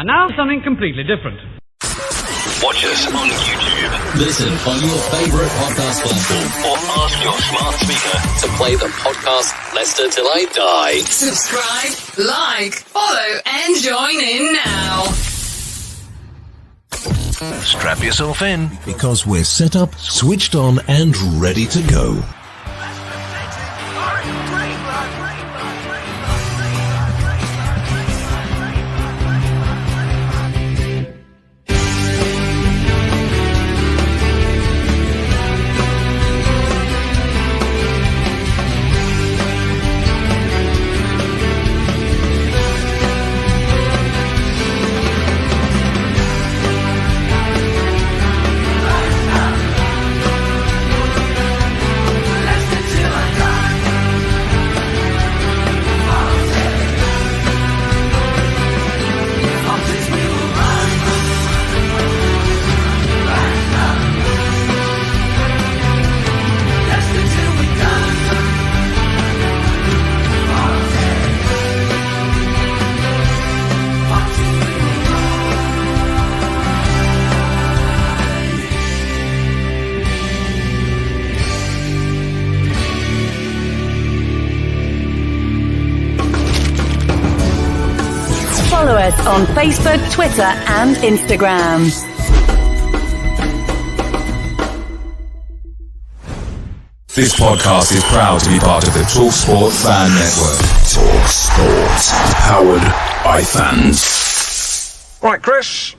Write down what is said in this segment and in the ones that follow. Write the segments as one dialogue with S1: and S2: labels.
S1: And now something completely different.
S2: Watch us on YouTube.
S3: Listen on your favourite podcast platform.
S2: Or ask your smart speaker
S3: To play the podcast Leicester Till I Die.
S4: Subscribe, like, follow, and join in now.
S2: Strap yourself in.
S5: Because we're set up, switched on, and ready to go.
S6: Follow us on Facebook, Twitter and Instagram.
S7: This podcast is proud to be part of the TalkSport Fan Network. TalkSport. Powered by fans.
S8: Right, Chris.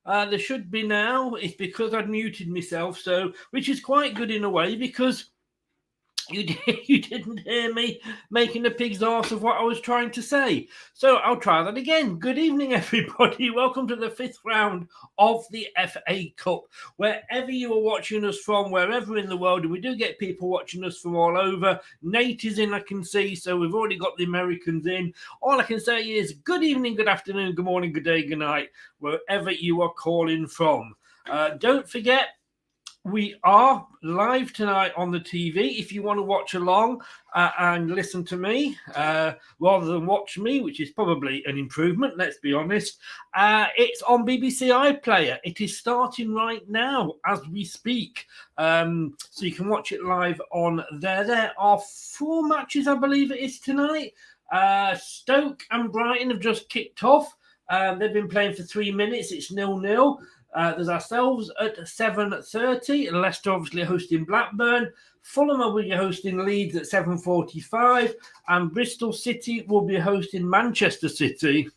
S9: There should be now. It's because I'd muted myself, so which is quite good in a way because you didn't hear me making a pig's arse of what I was trying to say. So I'll try that again. Good evening, everybody. Welcome to the 5th round of the FA Cup. Wherever you are watching us from, wherever in the world, and we do get people watching us from all over. Nate is in, I can see, so we've already got the Americans in. All I can say is good evening, good afternoon, good morning, good day, good night, wherever you are calling from. Don't forget, we are live tonight on the TV. If you want to watch along and listen to me rather than watch me, which is probably an improvement, let's be honest, it's on BBC iPlayer. It is starting right now as we speak. So you can watch it live on there. There are 4 matches, I believe it is tonight. Stoke and Brighton have just kicked off. They've been playing for 3 minutes. It's 0-0. There's ourselves at 7:30. Leicester obviously hosting Blackburn. Fulham will be hosting Leeds at 7:45. And Bristol City will be hosting Manchester City.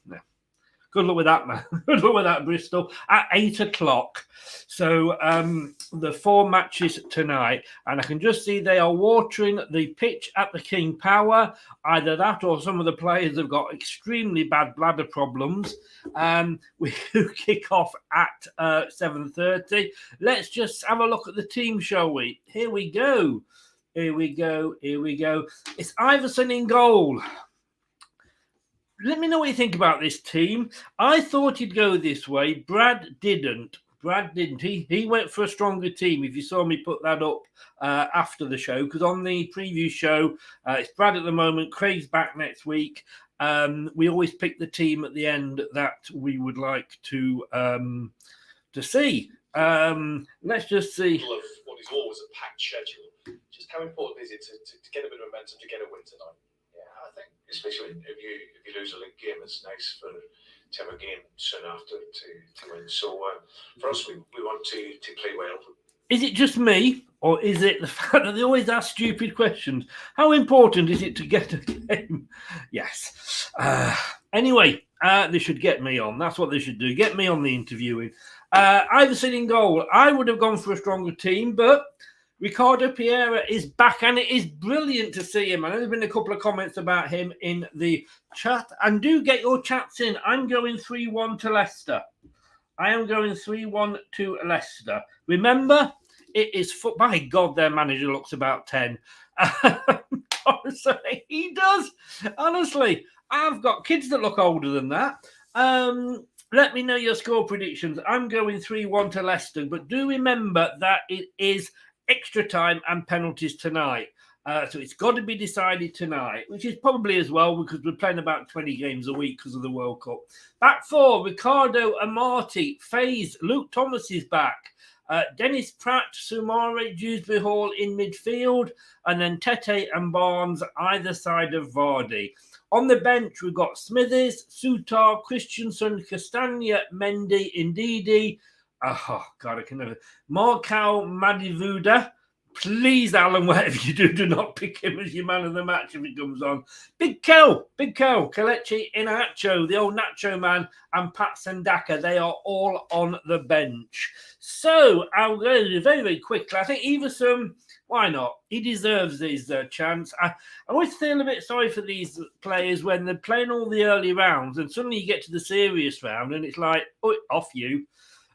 S9: Good luck with that, man. Good luck with that, Bristol. At 8 o'clock. So the 4 matches tonight. And I can just see they are watering the pitch at the King Power. Either that or some of the players have got extremely bad bladder problems. We kick off at 7:30. Let's just have a look at the team, shall we? Here we go. Here we go. Here we go. It's Iverson in goal. Let me know what you think about this team. I thought he'd go this way. Brad didn't. He went for a stronger team. If you saw me put that up after the show, because on the preview show, it's Brad at the moment. Craig's back next week. We always pick the team at the end that we would like to see. Let's just see.
S10: Of what is always a packed schedule. Just how important is it to get a bit of momentum to get a win tonight? Yeah, I think especially if you lose a league game, it's nice to have a game soon after to win. So for us, we want to play well,
S9: Is it just me, or is it the fact that they always ask stupid questions? How important is it to get a game? Yes. Anyway, they should get me on. That's what they should do. Get me on the interviewing. Iverson in goal. I would have gone for a stronger team, but Ricardo Pereira is back, and it is brilliant to see him. I know there's been a couple of comments about him in the chat, and do get your chats in. I'm going 3-1 to Leicester. I am going 3-1 to Leicester. Remember, it is foot. By God, their manager looks about 10. Honestly, he does. Honestly, I've got kids that look older than that. Let me know your score predictions. I'm going 3-1 to Leicester, but do remember that it is extra time and penalties tonight. So it's got to be decided tonight, which is probably as well because we're playing about 20 games a week because of the World Cup. Back four, Ricardo Amati, Faze, Luke Thomas is back. Dennis Pratt, Sumare, Dewsbury Hall in midfield, and then Tete and Barnes either side of Vardy. On the bench, we've got Smithers, Sutar, Christensen, Castagna, Mendy, Ndidi. Oh, God, I can never. Markau Madivuda. Please, Alan, whatever you do, do not pick him as your man of the match if he comes on. Big Kel, Kelechi Iheanacho, the old Nacho man, and Pat Sendaka. They are all on the bench. So I'll go very, very quickly. I think Everson, why not? He deserves his chance. I always feel a bit sorry for these players when they're playing all the early rounds and suddenly you get to the serious round and it's like, oh, off you.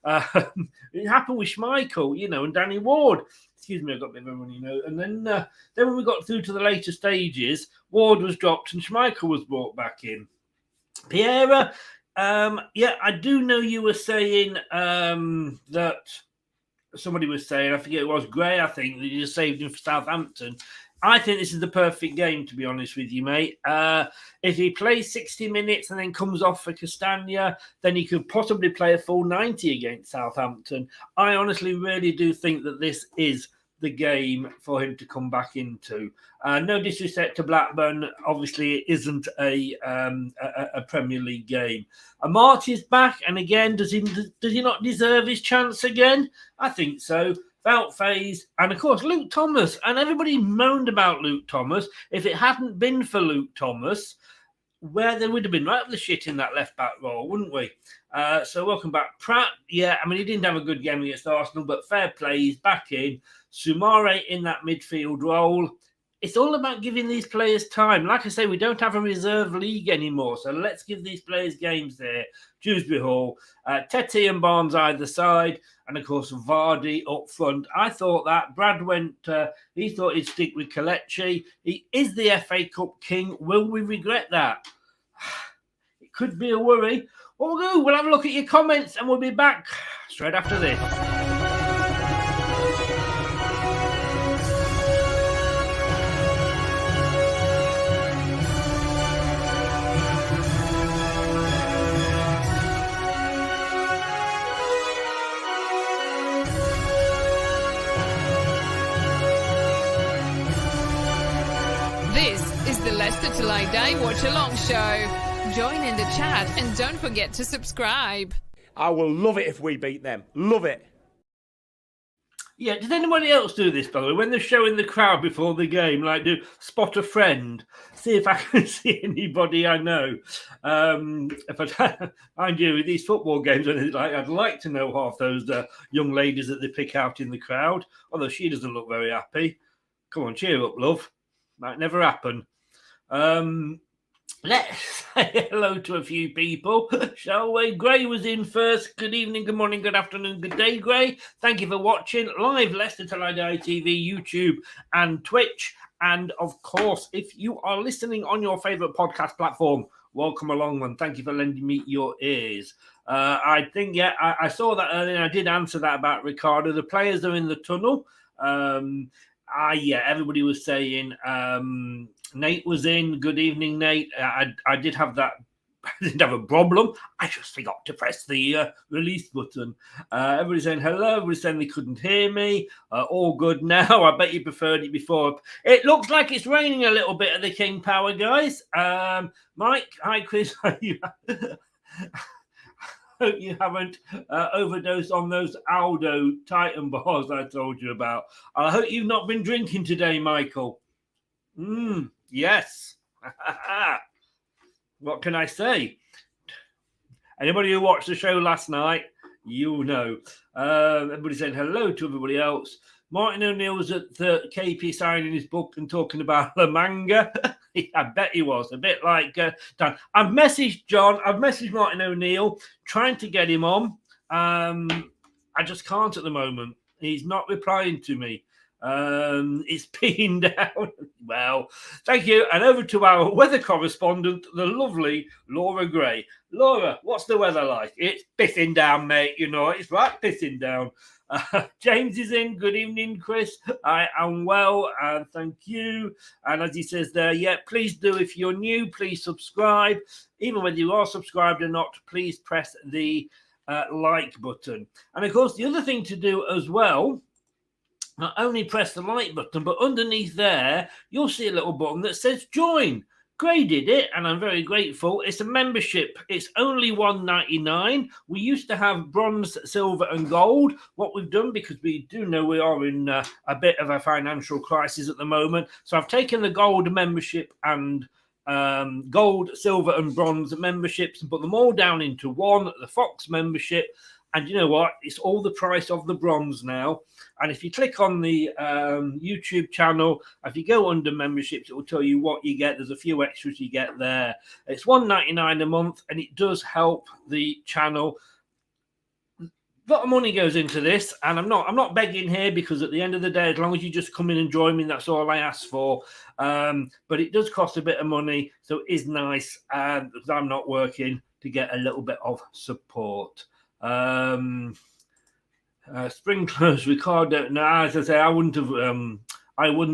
S9: It happened with Schmeichel, and Danny Ward. Excuse me, I got a bit of a runny nose. And then when we got through to the later stages, Ward was dropped and Schmeichel was brought back in. Pereira, I do know you were saying that somebody was saying, I forget it was Gray, I think, that you just saved him for Southampton. I think this is the perfect game, to be honest with you, mate. If he plays 60 minutes and then comes off for Castagna, then he could possibly play a full 90 against Southampton. I honestly really do think that this is the game for him to come back into. No disrespect to Blackburn. Obviously, it isn't a Premier League game. Amarty's back, and again, does he not deserve his chance again? I think so. Felt Faze, and of course Luke Thomas, and everybody moaned about Luke Thomas. If it hadn't been for Luke Thomas, where they would have been right up the shit in that left back role, wouldn't we? So welcome back, Pratt. Yeah, I mean he didn't have a good game against Arsenal, but fair play, he's back in. Sumare in that midfield role. It's all about giving these players time. Like I say, we don't have a reserve league anymore, so let's give these players games there. Dewsbury Hall, Tete and Barnes either side, and of course Vardy up front. I thought that. Brad went, he thought he'd stick with Kelechi. He is the FA Cup king. Will we regret that? It could be a worry. What we'll do, we'll have a look at your comments and we'll be back straight after this.
S1: The Leicester Till I Die Watchalong Show. Join in the chat and don't forget to subscribe.
S8: I will love it if we beat them. Love it.
S9: Yeah, does anybody else do this, by the way? When they're showing the crowd before the game, like do spot a friend, see if I can see anybody I know. If I mind you, with these football games, I'd like to know half those young ladies that they pick out in the crowd, although she doesn't look very happy. Come on, cheer up, love. Might never happen. Let's say hello to a few people, shall we? Gray was in first. Good evening, good morning, good afternoon, good day, Gray. Thank you for watching live Leicester Till I Die TV, YouTube and Twitch. And of course, if you are listening on your favourite podcast platform, welcome along and thank you for lending me your ears. I think, I saw that earlier and I did answer that about Ricardo. The players are in the tunnel. Everybody was saying Nate was in. Good evening, Nate. I did have that. I didn't have a problem. I just forgot to press the release button. Everybody's saying hello. Everybody's saying they couldn't hear me. All good now. I bet you preferred it before. It looks like it's raining a little bit at the King Power, guys. Mike, hi, Chris. hope you haven't overdosed on those Aldo Titan bars I told you about. I hope you've not been drinking today, Michael. Yes. What can I say? Anybody who watched the show last night, you know. Everybody saying hello to everybody else. Martin O'Neill was at the KP signing his book and talking about the manga. I bet he was. A bit like Dan. I've messaged Martin O'Neill, trying to get him on. I just can't at the moment. He's not replying to me. It's peeing down. Well, thank you. And over to our weather correspondent, the lovely Laura Gray. Laura, what's the weather like? It's pissing down, mate. You know, it's right pissing down. James is in. Good evening, Chris. I am well, and thank you. And as he says there, yeah, please do. If you're new, please subscribe. Even whether you are subscribed or not, please press the like button. And of course, the other thing to do as well, not only press the like button, but underneath there, you'll see a little button that says join. Gray did it, and I'm very grateful. It's a membership. It's only $1.99. We used to have bronze, silver, and gold. What we've done, because we do know we are in a bit of a financial crisis at the moment, so I've taken the gold membership and gold, silver, and bronze memberships and put them all down into one, the Fox membership. And you know what? It's all the price of the bronze now. And if you click on the YouTube channel, if you go under memberships, it will tell you what you get. There's a few extras you get there. It's $1.99 a month, and it does help the channel. A lot of money goes into this, and I'm not begging here, because at the end of the day, as long as you just come in and join me, that's all I ask for. But it does cost a bit of money, so it is nice, because I'm not working, to get a little bit of support. Sprinklers, Ricardo. No, as I say, I wouldn't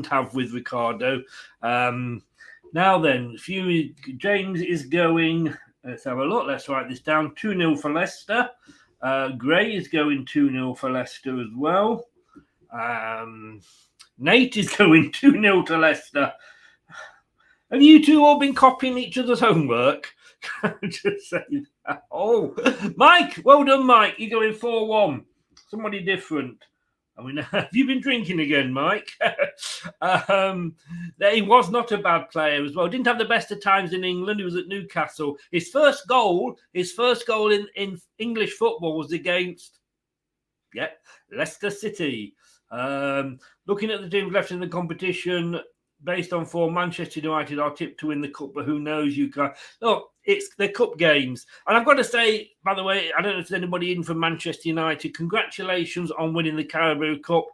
S9: have with Ricardo. Now then, James is going. Let's have a look. Let's write this down. 2-0 for Leicester. Gray is going 2-0 for Leicester as well. Nate is going 2-0 to Leicester. Have you two all been copying each other's homework? Just say that. Oh, Mike, well done, Mike. You're going 4-1. Somebody different. I mean, have you been drinking again, Mike? He was not a bad player as well. Didn't have the best of times in England. He was at Newcastle. His first goal in English football was against, Leicester City. Looking at the teams left in the competition, based on form, Manchester United are tipped to win the cup, but who knows? You can look. It's the cup games, and I've got to say, by the way, I don't know if there's anybody in from Manchester United. Congratulations on winning the Carabao Cup.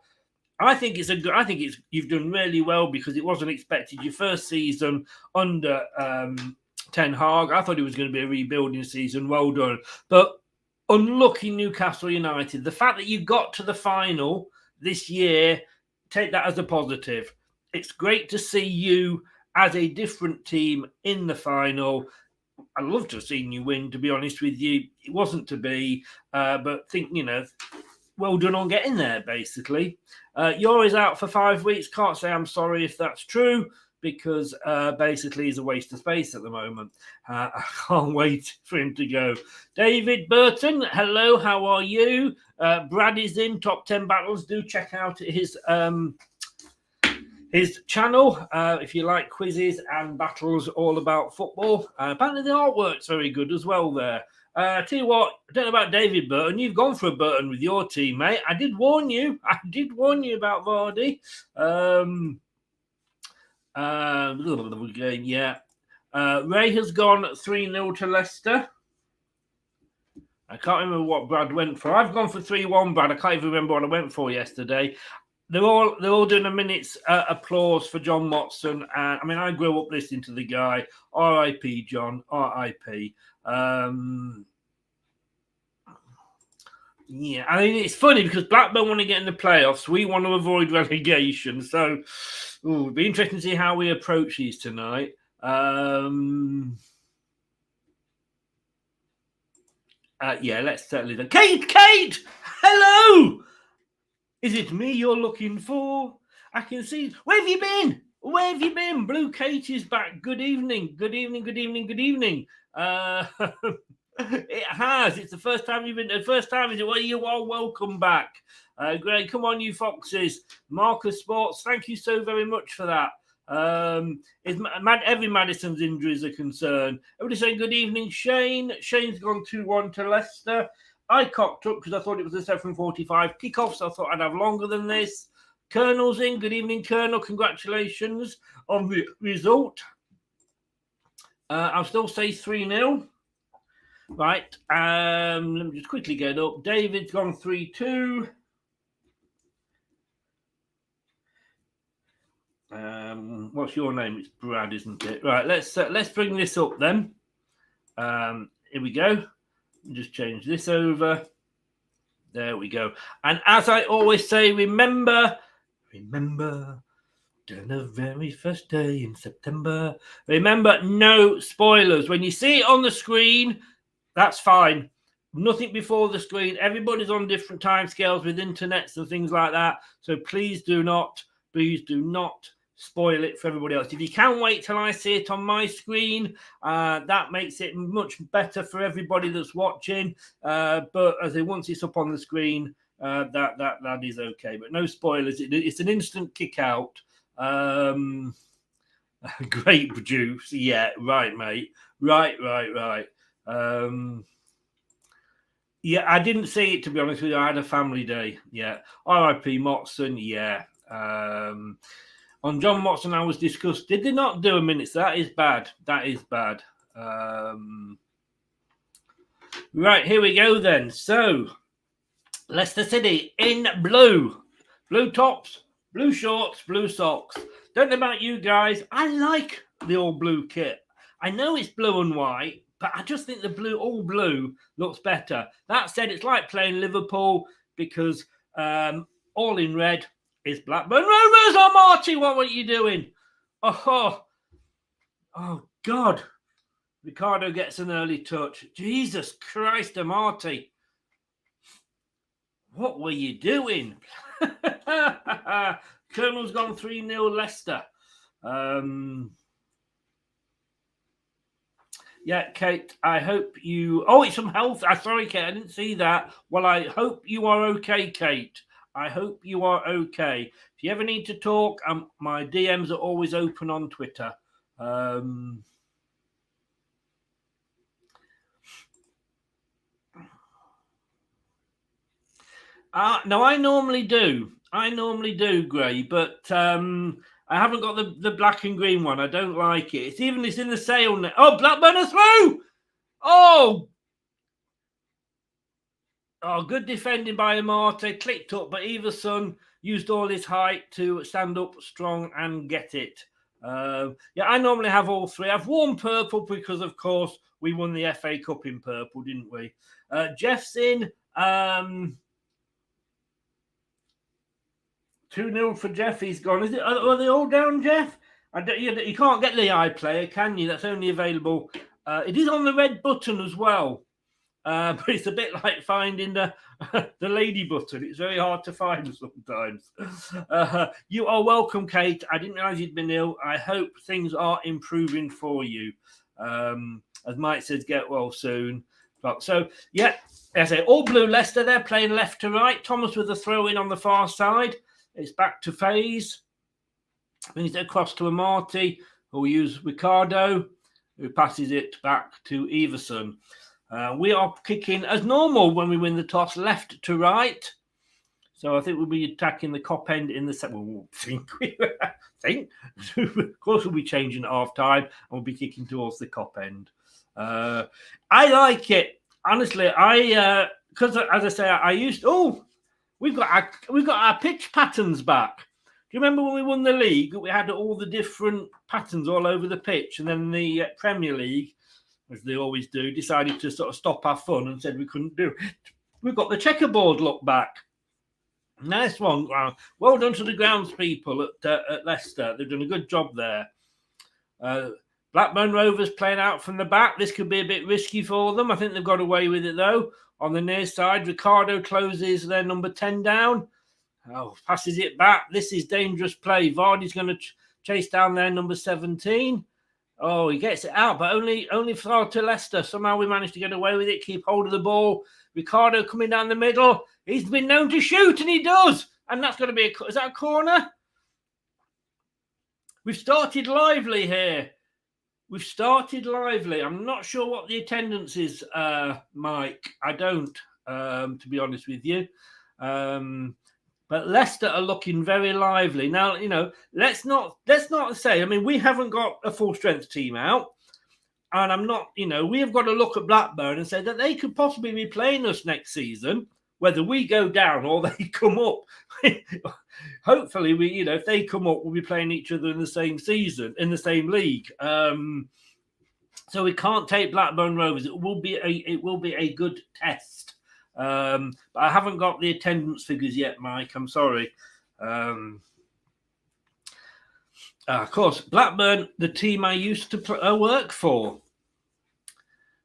S9: I think you've done really well, because it wasn't expected. Your first season under Ten Hag, I thought it was going to be a rebuilding season. Well done, but unlucky Newcastle United. The fact that you got to the final this year, take that as a positive. It's great to see you as a different team in the final. I'd love to have seen you win, to be honest with you. It wasn't to be, but well done on getting there, basically. You're out for 5 weeks. Can't say I'm sorry if that's true, because basically he's a waste of space at the moment. I can't wait for him to go. David Burton, hello, how are you? Brad is in, Top 10 Battles. Do check out his channel if you like quizzes and battles all about football. Apparently the artwork's very good as well there. Tell you what, I don't know about David Burton. You've gone for a Burton with your team, mate. I did warn you about Vardy. Ray has gone 3-0 to Leicester. I can't remember what Brad went for. I've gone for 3-1, Brad. I can't even remember what I went for yesterday. They're all doing a minute's applause for John Watson. And I mean, I grew up listening to the guy. R.I.P. John. R.I.P. I mean, it's funny because Blackburn want to get in the playoffs. We want to avoid relegation. So, it'll be interesting to see how we approach these tonight. Let's settle it. Kate, hello. Is it me you're looking for? I can see. Where have you been? Blue Kate is back. Good evening. It has. It's the first time you've been. The first time is it? Well, you are welcome back. Great. Come on, you foxes. Marcus Sports, thank you so very much for that. Every Madison's injuries are concerned. Everybody saying good evening, Shane. Shane's gone 2-1 to Leicester. I cocked up because I thought it was a 7:45 kickoff, so I thought I'd have longer than this. Colonel's in. Good evening, Colonel. Congratulations on the result. I'll still say 3-0. Right. Let me just quickly get up. David's gone 3-2. What's your name? It's Brad, isn't it? Right. Let's bring this up then. Here we go. Just change this over. There we go. And as I always say, remember, the very first day in September. Remember, no spoilers. When you see it on the screen, that's fine. Nothing before the screen. Everybody's on different timescales with internets and things like that. So please do not spoil it for everybody else. If you can wait till I see it on my screen, that makes it much better for everybody that's watching. But as once it's up on the screen, that is okay. But no spoilers. It's an instant kick out. Grape juice. Yeah, right, mate. Right. Yeah, I didn't see it, to be honest with you. I had a family day. Yeah. R.I.P. Motson. Yeah. On John Watson, I was discussed. Did they not do a minute? That is bad. Right, here we go then. So, Leicester City in blue. Blue tops, blue shorts, blue socks. Don't know about you guys. I like the all blue kit. I know it's blue and white, but I just think the all blue looks better. That said, it's like playing Liverpool because all in red is Blackburn Rovers. Oh, Marty, what were you doing? Oh, God. Ricardo gets an early touch. Jesus Christ, Marty. What were you doing? Colonel's gone 3-0 Leicester. Yeah, Kate, I hope you... Oh, it's from health. Sorry, Kate, I didn't see that. Well, I hope you are okay, Kate. I hope you are okay. If you ever need to talk, my DMs are always open on Twitter. No, I normally do. Gray, but I haven't got the black and green one. I don't like it. It's in the sale now. Oh, Blackburn are through! Oh, good defending by Amarte. Clicked up, but Everson used all his height to stand up strong and get it. Yeah, I normally have all three. I've worn purple because, of course, we won the FA Cup in purple, didn't we? Jeff's in. 2-0 for Jeff. He's gone. Are they all down, Jeff? You can't get the iPlayer, can you? That's only available. It is on the red button as well. But it's a bit like finding the lady button. It's very hard to find sometimes. You are welcome, Kate. I didn't realize you'd been ill. I hope things are improving for you. As Mike says, get well soon. So, yeah, as I say, all blue Leicester. They're playing left to right. Thomas with a throw in on the far side. It's back to Faze. Brings it across to Amarte, who will use Ricardo, who passes it back to Everson. We are kicking as normal when we win the toss, left to right. So I think we'll be attacking the cop end in the second. We'll think. Of course, we'll be changing at half time and we'll be kicking towards the cop end. I like it. Honestly, because as I say, I used. Oh, we've got our pitch patterns back. Do you remember when we won the league? We had all the different patterns all over the pitch, and then the Premier League, as they always do, decided to sort of stop our fun and said we couldn't do it. We've got the checkerboard look back. Nice one. Well done to the grounds people at Leicester. They've done a good job there. Blackburn Rovers playing out from the back. This could be a bit risky for them. I think they've got away with it, though. On the near side, Ricardo closes their number 10 down. Oh, passes it back. This is dangerous play. Vardy's going to chase down their number 17. Oh, he gets it out, but only far to Leicester. Somehow we managed to get away with it, keep hold of the ball. Ricardo coming down the middle. He's been known to shoot, and he does. And that's going to be is that a corner? We've started lively here. We've started lively. I'm not sure what the attendance is, Mike. I don't, to be honest with you. But Leicester are looking very lively. Now, let's not say, I mean, we haven't got a full strength team out. And I'm not, we have got to look at Blackburn and say that they could possibly be playing us next season, whether we go down or they come up. Hopefully, if they come up, we'll be playing each other in the same season, in the same league. So we can't take Blackburn Rovers. It will be a good test. But I haven't got the attendance figures yet, Mike. I'm sorry. Of course, Blackburn, the team I used to work for.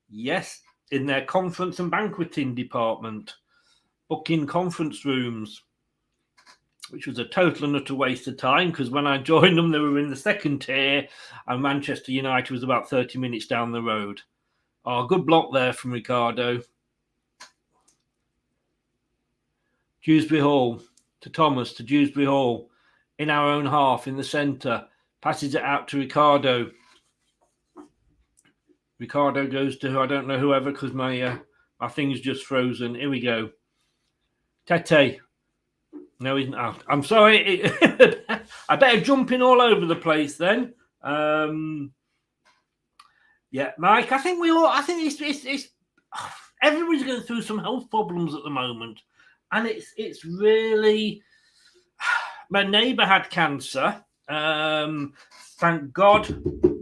S9: Yes, in their conference and banqueting department, booking conference rooms, which was a total and utter waste of time because when I joined them, they were in the second tier and Manchester United was about 30 minutes down the road. Oh, good block there from Ricardo. Dewsbury Hall to Thomas, to Dewsbury Hall in our own half in the centre. Passes it out to Ricardo. Ricardo goes to, I don't know whoever because my thing's just frozen. Here we go. Tete. No, he's not. I'm sorry. I better jump in all over the place then. Yeah, Mike, I think it's everybody's going through some health problems at the moment. And it's really, my neighbour had cancer. Thank God,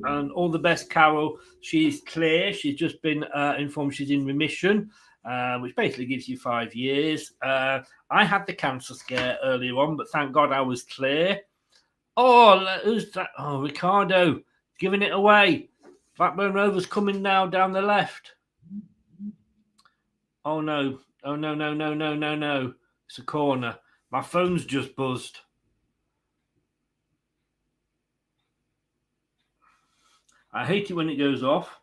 S9: and all the best, Carol. She's clear. She's just been informed she's in remission, which basically gives you 5 years. I had the cancer scare earlier on, but thank God I was clear. Oh, who's that? Oh, Ricardo, giving it away. Blackburn Rovers coming now down the left. Oh, no. Oh, no. It's a corner. My phone's just buzzed. I hate it when it goes off.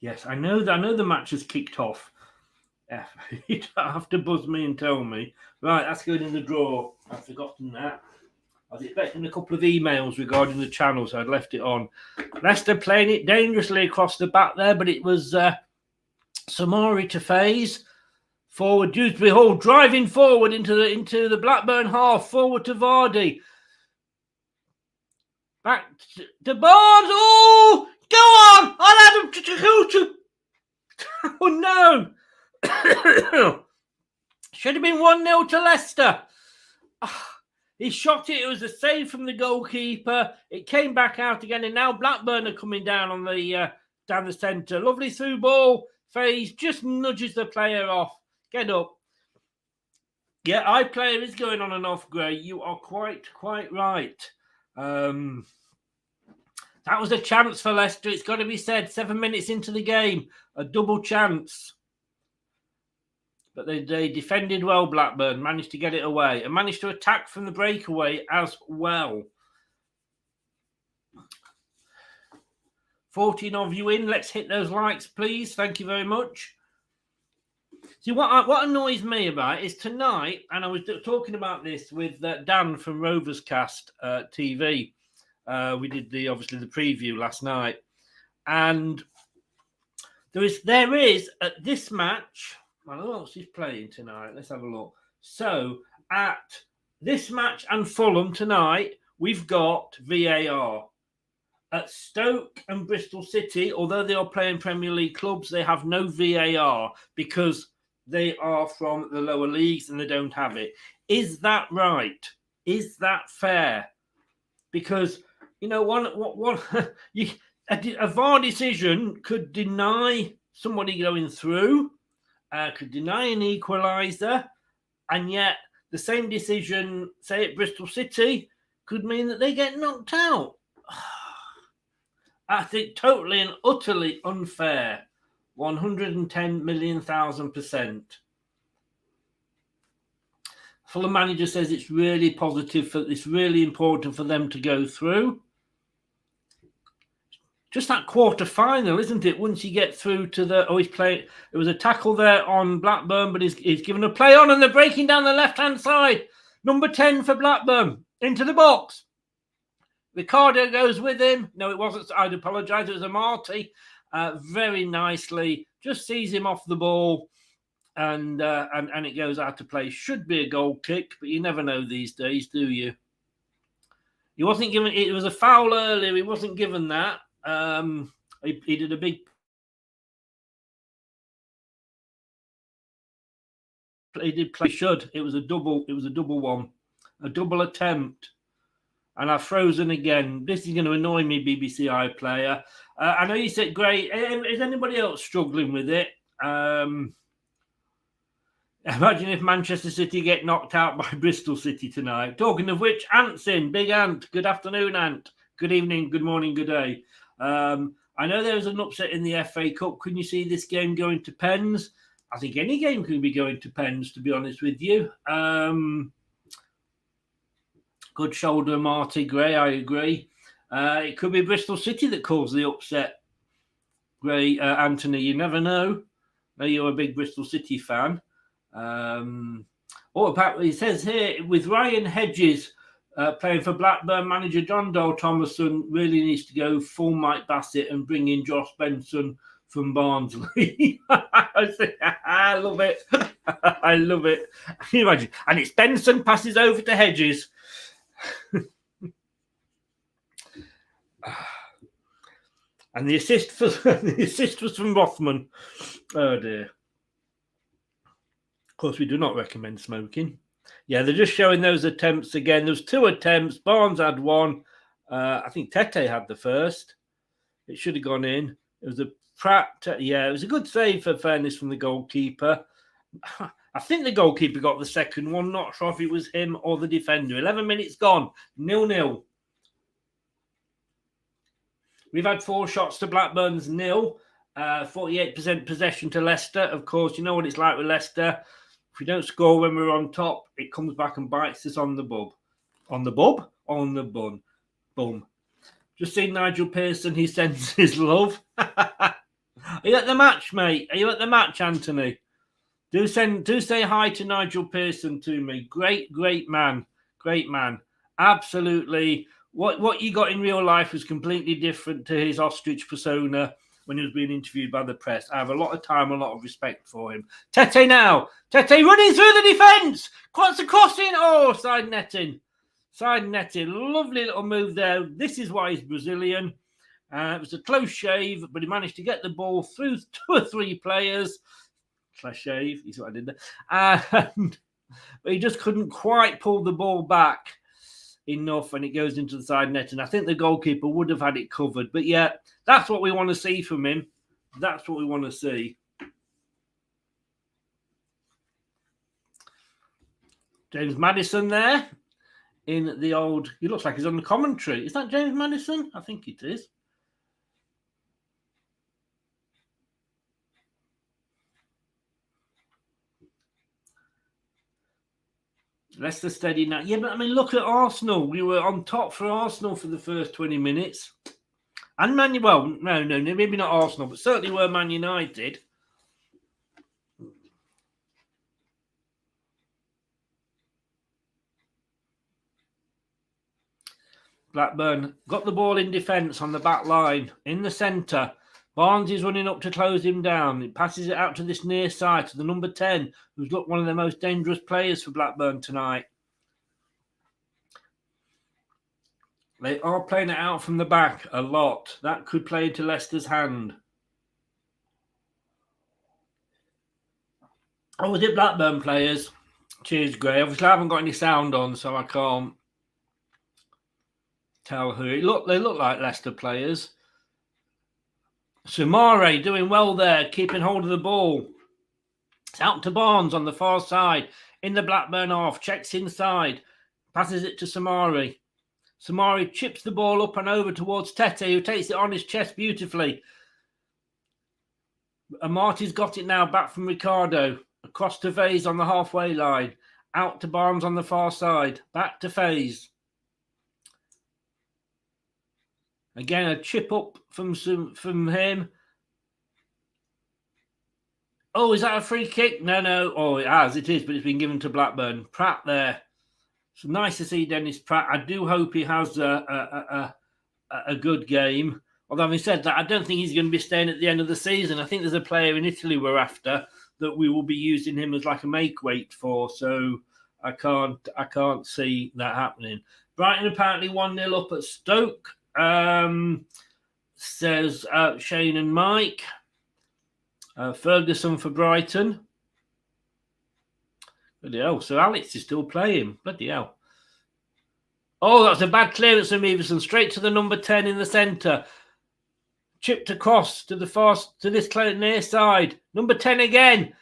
S9: Yes, I know the match has kicked off. You don't have to buzz me and tell me. Right, that's going in the drawer. I've forgotten that. I was expecting a couple of emails regarding the channel, so I'd left it on. Leicester playing it dangerously across the back there, but it was Samari to phase. Forward, Dewsbury Hall driving forward into the Blackburn half. Forward to Vardy. Back to Barnes. Oh, go on! I'll have him to. Oh no! Should have been 1-0 to Leicester. He shot it. It was a save from the goalkeeper. It came back out again, and now Blackburn are coming down on the down the centre. Lovely through ball. Faze just nudges the player off. Get up. Yeah, our player is going on and off, Gray. You are quite right. That was a chance for Leicester. It's got to be said. 7 minutes into the game, a double chance. But they defended well, Blackburn. Managed to get it away and managed to attack from the breakaway as well. 14 of you in. Let's hit those likes, please. Thank you very much. See, what annoys me about it is tonight, and I was talking about this with Dan from Rovers Cast TV. We did the preview last night, and there is at this match. I don't know what he's playing tonight. Let's have a look. So at this match and Fulham tonight, we've got VAR. At Stoke and Bristol City, although they are playing Premier League clubs, they have no VAR because they are from the lower leagues and they don't have it. Is that right? Is that fair? Because a VAR decision could deny somebody going through, could deny an equaliser, and yet the same decision, say at Bristol City, could mean that they get knocked out. I think totally and utterly unfair. 110,000,000%. Fulham manager says it's really positive. It's really important for them to go through. just that quarter final, isn't it? Once you get through to the he's playing. There was a tackle there on Blackburn, but he's given a play on, and they're breaking down the left-hand side. Number 10 for Blackburn into the box. Ricardo goes with him. No, it wasn't. I'd apologise. It was Amati. Very nicely, just sees him off the ball, and it goes out to play. Should be a goal kick, but you never know these days, do you? He wasn't given. It was a foul earlier. He wasn't given that. He did a big. He did play. Should. It was a double. It was a double one, a double attempt. And I've frozen again. This is going to annoy me, BBC iPlayer. I know you said great. Is anybody else struggling with it? Imagine if Manchester City get knocked out by Bristol City tonight. Talking of which, Ant's in. Big Ant. Good afternoon, Ant. Good evening, good morning, good day. I know there was an upset in the FA Cup. Can you see this game going to pens? I think any game could be going to pens, to be honest with you. Good shoulder, Marty Gray, I agree. It could be Bristol City that caused the upset. Gray, Anthony, you never know. I know you're a big Bristol City fan. Apparently, it says here, with Ryan Hedges playing for Blackburn, manager John Dole Thomason really needs to go full Mike Bassett and bring in Josh Benson from Barnsley. I love it. I love it. Can you imagine? And it's Benson passes over to Hedges. And the assist was from Rothman. Oh dear. Of course, we do not recommend smoking. Yeah, they're just showing those attempts again. There was 2 attempts. Barnes had 1. I think Tete had the first. It should have gone in. It was a Pratt. Yeah, it was a good save for fairness from the goalkeeper. I think the goalkeeper got the second one. Not sure if it was him or the defender. 11 minutes gone. 0-0. We've had 4 shots to Blackburn's 0. 48% possession to Leicester. Of course, you know what it's like with Leicester. If we don't score when we're on top, it comes back and bites us on the bub. On the bub? On the bun. Bum. Just seen Nigel Pearson. He sends his love. Are you at the match, mate? Are you at the match, Anthony? Do say hi to Nigel Pearson to me. Great man. Great man. Absolutely. What you got in real life was completely different to his ostrich persona when he was being interviewed by the press. I have a lot of time, a lot of respect for him. Tete now. Tete running through the defence. What's the crossing? Oh, side netting. Side netting. Lovely little move there. This is why he's Brazilian. It was a close shave, but he managed to get the ball through 2 or 3 players. Shave, is what I did there. But he just couldn't quite pull the ball back enough, and it goes into the side net. And I think the goalkeeper would have had it covered. But yeah, that's what we want to see from him. That's what we want to see. James Maddison there in the old. He looks like he's on the commentary. Is that James Maddison? I think it is. Leicester steady now. Yeah, but I mean, look at Arsenal. We were on top for Arsenal for the first 20 minutes. And no, maybe not Arsenal, but certainly were Man United. Blackburn got the ball in defence on the back line, in the centre. Barnes is running up to close him down. He passes it out to this near side to the number 10, who's looked one of the most dangerous players for Blackburn tonight. They are playing it out from the back a lot. That could play into Leicester's hand. Oh, was it Blackburn players? Cheers, Gray. Obviously, I haven't got any sound on, so I can't tell who. They look like Leicester players. Sumare doing well there, keeping hold of the ball. It's out to Barnes on the far side. In the Blackburn half, checks inside. Passes it to Sumare. Sumare chips the ball up and over towards Tete, who takes it on his chest beautifully. Marty's got it now back from Ricardo. Across to Faze on the halfway line. Out to Barnes on the far side. Back to Faze. Again, a chip up from him. Oh, is that a free kick? No. Oh, it is, but it's been given to Blackburn. Pratt there. It's nice to see Dennis Pratt. I do hope he has a good game. Although having said that, I don't think he's going to be staying at the end of the season. I think there's a player in Italy we're after that we will be using him as like a make weight for. So I can't see that happening. Brighton apparently 1-0 up at Stoke. Says Shane and Mike. Ferguson for Brighton. Bloody hell. So Alex is still playing. Bloody hell. Oh, that's a bad clearance from Everson. Straight to the number 10 in the centre. Chipped across to this near side. Number 10 again.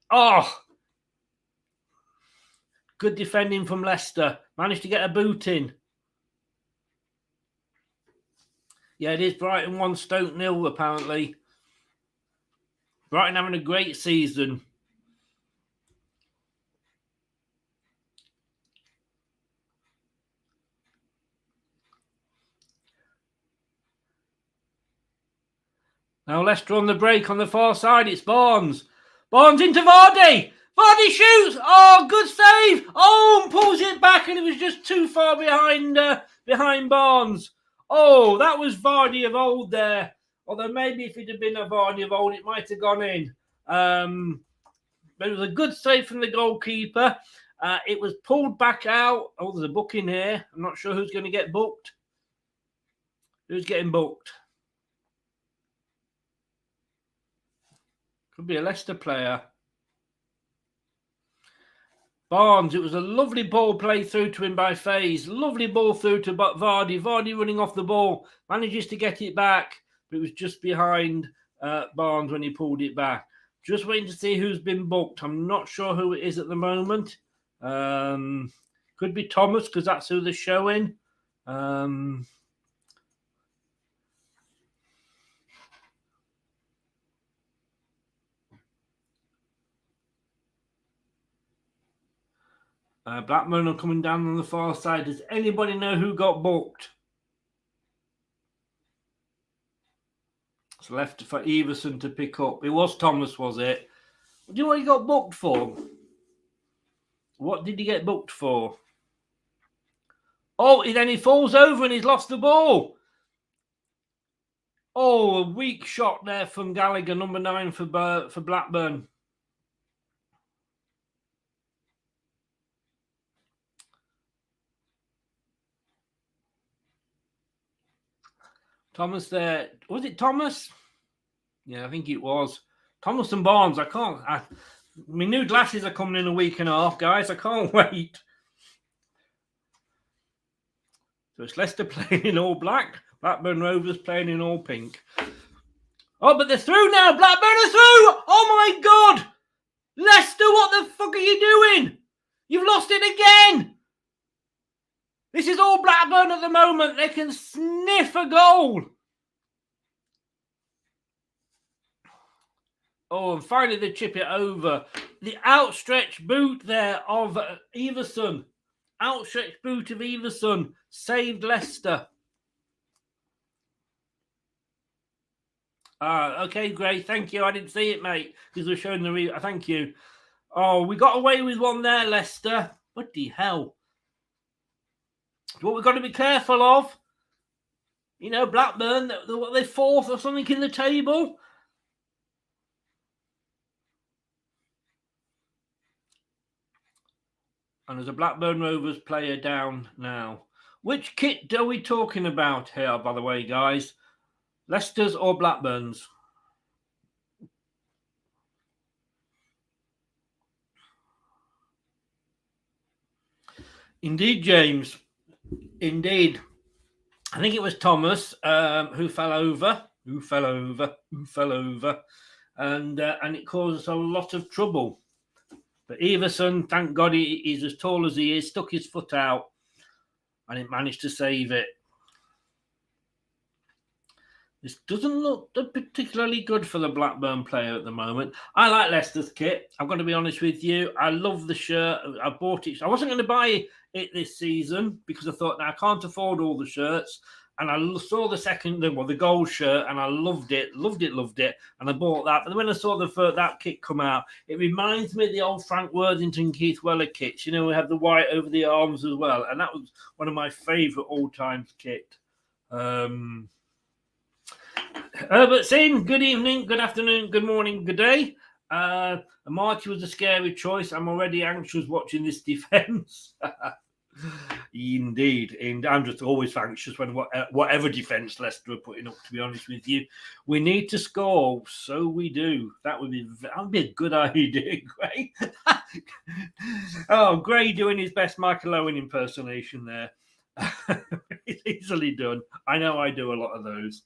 S9: Oh. Good defending from Leicester. Managed to get a boot in. Yeah, it is Brighton 1, Stoke 0, apparently. Brighton having a great season. Now Leicester on the break on the far side. It's Barnes. Barnes into Vardy. Vardy shoots. Oh, good save. Oh, and pulls it back, and it was just too far behind Barnes. Oh, that was Vardy of old there. Although maybe if it had been a Vardy of old, it might have gone in. But it was a good save from the goalkeeper. It was pulled back out. Oh, there's a booking here. I'm not sure who's going to get booked. Who's getting booked? Could be a Leicester player. Barnes, it was a lovely ball played through to him by Faze. Lovely ball through to Vardy. Vardy running off the ball. Manages to get it back, but it was just behind Barnes when he pulled it back. Just waiting to see who's been booked. I'm not sure who it is at the moment. Could be Thomas, because that's who they're showing. Blackburn are coming down on the far side. Does anybody know who got booked? It's left for Everson to pick up. It was Thomas, was it? Do you know what he got booked for? What did he get booked for? Oh, then he falls over and he's lost the ball. Oh, a weak shot there from Gallagher, number 9 for Blackburn. Thomas there. Was it Thomas? Yeah, I think it was. Thomas and Barnes. My new glasses are coming in a week and a half, guys. I can't wait. So it's Leicester playing in all black. Blackburn Rovers playing in all pink. Oh, but they're through now. Blackburn are through. Oh, my God. Leicester, what the fuck are you doing? You've lost it again. This is all Blackburn at the moment. They can sniff a goal. Oh, and finally they chip it over. The outstretched boot there of Everson. Outstretched boot of Everson saved Leicester. Okay, great. Thank you. I didn't see it, mate, because we're showing the thank you. Oh, we got away with one there, Leicester. What the hell? What we've got to be careful of, Blackburn, they're 4th or something in the table. And there's a Blackburn Rovers player down now. Which kit are we talking about here, by the way, guys? Leicester's or Blackburn's? Indeed, James. Indeed. I think it was Thomas who fell over, and it caused us a lot of trouble. But Everson, thank God he's as tall as he is, stuck his foot out, and it managed to save it. This doesn't look particularly good for the Blackburn player at the moment. I like Leicester's kit. I've got to be honest with you. I love the shirt. I bought it. I wasn't going to buy it this season because I thought, I can't afford all the shirts. and I saw the gold shirt, and I loved it. And I bought that. But then when I saw that kit come out, it reminds me of the old Frank Worthington, Keith Weller kits. You know, we had the white over the arms as well. And that was one of my favourite all-time kit. Herbert's in. Good evening, good afternoon, good morning, good day. Marty was a scary choice. I'm already anxious watching this defence. Indeed. And I'm just always anxious when whatever defence Leicester are putting up, to be honest with you. We need to score, so we do. That would be a good idea, Gray. Oh, Gray doing his best Michael Owen impersonation there. It's easily done. I know I do a lot of those.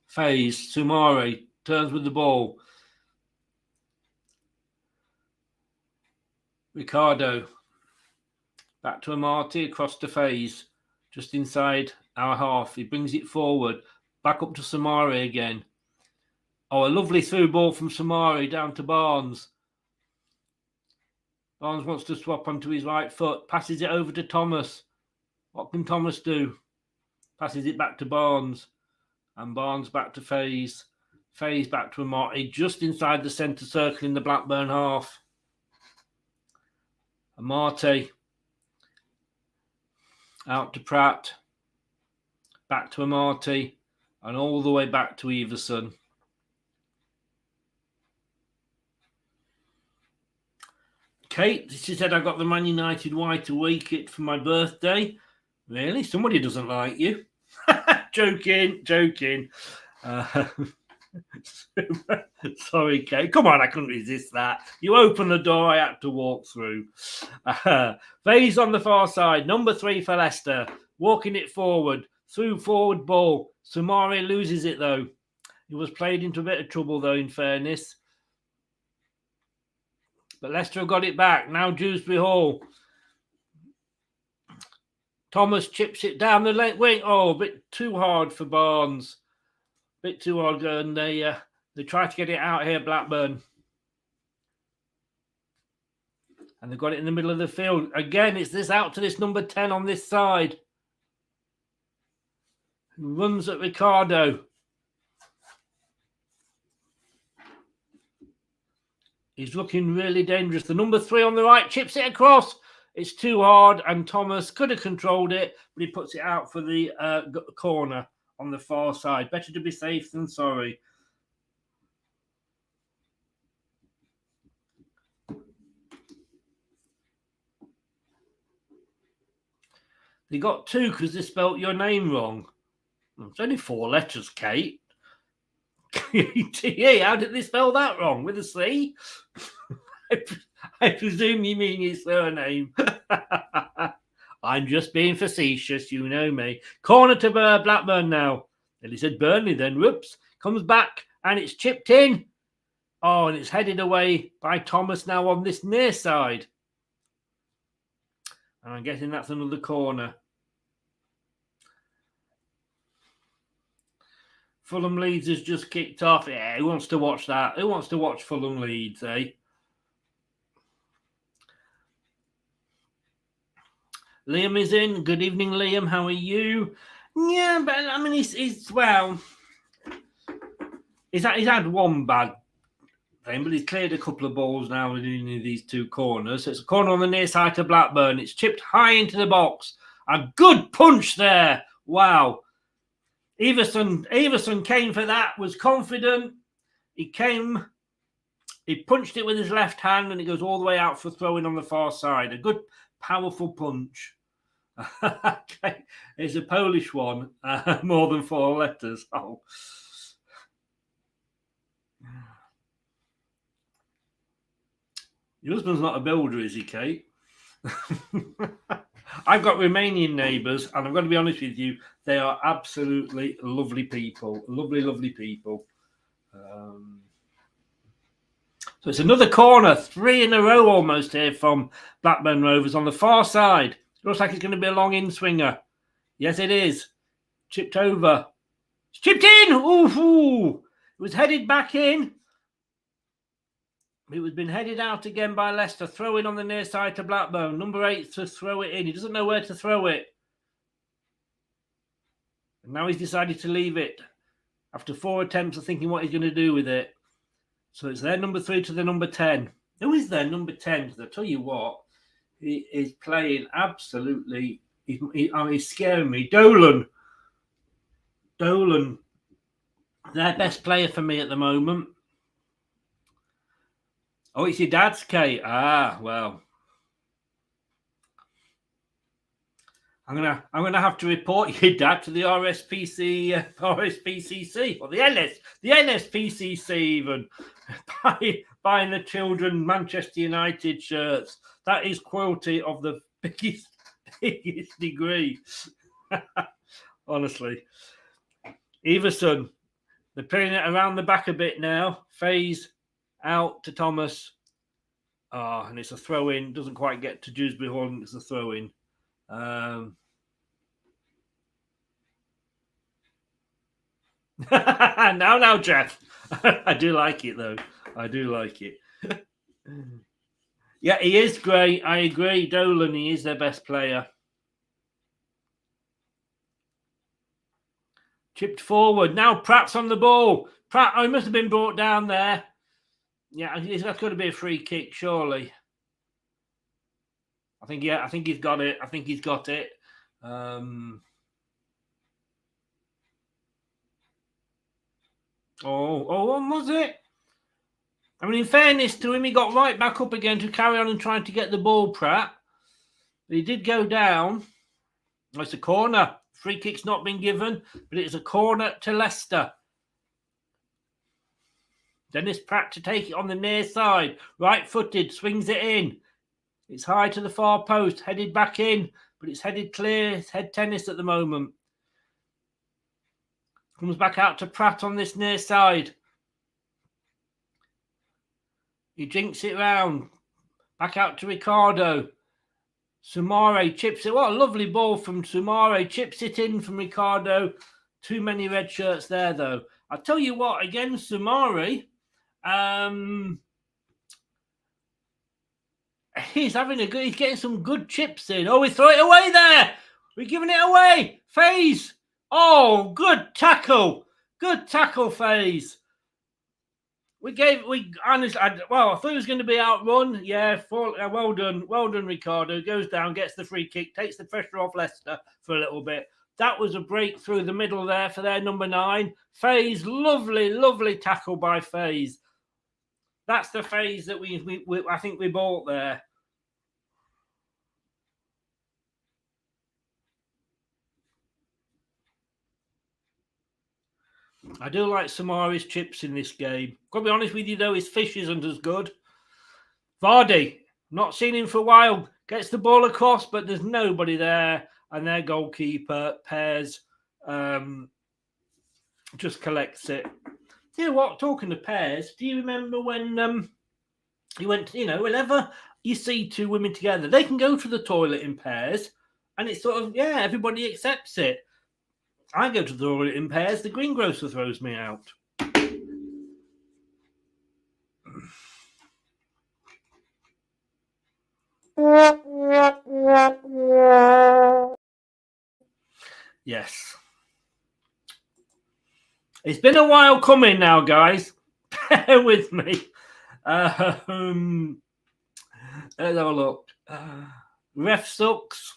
S9: Faze, Sumare turns with the ball. Ricardo back to Amati, across to Faze, just inside our half. He brings it forward, back up to Sumare again. Oh, a lovely through ball from Sumare down to Barnes. Barnes wants to swap onto his right foot, passes it over to Thomas. What can Thomas do? Passes it back to Barnes, and Barnes back to Faze. Faze back to Amati, just inside the centre circle in the Blackburn half. Amati out to Pratt, back to Amati, and all the way back to Everson. Kate, she said, I got the Man United white away kit for my birthday. Really? Somebody doesn't like you. Joking. Sorry, Kate. Come on, I couldn't resist that. You opened the door, I had to walk through. Faze on the far side, number 3 for Leicester, walking it forward, through forward ball. Sumare loses it though. He was played into a bit of trouble though, in fairness. But Leicester have got it back. Now Dewsbury Hall. Thomas chips it down the left wing. Oh, a bit too hard for Barnes. Bit too hard, and they try to get it out here, Blackburn. And they've got it in the middle of the field. Again, it's this out to this number 10 on this side. Who runs at Ricardo. He's looking really dangerous. The number 3 on the right chips it across. It's too hard, and Thomas could have controlled it, but he puts it out for the corner on the far side. Better to be safe than sorry. They got 2 because they spelt your name wrong. It's only 4 letters, Kate. Yeah, how did they spell that wrong? With a C? I presume you mean his surname. I'm just being facetious, you know me. Corner to Blackburn now. And he said Burnley then. Whoops. Comes back and it's chipped in. Oh, and it's headed away by Thomas now on this near side. And I'm guessing that's another corner. Fulham Leeds has just kicked off. Yeah, who wants to watch that? Who wants to watch Fulham Leeds, eh? Liam is in. Good evening, Liam. How are you? Yeah, but I mean, he's had one bad thing, but he's cleared a couple of balls now in these 2 corners. So it's a corner on the near side to Blackburn. It's chipped high into the box. A good punch there. Wow. Everson came for that, was confident. He punched it with his left hand, and it goes all the way out for throwing on the far side. A good, powerful punch. Okay. It's a Polish one, more than 4 letters. Oh. Your husband's not a builder, is he, Kate? I've got Romanian neighbours, and I'm going to be honest with you, they are absolutely lovely people. Lovely, lovely people. So it's another corner, 3 in a row almost here from Blackburn Rovers on the far side. Looks like it's going to be a long in-swinger. Yes, it is. Chipped over. It's chipped in! Ooh! It was headed back in. It was been headed out again by Leicester. Throw in on the near side to Blackburn. Number 8 to throw it in. He doesn't know where to throw it. And now he's decided to leave it. After 4 attempts of thinking what he's going to do with it. So it's their number 3 to the number 10. Who is their number 10? Because I tell you what, he is playing absolutely... He's scaring me. Dolan, their best player for me at the moment. Oh, it's your dad's, Kate. Ah, well. I'm gonna have to report your dad to the RSPCC or the NSPCC even buying the children Manchester United shirts. That is cruelty of the biggest degree. Honestly, Everson, they're putting it around the back a bit now. Faze out to Thomas. And it's a throw in. Doesn't quite get to Dewsbury Hall. It's a throw in. Now, Jeff. I do like it though. I do like it. Yeah, he is great. I agree. Dolan, he is their best player. Chipped forward. Now Pratt's on the ball. Pratt, he must have been brought down there. Yeah, that's got to be a free kick, surely. I think he's got it. What was it? I mean, in fairness to him, he got right back up again to carry on and trying to get the ball, Pratt. But he did go down. It's a corner. Free kick's not been given, but it's a corner to Leicester. Dennis Pratt to take it on the near side. Right-footed, swings it in. It's high to the far post, headed back in, but it's headed clear. It's head tennis at the moment. Comes back out to Pratt on this near side. He jinks it round. Back out to Ricardo. Sumare chips it. What a lovely ball from Sumare. Chips it in from Ricardo. Too many red shirts there, though. I'll tell you what, again, Sumare, he's getting some good chips in. Oh, we throw it away there. We're giving it away. Faze. Oh, good tackle. Good tackle, Faze. I thought it was going to be outrun. Yeah, well done. Well done, Ricardo. Goes down, gets the free kick, takes the pressure off Leicester for a little bit. That was a break through the middle there for their number 9. Faze, lovely tackle by Faze. That's the Faze that I think we bought there. I do like Samari's chips in this game. Got to be honest with you, though, his fish isn't as good. Vardy, not seen him for a while. Gets the ball across, but there's nobody there. And their goalkeeper, Pears, just collects it. You know what? Talking to Pears, do you remember when he went, whenever you see two women together, they can go to the toilet in pairs. And it's sort of, everybody accepts it. I go to the toilet in pairs. The greengrocer throws me out. Yes. It's been a while coming now, guys. Bear with me. Let's have a look. Ref sucks.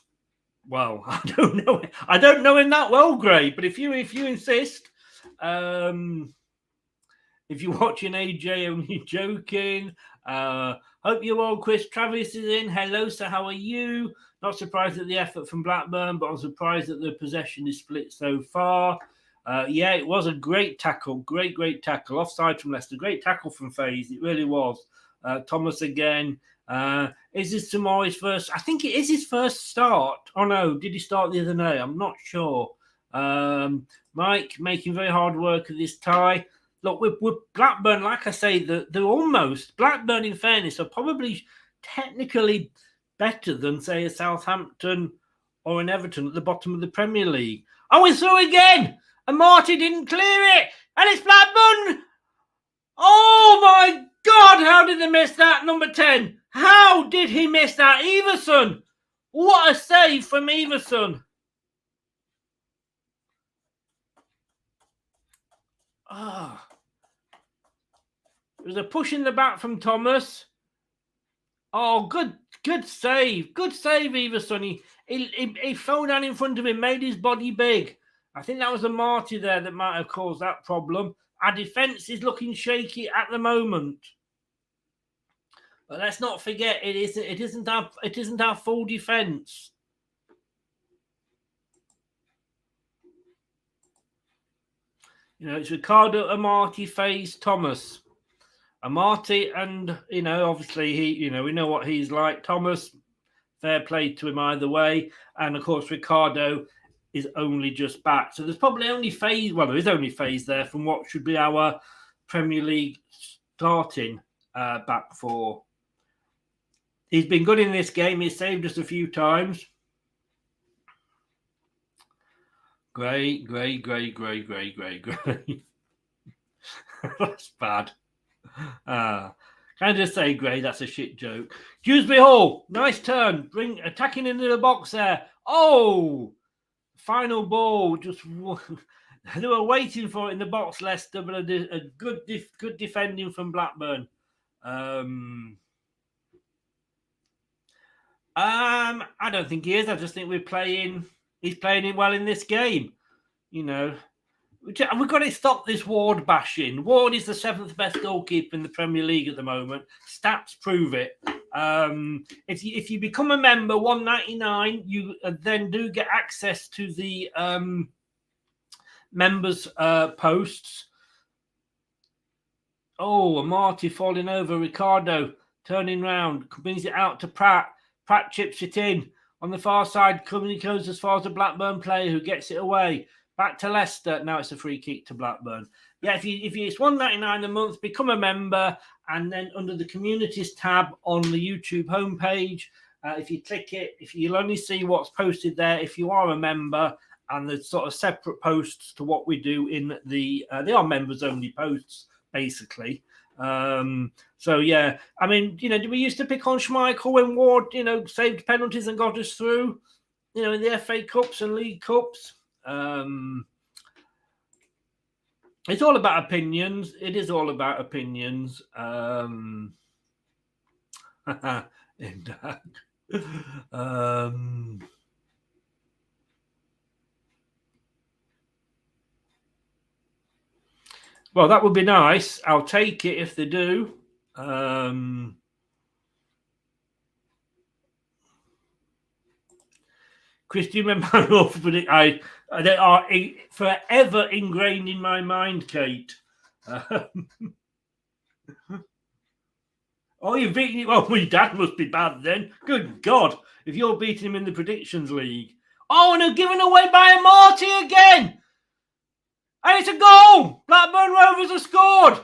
S9: Well, I don't know. I don't know him that well, Gray. But if you insist, if you're watching AJ, only joking. Hope you're well, Chris. Travis is in. Hello, sir. How are you? Not surprised at the effort from Blackburn, but I'm surprised that the possession is split so far. It was a great tackle. Great tackle. Offside from Leicester. Great tackle from Faze. It really was. Thomas again. Is this tomorrow's first? I think it is his first start. Oh, no. Did he start the other day? I'm not sure. Mike making very hard work of this tie. Look, with Blackburn, like I say, they're almost... Blackburn, in fairness, are probably technically better than, say, a Southampton or an Everton at the bottom of the Premier League. Oh, it's through again! And Marty didn't clear it! And it's Blackburn! Oh, my God, how did they miss that? Number 10. How did he miss that? Everson. What a save from Everson. Ah. It was a push in the back from Thomas. Oh, good save. Good save, Everson. He fell down in front of him, made his body big. I think that was a Marty there that might have caused that problem. Our defence is looking shaky at the moment. But let's not forget, it isn't our full defence. You know, it's Ricardo, Amati, Faze, Thomas. Amati, and obviously we know what he's like. Thomas, fair play to him either way, and of course Ricardo is only just back. So there's probably only Faze. Well, there is only Faze there from what should be our Premier League starting back four. He's been good in this game. He's saved us a few times. Great. That's bad. Can I just say, Gray, that's a shit joke. Dewsbury Hall, nice turn. Attacking into the box there. Oh, final ball. Just they were waiting for it in the box, Leicester, but a good defending from Blackburn. I don't think he is. I just think he's playing it well in this game. We've got to stop this Ward bashing. Ward is the 7th best goalkeeper in the Premier League at the moment. Stats prove it. If you become a member, $1.99, you then do get access to the members' posts. Oh, Amati falling over. Ricardo turning round, brings it out to Pratt. Pratt chips it in. On the far side, goes as far as the Blackburn player who gets it away. Back to Leicester. Now it's a free kick to Blackburn. Yeah, if it's $1.99 a month, become a member, and then under the communities tab on the YouTube homepage, if you click it, you'll only see what's posted there if you are a member, and there's sort of separate posts to what we do in they are members only posts basically. So yeah, I mean, we used to pick on Schmeichel when Ward, saved penalties and got us through, in the FA Cups and League Cups. It's all about opinions. It is all about opinions. Well, that would be nice. I'll take it if they do. Chris, do you remember they are forever ingrained in my mind, Kate. Oh, you've beaten him. Oh, my dad must be bad then. Good God, if you're beating him in the predictions league. Oh, and they're given away by a Marty again. And it's a goal. Blackburn Rovers have scored.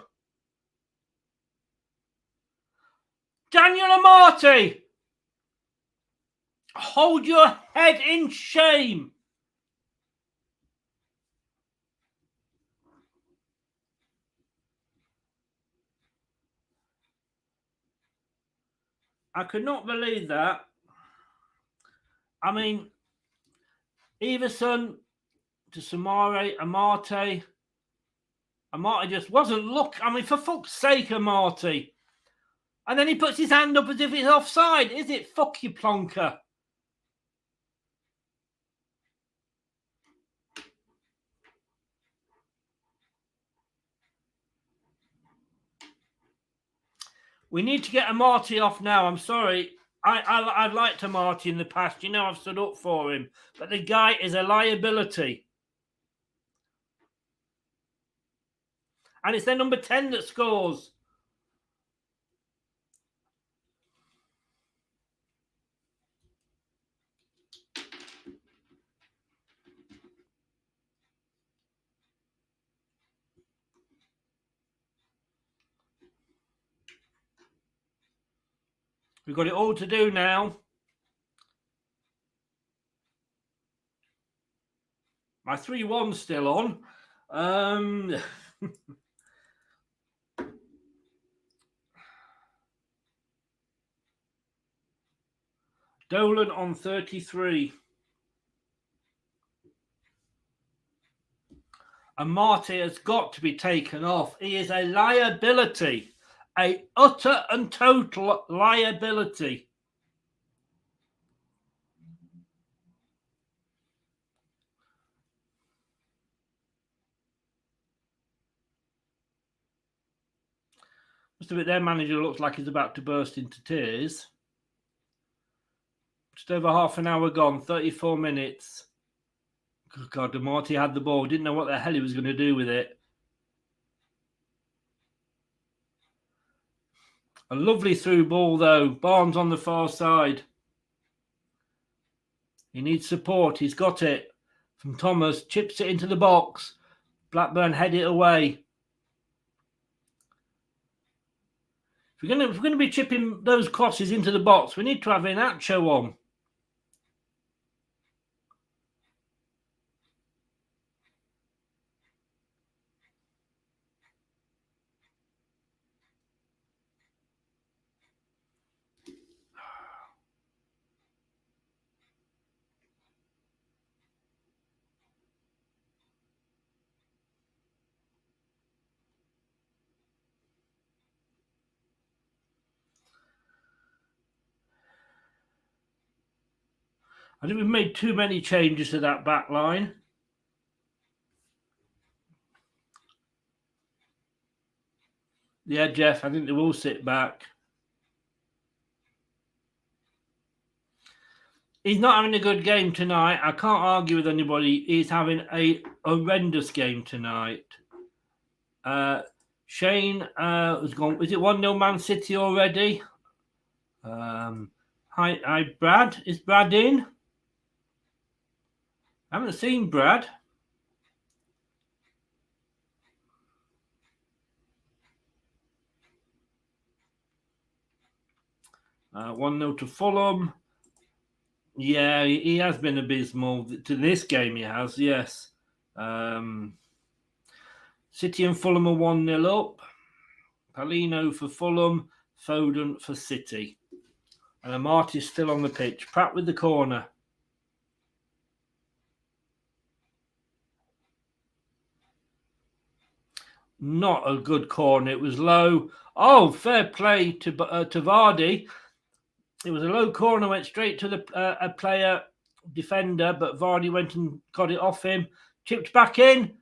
S9: Daniel Amati. Hold your head in shame. I could not believe that. I mean, Everson to Samare, Amati just wasn't I mean, for fuck's sake, Amati. And then he puts his hand up as if it's offside. Is it? Fuck you, plonker. We need to get Amati off now. I'm sorry. I've liked Amati in the past. I've stood up for him. But the guy is a liability. And it's their number 10 that scores. We've got it all to do now. My 3-1's still on. Dolan on 33. And Marty has got to be taken off. He is a liability. A utter and total liability. Must admit, their manager looks like he's about to burst into tears. Just over half an hour gone, 34 minutes. Good God, Marty had the ball. Didn't know what the hell he was going to do with it. A lovely through ball, though. Barnes on the far side. He needs support. He's got it from Thomas. Chips it into the box. Blackburn head it away. If we're going to be chipping those crosses into the box, we need to have Inacho on. I think we've made too many changes to that back line. Yeah, Jeff, I think they will sit back. He's not having a good game tonight. I can't argue with anybody. He's having a horrendous game tonight. Shane has gone. Is it 1-0 Man City already? Hi, Brad. Is Brad in? I haven't seen Brad. Uh, 1-0 to Fulham. Yeah, he has been abysmal. To this game, he has, yes. City and Fulham are 1-0 up. Palino for Fulham, Foden for City. And Amarty's still on the pitch. Pratt with the corner. Not a good corner. It was low. Oh, fair play to Vardy. It was a low corner, went straight to a player defender, but Vardy went and got it off him. Chipped back in.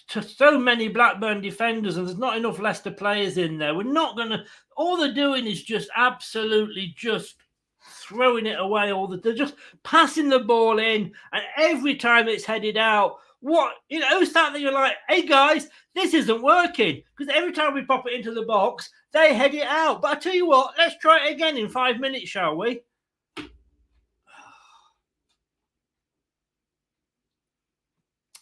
S9: To so many Blackburn defenders, and there's not enough Leicester players in there. We're not going to... All they're doing is just absolutely just throwing it away. They're just passing the ball in, and every time it's headed out, who's that you're like, hey guys, this isn't working, because every time we pop it into the box, they head it out. But I tell you what, let's try it again in 5 minutes, shall we?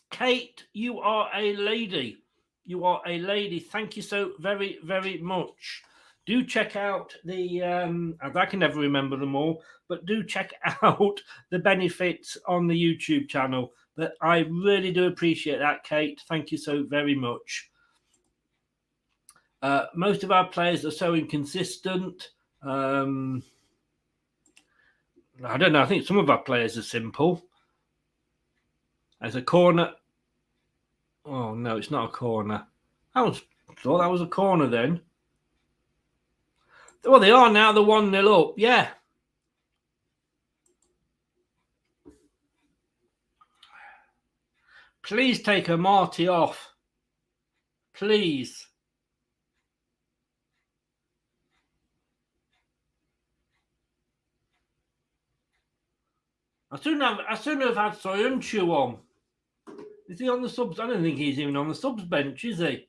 S9: Kate, you are a lady. You are a lady. Thank you so very, very much. Do check out the, I can never remember them all, but do check out the benefits on the YouTube channel. But I really do appreciate that, Kate. Thank you so very much. Most of our players are so inconsistent. I don't know. I think some of our players are simple. There's a corner. Oh, no, it's not a corner. I thought that was a corner then. Well, they are now. They're 1-0 up. Yeah. Please take Amarty off. Please. I shouldn't have had Soyuncu on. Is he on the subs? I don't think he's even on the subs bench, is he?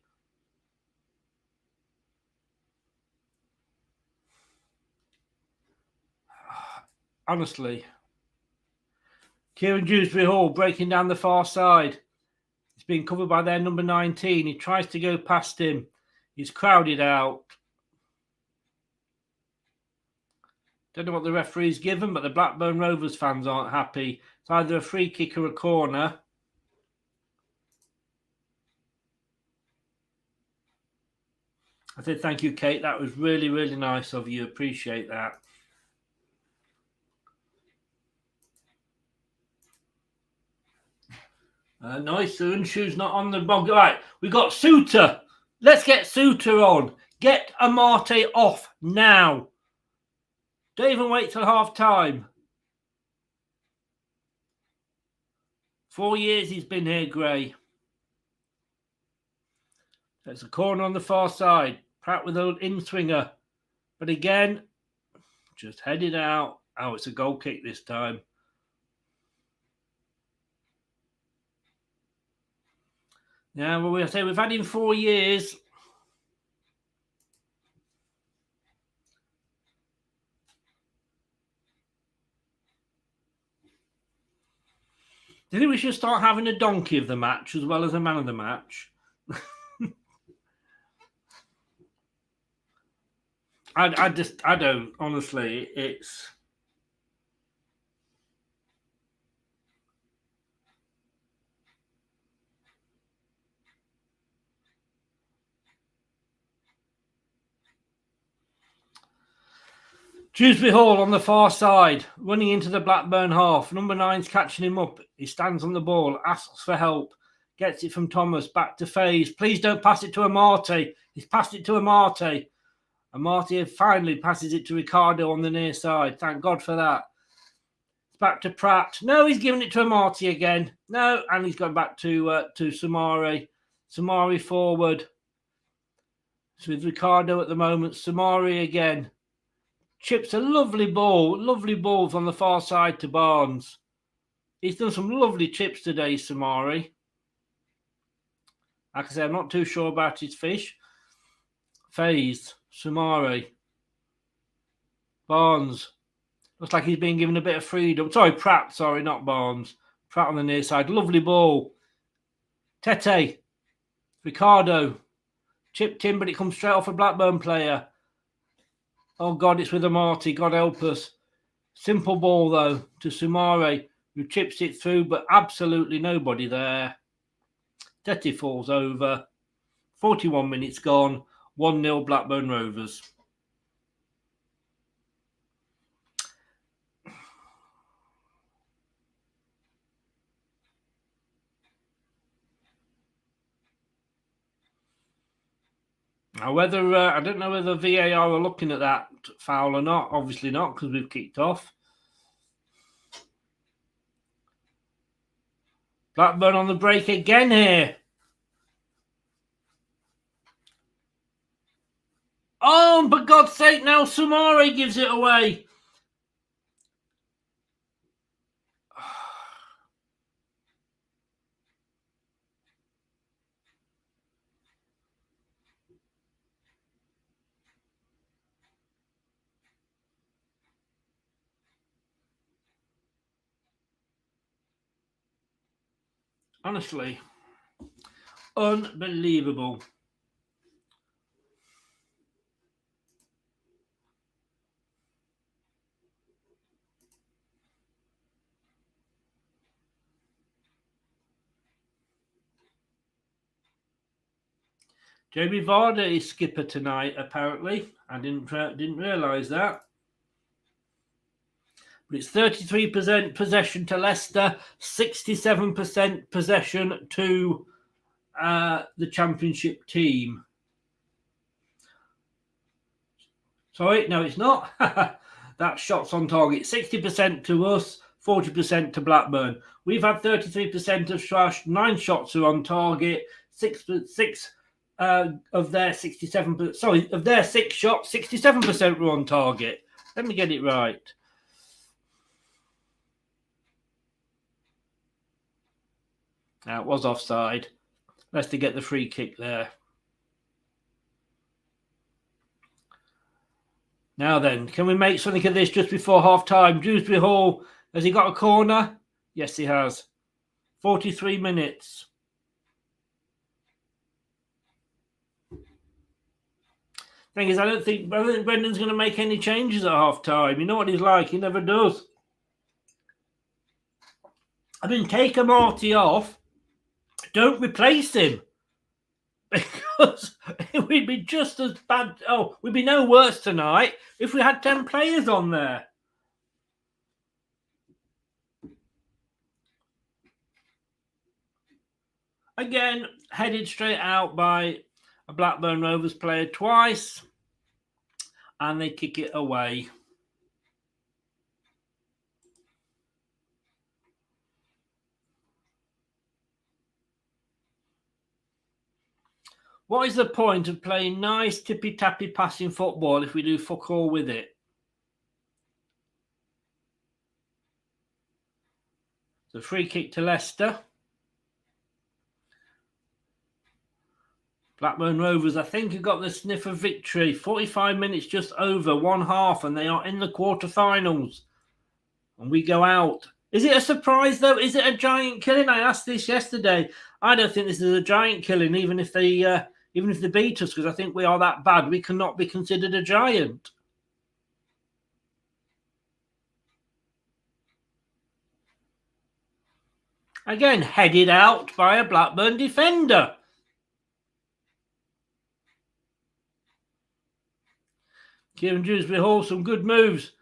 S9: Honestly. Kieran Dewsbury Hall breaking down the far side. He's been covered by their number 19. He tries to go past him. He's crowded out. Don't know what the referee's given, but the Blackburn Rovers fans aren't happy. It's either a free kick or a corner. I said thank you, Kate. That was really, really nice of you. Appreciate that. Nice. Unshu's not on the bog. Right, we got Suter. Let's get Suter on. Get Amate off now. Don't even wait till half time. 4 years he's been here, Gray. There's a corner on the far side. Pratt with an in-swinger. But again, just headed out. Oh, it's a goal kick this time. Now, well, we've had him 4 years. Do you think we should start having a donkey of the match as well as a man of the match? I don't, honestly. It's... Dewsbury Hall on the far side, running into the Blackburn half. Number 9's catching him up. He stands on the ball, asks for help, gets it from Thomas, back to Faze. Please don't pass it to Amate. He's passed it to Amate. Amate finally passes it to Ricardo on the near side. Thank God for that. It's back to Pratt. No, he's giving it to Amate again. No, and he's gone back to Samari. Samari forward. So with Ricardo at the moment, Samari again. Chips a lovely balls on the far side to Barnes. He's done some lovely chips today, Samari. Like I say, I'm not too sure about his fish. Faze, Samari, Barnes. Looks like he's been given a bit of freedom. Pratt, not Barnes. Pratt on the near side. Lovely ball. Tete, Ricardo. Chipped in, but it comes straight off a Blackburn player. Oh, God, it's with Amate. God help us. Simple ball, though, to Sumare, who chips it through, but absolutely nobody there. Tete falls over. 41 minutes gone. 1-0 Blackburn Rovers. Now, whether I don't know whether VAR are looking at that foul or not. Obviously not, because we've kicked off. Blackburn on the break again here. Oh, for God's sake, now Sumare gives it away. Honestly, unbelievable. Jamie Varda is skipper tonight, apparently. I didn't realise that. But it's 33% possession to Leicester, 67% possession to the Championship team. Sorry, no, it's not. That's shots on target. 60% to us, 40% to Blackburn. We've had 33% of shots, 9 shots are on target, 6 of their 67%. Sorry, of their 6 shots, 67% were on target. Let me get it right. Now, it was offside. Leicester get the free kick there. Now then, can we make something of this just before half-time? Dewsbury Hall, has he got a corner? Yes, he has. 43 minutes. Thing is, I don't think Brendan's going to make any changes at half-time. You know what he's like. He never does. I mean, take Amate off. Don't replace him. Because we'd be just as bad. Oh, we'd be no worse tonight if we had 10 players on there. Again, headed straight out by a Blackburn Rovers player twice, and they kick it away. What is the point of playing nice tippy-tappy passing football if we do fuck all with it? The free kick to Leicester. Blackburn Rovers, I think, have got the sniff of victory. 45 minutes just over, one half, and they are in the quarterfinals. And we go out. Is it a surprise, though? Is it a giant killing? I asked this yesterday. I don't think this is a giant killing, even if they beat us, because I think we are that bad. We cannot be considered a giant. Again, headed out by a Blackburn defender. Kieran Dewsbury Hall, some good moves.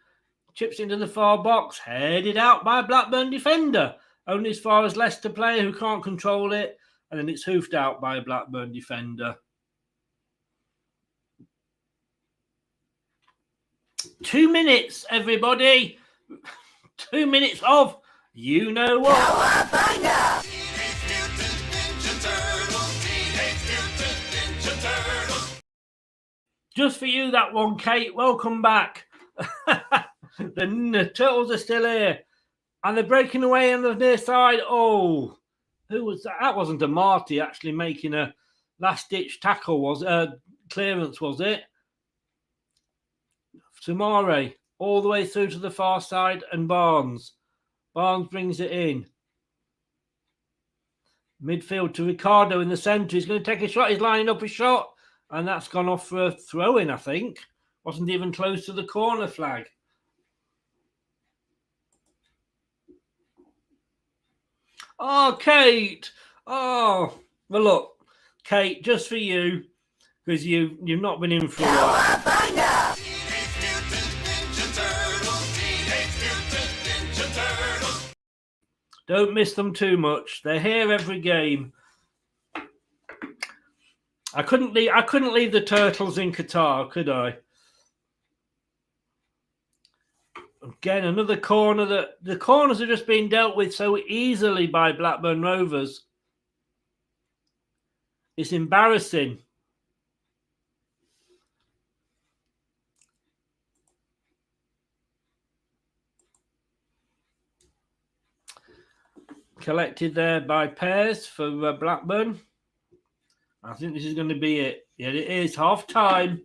S9: Chips into the far box, headed out by a Blackburn defender. Only as far as Leicester player who can't control it. And then it's hoofed out by a Blackburn defender. 2 minutes, everybody. 2 minutes of you know what. Just for you, that one, Kate. Welcome back. The Turtles are still here. And they're breaking away on the near side. Oh, who was that? That wasn't a Marty actually making a last-ditch tackle, was clearance, was it? Tamare, all the way through to the far side, and Barnes. Barnes brings it in. Midfield to Ricardo in the centre. He's going to take a shot. He's lining up a shot. And that's gone off for a throw-in, I think. Wasn't even close to the corner flag. Oh, Kate. Oh, well, look, Kate, just for you, because you've not been in for a while. Don't miss them too much. They're here every game. I couldn't leave the Turtles in Qatar, could I? Again, another corner that the corners are just being dealt with so easily by Blackburn Rovers. It's embarrassing. Collected there by Pears for Blackburn. I think this is going to be it. Yeah, it is half time.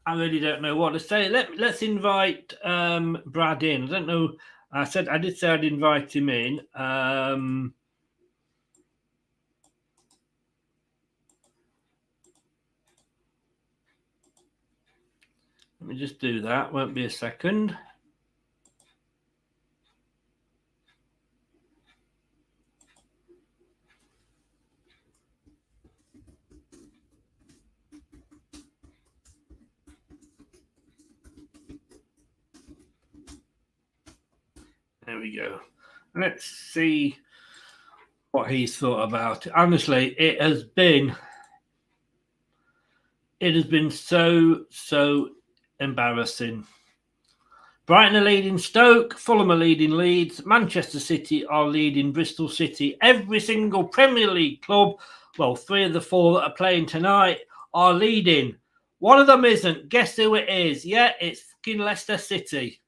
S9: I really don't know what to say. Let's invite Brad in. I don't know. I did say I'd invite him in. Let me just do that. Won't be a second. There we go. Let's see what he's thought about it. Honestly, it has been so embarrassing. Brighton are leading Stoke, Fulham are leading Leeds, Manchester City are leading Bristol City. Every single Premier League club, well, 3 of the 4 that are playing tonight are leading. One of them isn't. Guess who it is? Yeah, it's fucking Leicester City.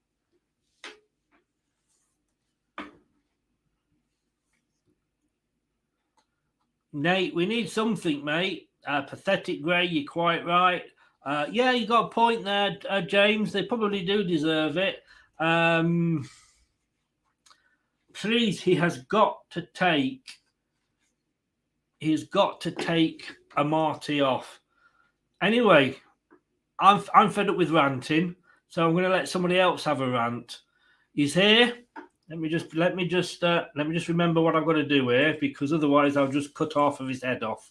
S9: Nate, we need something, mate. Pathetic Gray, you're quite right. Yeah, you got a point there, James. They probably do deserve it. Please, he has got to take a Marty off. Anyway, I'm fed up with ranting, so I'm going to let somebody else have a rant. He's here. Let me just remember what I've got to do here, because otherwise I'll just cut half of his head off.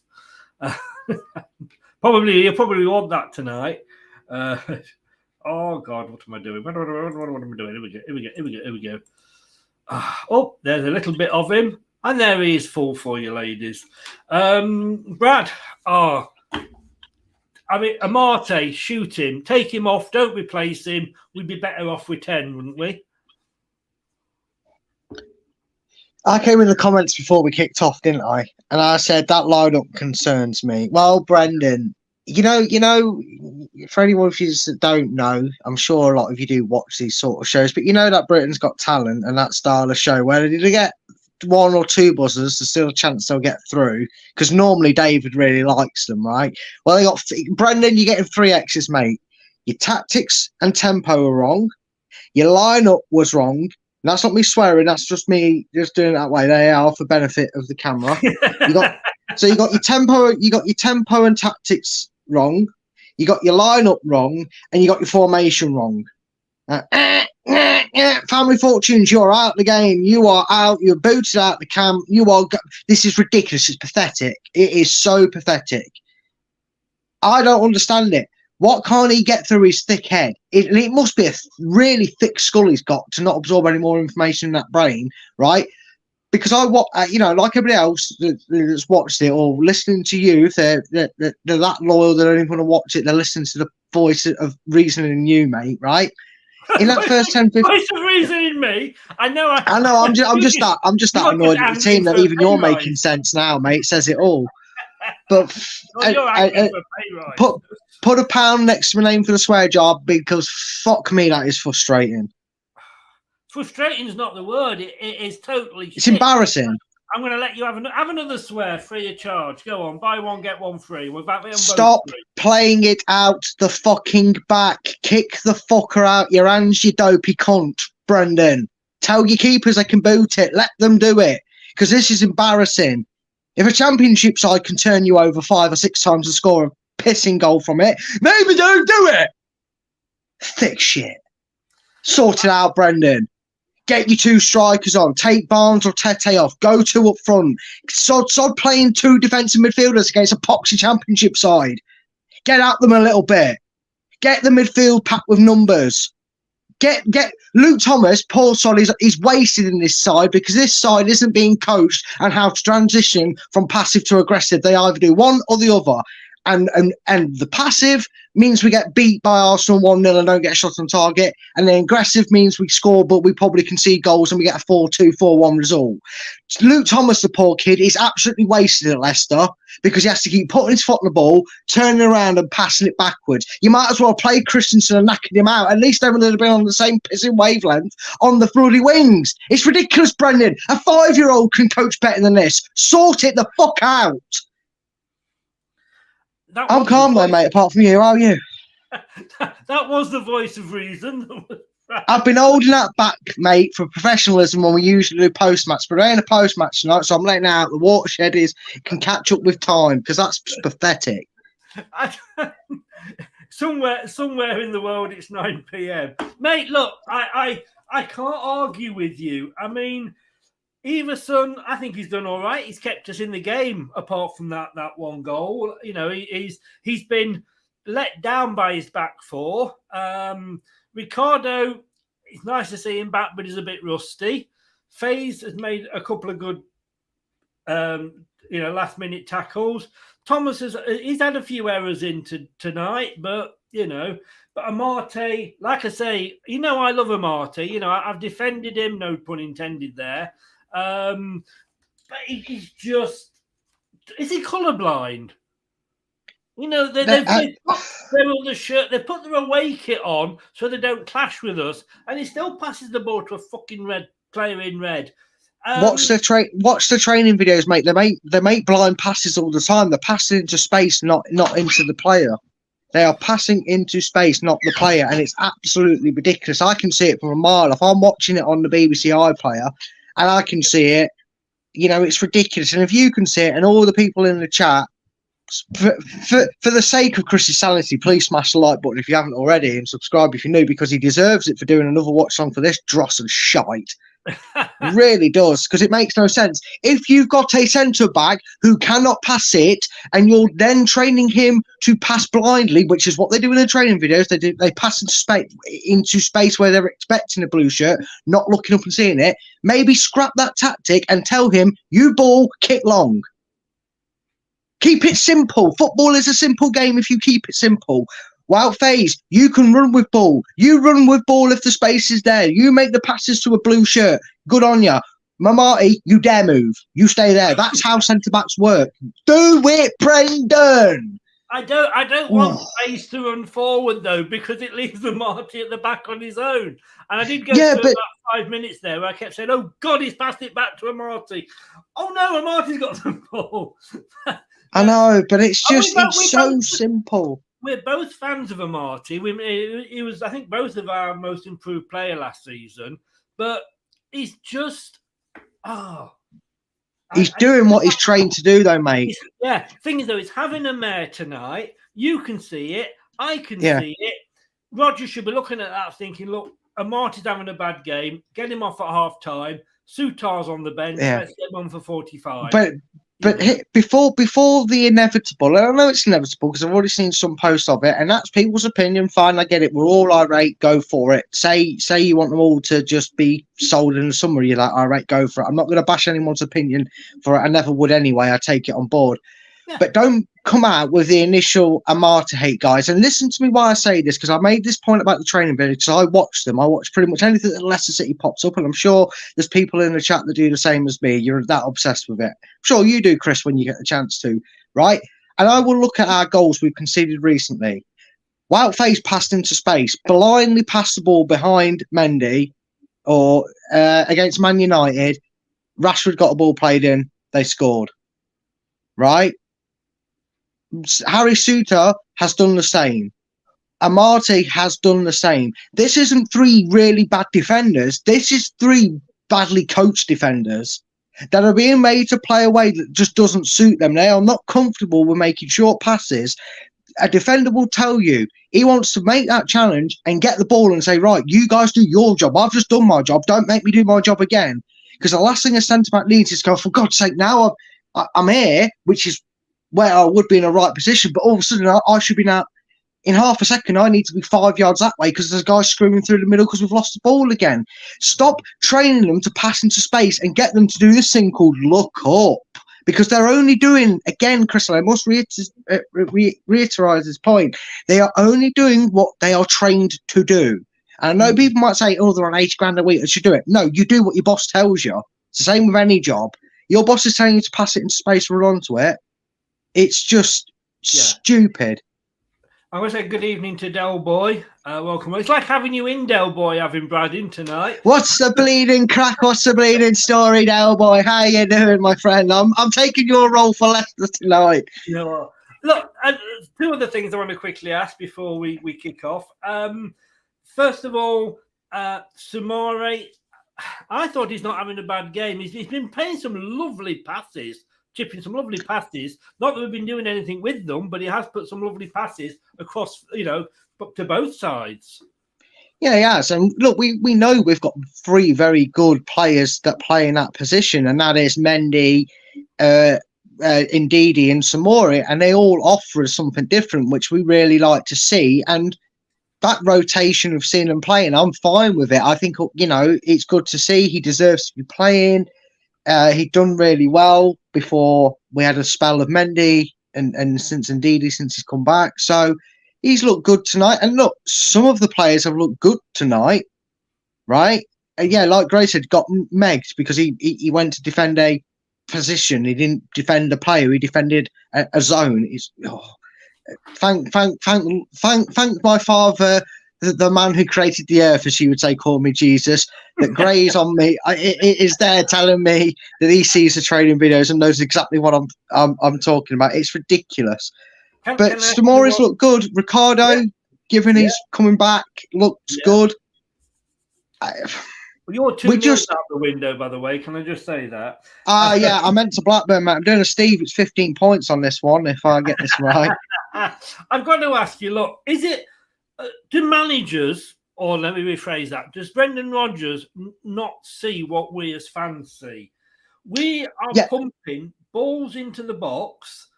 S9: You'll probably want that tonight. Oh God, what am I doing? What am I doing? Here we go. Oh, there's a little bit of him, and there he is, full for you, ladies. Brad, I mean, Amate, shoot him, take him off, don't replace him. We'd be better off with 10, wouldn't we?
S11: I came in the comments before we kicked off, didn't I? And I said that lineup concerns me. Well, Brendan, you know, for anyone of you that don't know, I'm sure a lot of you do watch these sort of shows, but you know that Britain's Got Talent and that style of show where they get one or two buzzers, there's still a chance they'll get through because normally David really likes them, right? Well, they got Brendan, you're getting 3 X's, mate. Your tactics and tempo are wrong. Your lineup was wrong. And that's not me swearing. That's just me just doing it that way. They are for benefit of the camera. you got your tempo. You got your tempo and tactics wrong. You got your lineup wrong, and you got your formation wrong. Family Fortunes, you're out the game. You are out. You're booted out the camp. This is ridiculous. It's pathetic. It is so pathetic. I don't understand it. What can't he get through his thick head? It must be a really thick skull he's got to not absorb any more information in that brain, right? Because like everybody else that's watched it or listening to you, if they're that loyal, they don't even want to watch it. They're listening to the voice of reason in you, mate, right? In that first 10-15,
S9: voice of reason in me. I know.
S11: I'm just that annoyed at the team that even you're making sense now, mate. It says it all. But put a pound next to my name for the swear jar because fuck me, that is frustrating.
S9: Frustrating is not the word. It is totally.
S11: It's embarrassing.
S9: I'm going to let you have another swear free of charge. Go on, buy one get one free.
S11: Stop playing it out the fucking back. Kick the fucker out your hands, you dopey cunt, Brendan. Tell your keepers they can boot it. Let them do it because this is embarrassing. If a championship side can turn you over 5 or 6 times and score a pissing goal from it, maybe don't do it. Thick shit. Sort it out, Brendan. Get your 2 strikers on. Take Barnes or Tete off. Go 2 up front. Sod playing 2 defensive midfielders against a poxy championship side. Get at them a little bit. Get the midfield packed with numbers. Get Luke Thomas, poor sod, he's wasted in this side because this side isn't being coached on how to transition from passive to aggressive. They either do one or the other. And the passive means we get beat by Arsenal 1-0 and don't get a shot on target. And the aggressive means we score, but we probably concede goals and we get a 4-2, 4-1 result. Luke Thomas, the poor kid, is absolutely wasted at Leicester because he has to keep putting his foot on the ball, turning around and passing it backwards. You might as well play Christensen and knocking him out. At least everyone would have been on the same pissing wavelength on the bloody wings. It's ridiculous, Brendan. A 5-year-old can coach better than this. Sort it the fuck out. I'm calm though, mate, apart from you. How are you?
S9: That was the voice of reason.
S11: I've been holding that back, mate, for professionalism when we usually do post-match, but there ain't a post-match tonight, so I'm letting out the watershed can catch up with time, because that's pathetic.
S9: Somewhere in the world it's 9 p.m. Mate, look, I can't argue with you. I mean, Everson, I think he's done all right. He's kept us in the game, apart from that one goal. You know, he's been let down by his back four. Ricardo, it's nice to see him back, but he's a bit rusty. Faze has made a couple of good, last-minute tackles. Thomas he's had a few errors tonight, but Amate, like I say, I love Amate. I've defended him, no pun intended there. But he's just, is he colourblind? They put their away kit on so they don't clash with us, and he still passes the ball to a fucking red player in red.
S11: Watch the training videos, mate. They make blind passes all the time. They're passing into space, not into the player. They are passing into space, not the player, and it's absolutely ridiculous. I can see it from a mile off. I'm watching it on the BBC iPlayer, and I can see it. It's ridiculous. And if you can see it, and all the people in the chat, for the sake of Chris's sanity, please smash the like button if you haven't already, and subscribe if you're new, because he deserves it for doing another watch song for this dross and shite. It really does, because it makes no sense. If you've got a centre-back who cannot pass it, and you're then training him to pass blindly, which is what they do in the training videos, they pass into space where they're expecting a blue shirt, not looking up and seeing it, maybe scrap that tactic and tell him, you ball, kick long. Keep it simple. Football is a simple game if you keep it simple. Wild phase, you can run with ball. You run with ball if the space is there. You make the passes to a blue shirt. Good on ya. Marty, you dare move. You stay there. That's how centre-backs work. Do it, Brendan!
S9: I don't want Phase to run forward, though, because it leaves the Marty at the back on his own. And I did go through about 5 minutes there where I kept saying, oh, God, he's passed it back to Marty. Oh, no, Marty's got the ball.
S11: I know, but it's just, it's so simple.
S9: We're both fans of Marty. He was, I think, both of our most improved player last season. But he's just,
S11: he's doing what he's trained to do, though, mate.
S9: Yeah. Thing is, though, he's having a mare tonight. You can see it. I can see it. Roger should be looking at that thinking, look, Marty's having a bad game. Get him off at half time. Sutar's on the bench. Let's get him on for 45.
S11: But before the inevitable, I know it's inevitable because I've already seen some posts of it, and that's people's opinion. Fine, I get it. We're all irate. Go for it. Say you want them all to just be sold in the summer. You're like, irate, go for it. I'm not going to bash anyone's opinion for it. I never would anyway. I take it on board. Yeah. But don't come out with the initial Amata hate, guys. And listen to me why I say this, because I made this point about the training video because I watch them. I watch pretty much anything that Leicester City pops up, and I'm sure there's people in the chat that do the same as me. You're that obsessed with it. I'm sure you do, Chris, when you get the chance to, right? And I will look at our goals we've conceded recently. Woutface passed into space, blindly passed the ball behind Mendy, or against Man United. Rashford got a ball played in, they scored. Right? Harry Suter has done the same. Amati has done the same. This isn't three really bad defenders. This is three badly coached defenders that are being made to play a way that just doesn't suit them. They are not comfortable with making short passes. A defender will tell you he wants to make that challenge and get the ball and say, right, you guys do your job. I've just done my job. Don't make me do my job again. Because the last thing a centre-back needs is go, for God's sake, now I'm here, which is where I would be in a right position, but all of a sudden I should be now, in half a second, I need to be 5 yards that way because there's a guy screaming through the middle because we've lost the ball again. Stop training them to pass into space and get them to do this thing called look up, because they're only doing, again, Chris, I must reiterate this point, they are only doing what they are trained to do. And I know people might say, oh, they're on 80 grand a week, they should do it. No, you do what your boss tells you. It's the same with any job. Your boss is telling you to pass it into space, run onto it. It's just stupid.
S9: I want to say good evening to Del Boy. Welcome. It's like having you in, Del Boy, having Brad in tonight.
S11: What's the bleeding crack? What's the bleeding story, Del Boy? How you doing, my friend? I'm taking your role for Leicester tonight.
S9: You know what? Look, two other things I want to quickly ask before we kick off. First of all, Samore, I thought he's not having a bad game. He's been playing some lovely passes. Chipping some lovely passes. Not that we've been doing anything with them, but he has put some lovely passes across, to both sides.
S11: Yeah, he has. And look, we know we've got three very good players that play in that position, and that is Mendy, Ndidi, and Samori, and they all offer us something different, which we really like to see. And that rotation of seeing them playing, I'm fine with it. I think, it's good to see. He deserves to be playing. He'd done really well before we had a spell of Mendy and since he's come back. So he's looked good tonight. And look, some of the players have looked good tonight, right? Like Gray said, got megged because he went to defend a position. He didn't defend a player. He defended a zone. Thank my father, the man who created the earth, as she would say, call me Jesus, that Gray's on me. It is there telling me that he sees the training videos and knows exactly what I'm talking about. It's ridiculous. But Stamori's looked good. Ricardo, given he's coming back, looks good.
S9: You're 2 minutes out the window, by the way. Can I just say that?
S11: I meant to Blackburn, mate. I'm doing a Steve. It's 15 points on this one, if I get this right.
S9: I've got to ask you, look, is it... do managers Or let me rephrase that. Does Brendan Rodgers not see what we as fans see? We are pumping balls into the box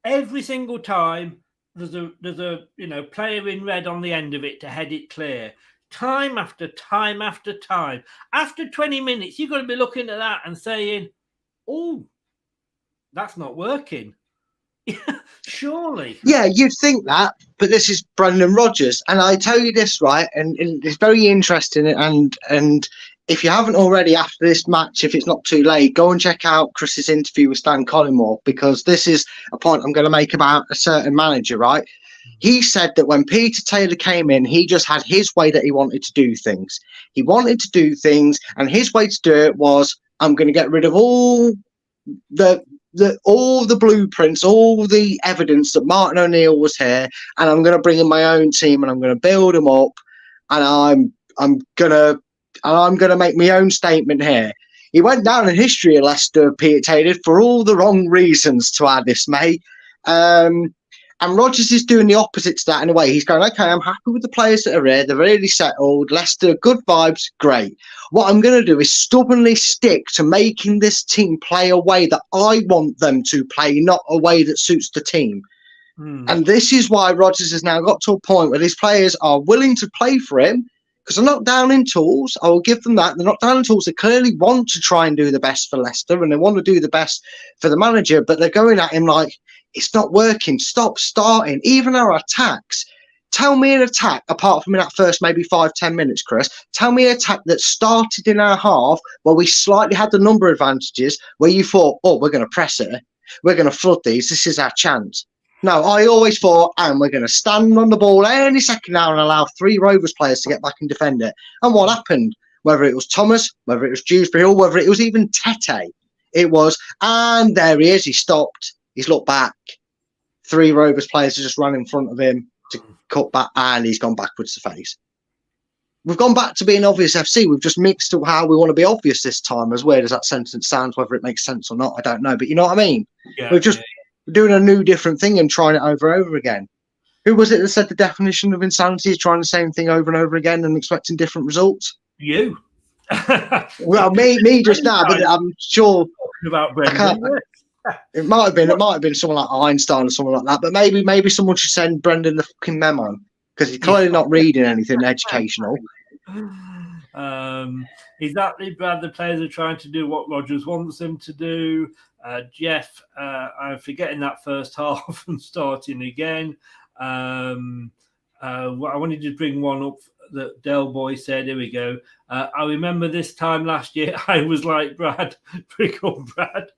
S9: every single time. There's a player in red on the end of it to head it clear. Time after time after time. After 20 minutes, you've got to be looking at that and saying, "Oh, that's not working." Surely.
S11: Yeah, you'd think that, but this is Brendan Rodgers, and I tell you this, right, and it's very interesting, and if you haven't already after this match, if it's not too late, go and check out Chris's interview with Stan Collymore, because this is a point I'm going to make about a certain manager, right? He said that when Peter Taylor came in, he just had his way that he wanted to do things. He wanted to do things, and his way to do it was, I'm going to get rid of all the blueprints, all the evidence that Martin O'Neill was here, and I'm going to bring in my own team, and I'm going to build them up, and I'm going to make my own statement here. He went down in history of Leicester, Peter Taylor, for all the wrong reasons, to our dismay. And Rodgers is doing the opposite to that in a way. He's going, okay, I'm happy with the players that are here. They're really settled. Leicester, good vibes, great. What I'm going to do is stubbornly stick to making this team play a way that I want them to play, not a way that suits the team. And this is why Rodgers has now got to a point where these players are willing to play for him, because they're not down in tools. I will give them that. They're not down in tools. They clearly want to try and do the best for Leicester, and they want to do the best for the manager, but they're going at him like, it's not working. Stop starting. Even our attacks. Tell me an attack, apart from in that first maybe 5-10 minutes, Chris. Tell me an attack that started in our half where we slightly had the number advantages, where you thought, oh, we're going to press it. We're going to flood these. This is our chance. No, I always thought, and we're going to stand on the ball any second now and allow 3 Rovers players to get back and defend it. And what happened? Whether it was Thomas, whether it was Dewsbury, or whether it was even Tete, it was, and there he is. He stopped. He's looked back. 3 Rovers players have just run in front of him to cut back, and he's gone backwards to face. We've gone back to being obvious FC. We've just mixed up how we want to be obvious this time. As weird as that sentence sounds, whether it makes sense or not, I don't know. But you know what I mean?
S9: Yeah,
S11: we're just doing a new, different thing and trying it over and over again. Who was it that said the definition of insanity is trying the same thing over and over again and expecting different results?
S9: You.
S11: Well, me just now, but I'm sure.
S9: Talking about Brendan.
S11: It might have been someone like Einstein or someone like that, but maybe someone should send Brendan the fucking memo, because he's clearly not reading anything educational.
S9: Exactly, Brad. The players are trying to do what Rodgers wants them to do. Jeff, I'm forgetting that first half and starting again. I wanted to bring one up that Del Boy said. Here we go. I remember this time last year, I was like, Brad, pick up Brad.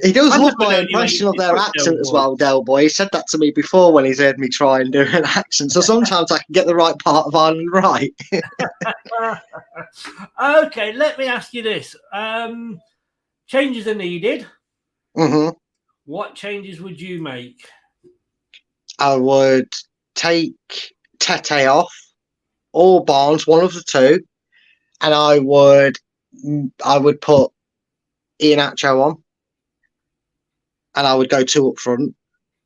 S11: He does love my impression of their accent as well, Del Boy. He said that to me before when he's heard me try and do an accent. So sometimes I can get the right part of Ireland right.
S9: Okay, let me ask you this. Changes are needed.
S11: Mm-hmm.
S9: What changes would you make?
S11: I would take Tete off, or Barnes, one of the two, and I would put Ian Acho on, and I would go 2 up front.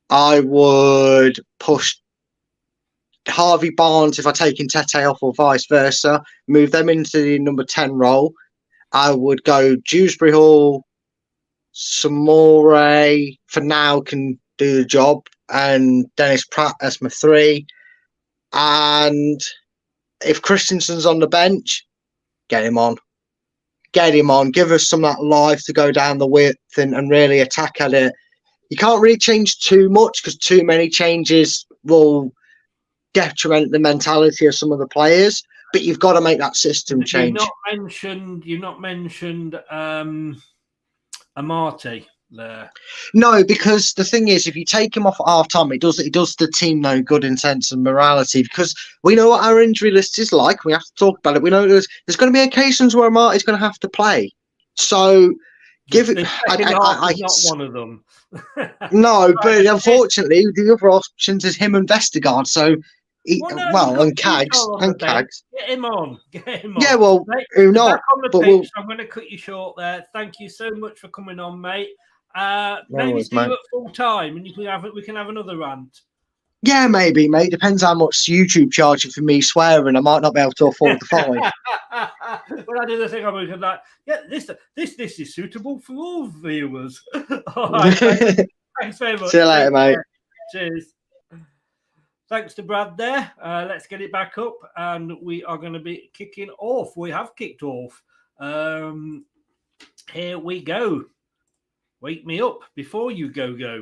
S11: I would push Harvey Barnes if I take Tete off, or vice versa, move them into the number 10 role. I would go Dewsbury Hall, Samore for now can do the job, and Dennis Pratt as my 3. And if Christensen's on the bench, get him on. Get him on. Give us some of that life to go down the width and really attack at it. You can't really change too much, because too many changes will detriment the mentality of some of the players. But you've got to make that system change.
S9: You've not mentioned Amarte there.
S11: No, because the thing is, if you take him off at half time, it does the team no good in sense of morality, because we know what our injury list is like. We have to talk about it. We know there's going to be occasions where Amarte's going to have to play. So give it.
S9: Not one of them.
S11: No, but unfortunately, the other options is him and Vestergaard. So. And Cags.
S9: Get him on.
S11: Yeah, well, who not?
S9: But I'm going to cut you short there. Thank you so much for coming on, mate. Maybe see you at full time, and we can have another rant.
S11: Yeah, maybe, mate. Depends how much YouTube charging for me swearing. I might not be able to afford the fine.
S9: When I do the thing, I'm like, yeah, this is suitable for all viewers. All right, thanks very much.
S11: See you later, mate.
S9: Cheers. Thanks to Brad there. Let's get it back up, and we are going to be kicking off. We have kicked off. Here we go. Wake me up before you go.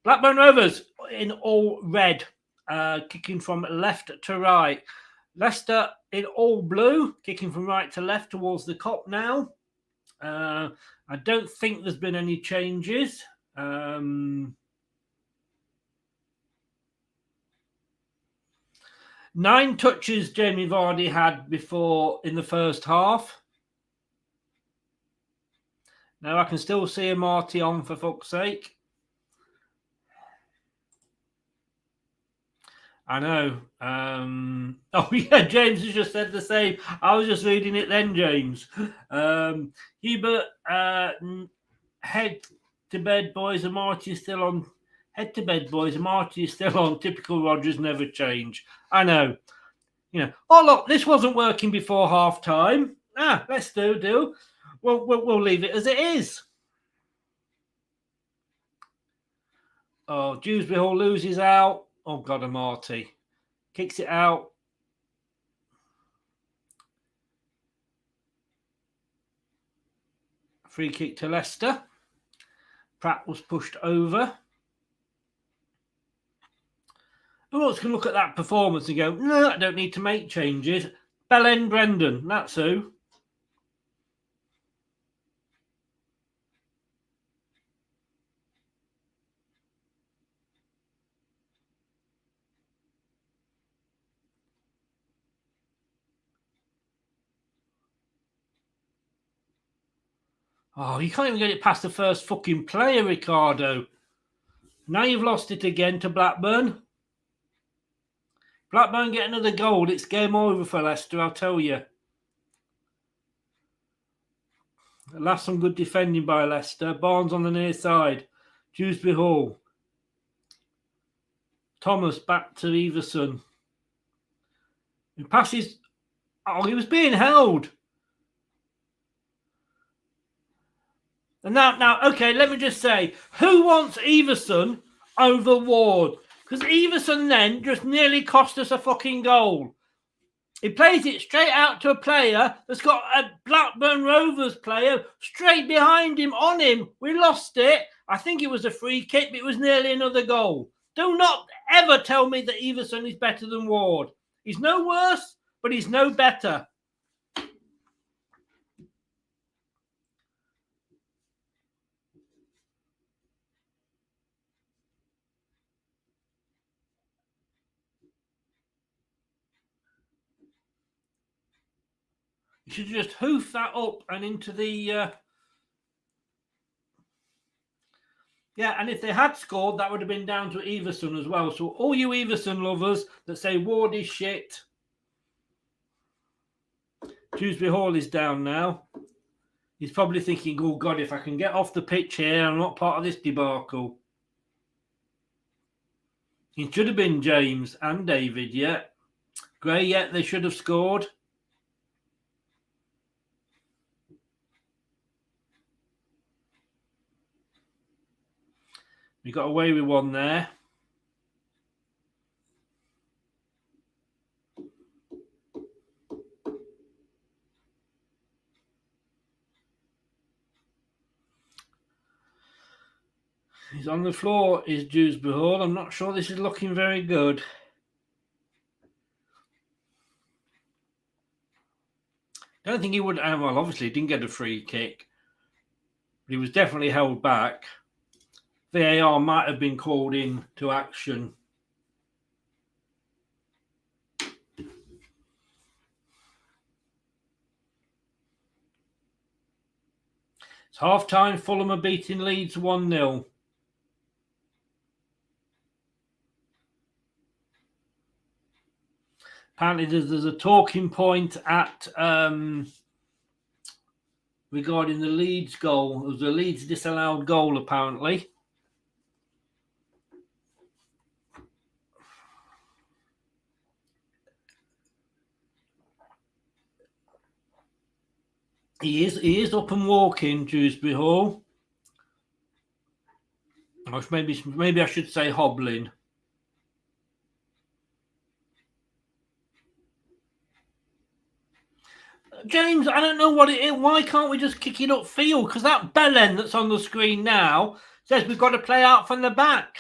S9: Blackburn Rovers in all red, kicking from left to right. Leicester in all blue, kicking from right to left towards the Kop now. I don't think there's been any changes. 9 touches Jamie Vardy had before in the first half. Now I can still see a Marty on, for fuck's sake. I know. Oh, yeah, James has just said the same. I was just reading it then, James. Hubert, head to bed, boys, and Marty is still on. Head to bed, boys, and Marty is still on. Typical Rodgers, never change. I know. Oh, look, this wasn't working before half-time. Let's do. We'll leave it as it is. Oh, Dewsbury Hall loses out. Oh, God, a Marty. Kicks it out. Free kick to Leicester. Pratt was pushed over. Who else can look at that performance and go, no, I don't need to make changes? Belen Brendan, that's who. Oh, you can't even get it past the first fucking player, Ricardo. Now you've lost it again to Blackburn. Blackburn get another goal. It's game over for Leicester, I'll tell you. Last some good defending by Leicester. Barnes on the near side. Dewsbury Hall. Thomas back to Everson. He passes. Oh, he was being held. And now, okay, let me just say, who wants Everson over Ward? Because Everson then just nearly cost us a fucking goal. He plays it straight out to a player that's got a Blackburn Rovers player straight behind him, on him. We lost it. I think it was a free kick, but it was nearly another goal. Do not ever tell me that Everson is better than Ward. He's no worse, but he's no better. You should just hoof that up and into the... Yeah, and if they had scored, that would have been down to Everson as well. So all you Everson lovers that say Ward is shit, Dewsbury Hall is down now. He's probably thinking, oh, God, if I can get off the pitch here, I'm not part of this debacle. It should have been James and David, yeah. Gray, yeah, they should have scored. We got away with one there. He's on the floor, is Dewsbury Hall. I'm not sure this is looking very good. I don't think he would. Well, obviously, he didn't get a free kick. But he was definitely held back. VAR might have been called in to action. It's half-time. Fulham are beating Leeds 1-0. Apparently, there's a talking point at regarding the Leeds goal. It was a Leeds disallowed goal, apparently. He is up and walking, Dewsbury Hall. Or maybe I should say hobbling. James, I don't know what it is. Why can't we just kick it upfield? Because that bell end that's on the screen now says we've got to play out from the back.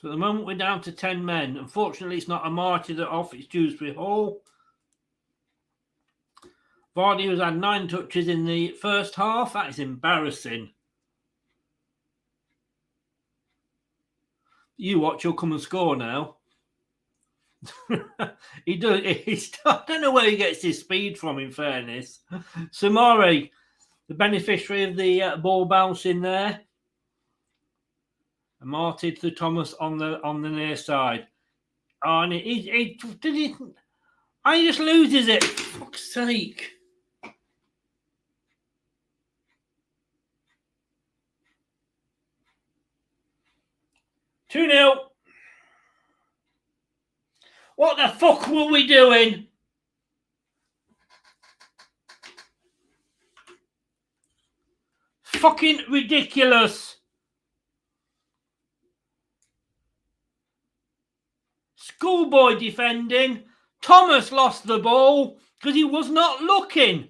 S9: So at the moment we're down to 10 men. Unfortunately, it's not Amati that off, it's Dewsbury Hall. Vardy has had 9 touches in the first half. That is embarrassing. You watch, he'll come and score now. He does. I don't know where he gets his speed from, in fairness. Samari, the beneficiary of the ball bouncing there. And Martin to Thomas on the near side. Oh, and he just loses it. For fuck's sake. Two 2-0. What the fuck were we doing? Fucking ridiculous. Schoolboy defending. Thomas lost the ball because he was not looking.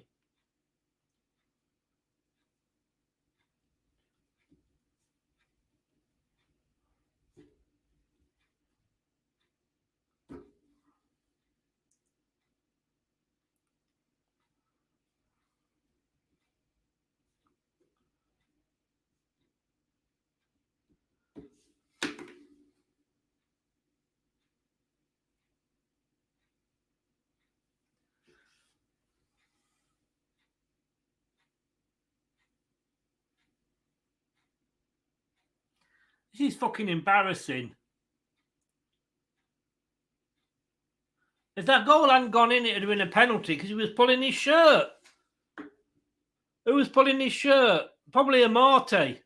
S9: This is fucking embarrassing. If that goal hadn't gone in, it would have been a penalty because he was pulling his shirt. Who was pulling his shirt? Probably Amate.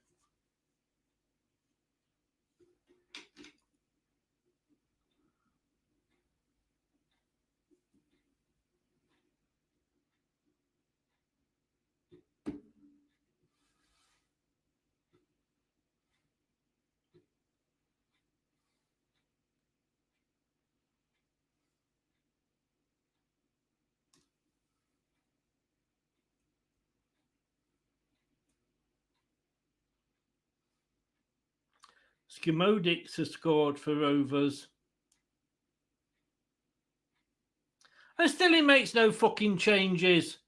S9: Skimodix has scored for Rovers. And still he makes no fucking changes.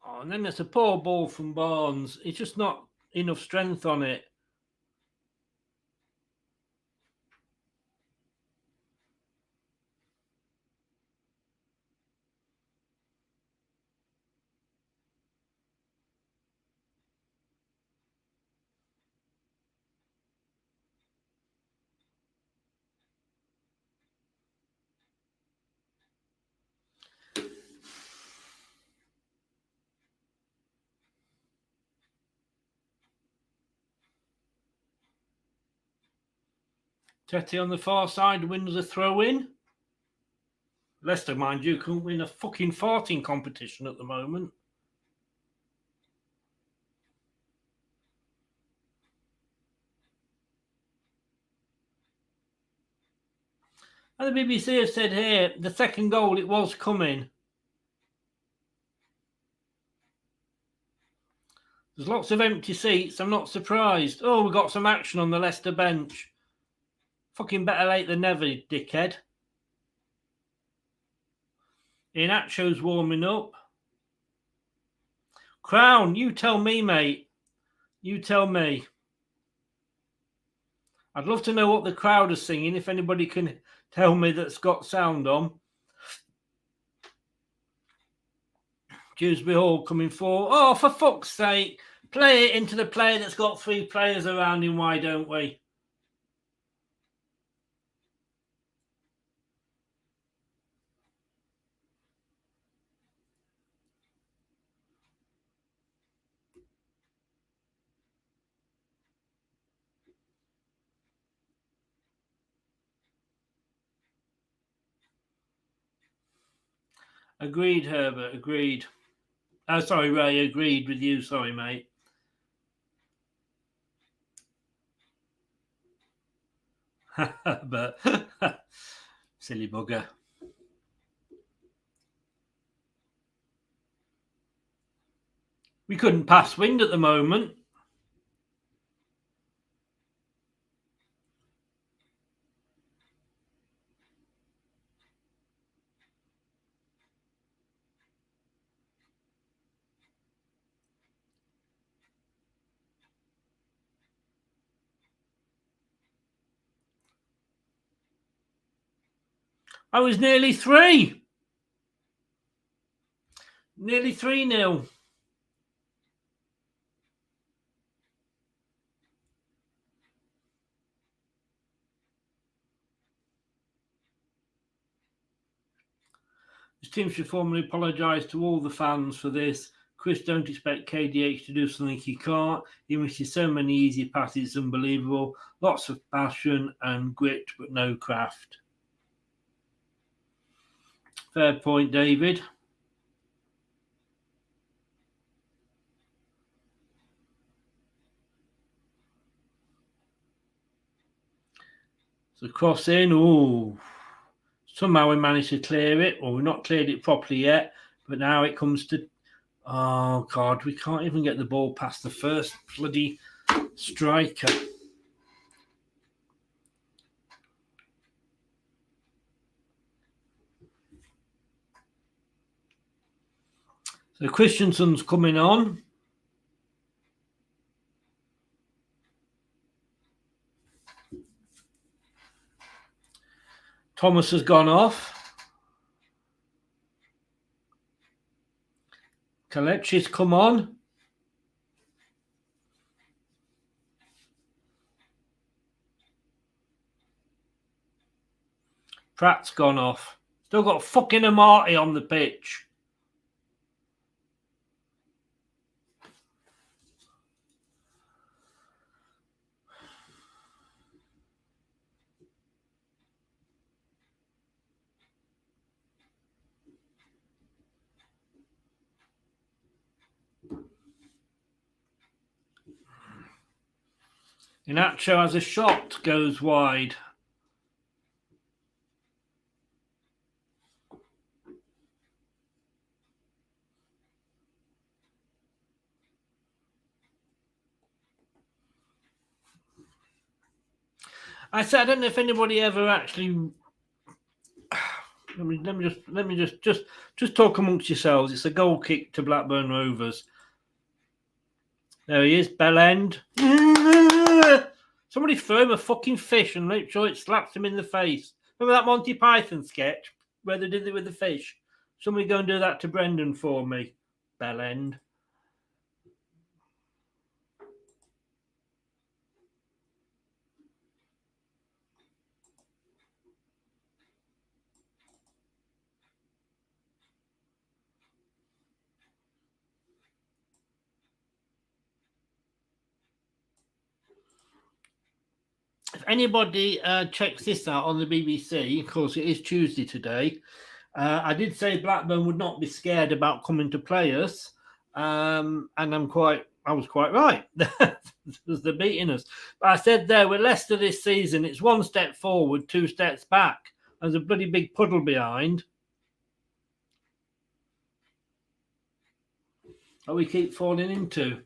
S9: Oh, and then there's a poor ball from Barnes. It's just not enough strength on it. Tetty on the far side wins a throw-in. Leicester, mind you, couldn't win a fucking farting competition at the moment. And the BBC have said here, the second goal, it was coming. There's lots of empty seats. I'm not surprised. Oh, we got some action on the Leicester bench. Fucking better late than never, dickhead. Inacho's warming up. Crown, you tell me, mate. You tell me. I'd love to know what the crowd is singing, if anybody can tell me that's got sound on. Dewsbury Hall coming forward. Oh, for fuck's sake. Play it into the player that's got 3 players around him, why don't we? Agreed, Herbert. Agreed. Oh, sorry, Ray. Agreed with you. Sorry, mate. But silly bugger. We couldn't pass wind at the moment. I was nearly 3. Nearly 3-0. This team should formally apologise to all the fans for this. Chris, don't expect KDH to do something he can't. He misses so many easy passes, it's unbelievable. Lots of passion and grit, but no craft. Fair point, David. So cross in. Oh, somehow we managed to clear it. Well, we've not cleared it properly yet, but now it comes to... Oh, God, we can't even get the ball past the first bloody striker. So Christensen's coming on. Thomas has gone off. Kalechi's come on. Pratt's gone off. Still got fucking Amati on the pitch. Inacho has a shot, goes wide. I said, I don't know if anybody ever actually. Let me just talk amongst yourselves. It's a goal kick to Blackburn Rovers. There he is, bell end. Somebody throw him a fucking fish and make sure it slaps him in the face. Remember that Monty Python sketch where they did it with the fish? Somebody go and do that to Brendan for me. Bell end. If anybody checks this out on the BBC, of course it is Tuesday today, I did say Blackburn would not be scared about coming to play us, and I was quite right. They're beating us. But I said there, with Leicester this season, it's 1 step forward, 2 steps back. There's a bloody big puddle behind. That we keep falling into.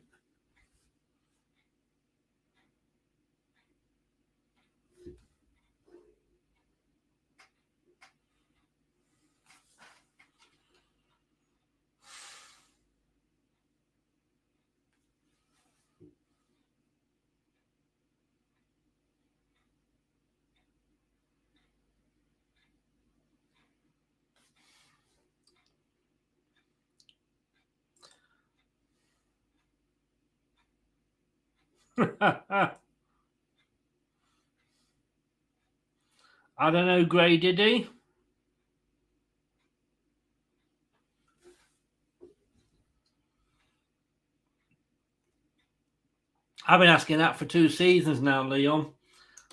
S9: I don't know, Gray, did he? I've been asking that for 2 seasons now, Leon.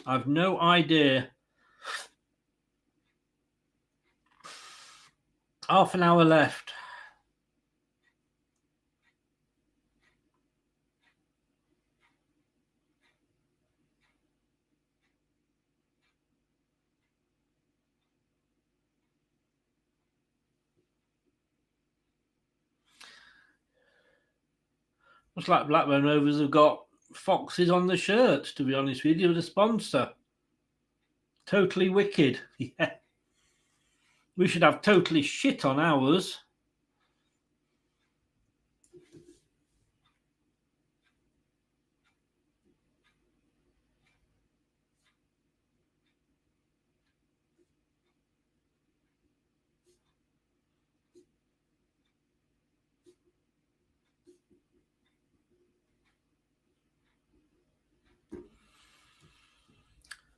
S9: I've no idea. Half an hour left. Looks like Blackburn Rovers have got foxes on the shirts, to be honest with you, the sponsor. Totally wicked. Yeah. We should have totally shit on ours.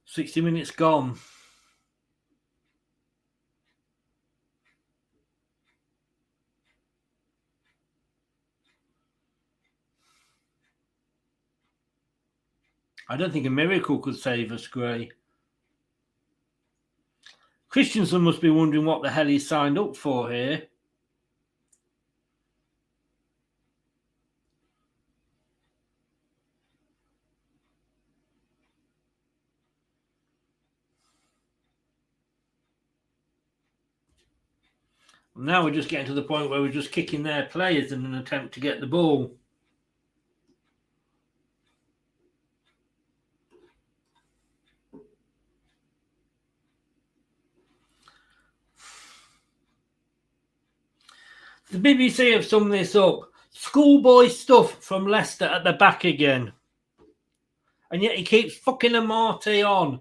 S9: "60 minutes gone. I don't think a miracle could save us, Gray. Christensen must be wondering what the hell he signed up for here. Now we're just getting to the point where we're just kicking their players in an attempt to get the ball. The BBC have summed this up. Schoolboy stuff from Leicester at the back again. And yet he keeps fucking Amarte on.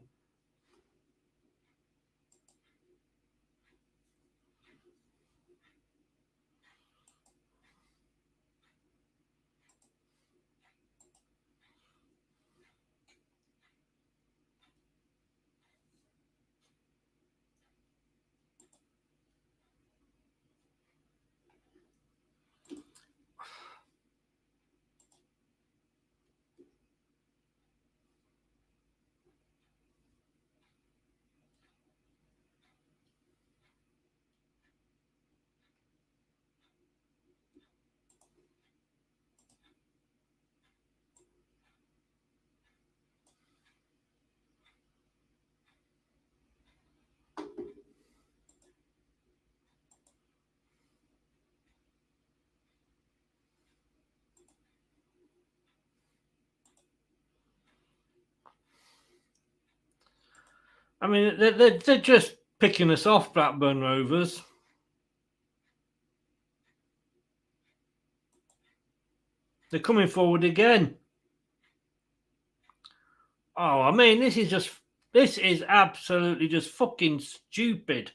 S9: I mean, they're just picking us off, Blackburn Rovers. They're coming forward again. Oh, I mean, this is absolutely just fucking stupid.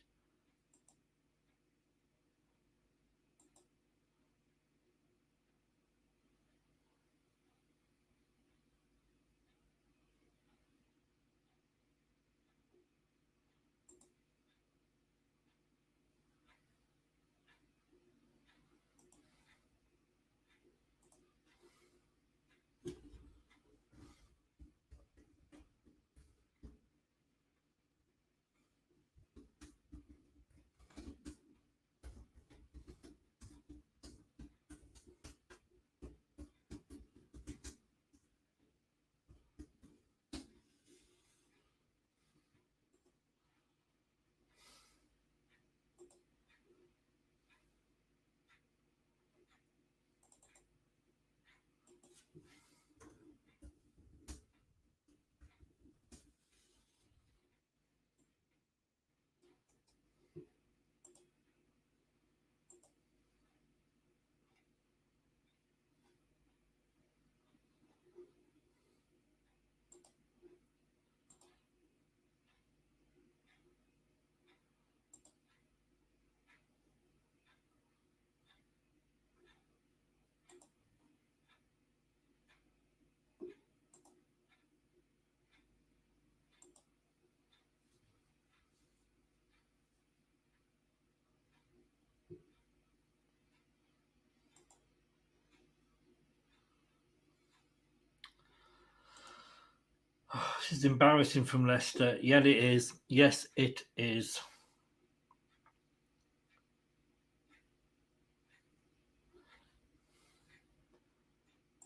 S9: Oh, this is embarrassing from Leicester. Yeah, it is. Yes, it is.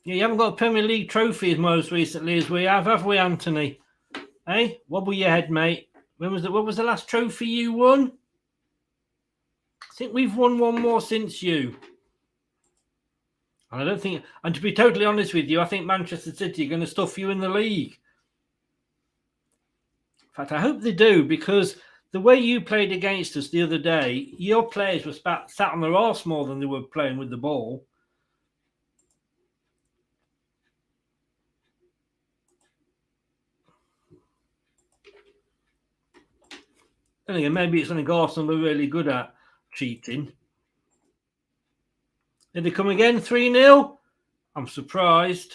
S9: Yeah, you haven't got a Premier League trophy as most recently as we have we, Anthony? Hey, wobble your head, mate. What was the last trophy you won? I think we've won one more since you. And I don't think, and to be totally honest with you, I think Manchester City are going to stuff you in the league. In fact, I hope they do, because the way you played against us the other day, your players were sat on their arse more than they were playing with the ball. And again, maybe it's something Arsenal are really good at, cheating. Did they come again 3-0? I'm surprised.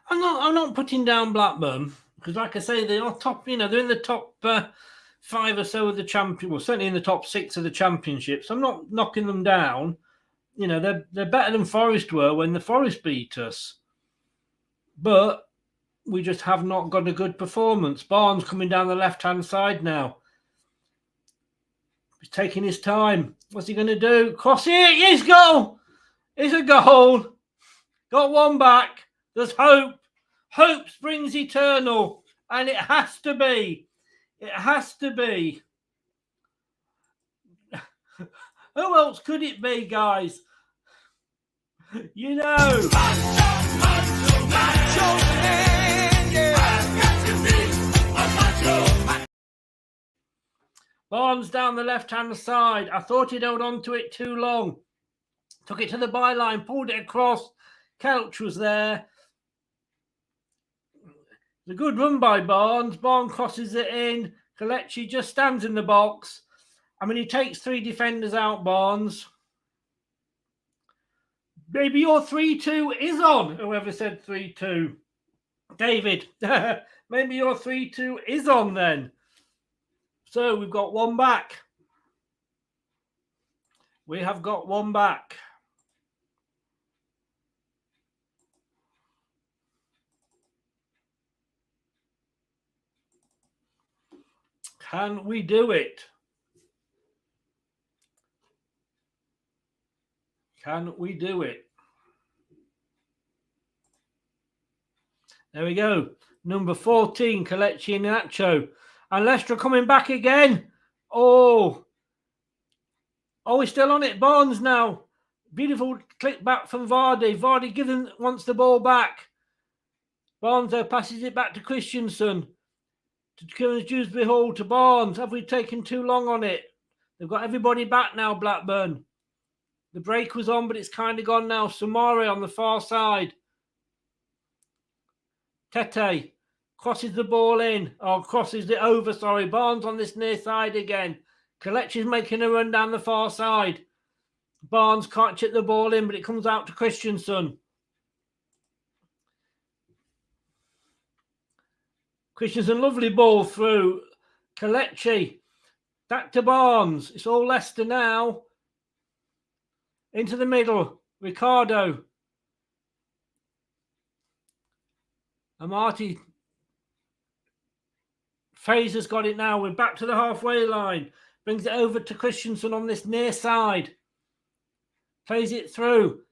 S9: I'm not putting down Blackburn, because, like I say, they are top. You know, they're in the top 5 or so of the champion. Well, certainly in the top 6 of the championship. So I'm not knocking them down. You know, they're better than Forest were when the Forest beat us. But we just have not got a good performance. Barnes coming down the left-hand side now. He's taking his time. What's he going to do? Cross it. Yes, goal. It's a goal. Got one back. There's hope. Hope springs eternal. And it has to be. It has to be. Who else could it be, guys? You know. Barnes down the left-hand side. I thought he'd held on to it too long. Took it to the byline, pulled it across. Kelch was there. It's a good run by Barnes. Barnes crosses it in. Kelechi just stands in the box. I mean, he takes 3 defenders out, Barnes. Maybe your 3-2 is on. Whoever said 3-2. David, maybe your 3-2 is on then. So we've got one back. We have got one back. Can we do it? Can we do it? There we go. Number 14, Kelechi Iheanacho. And Leicester coming back again. Oh, he's still on it. Barnes now. Beautiful click back from Vardy. Vardy wants the ball back. Barnes passes it back to Christensen. To Dewsbury Hall, to Barnes. Have we taken too long on it? They've got everybody back now, Blackburn. The break was on, but it's kind of gone now. Samari on the far side. Tete crosses the ball in. Crosses it over, sorry. Barnes on this near side again. Kelechi's making a run down the far side. Barnes can't chip the ball in, but it comes out to Christensen. Christensen, lovely ball through. Kelechi. Back to Barnes. It's all Leicester now. Into the middle. Ricardo. Amati. Fraser's got it now. We're back to the halfway line. Brings it over to Christensen on this near side. Plays it through.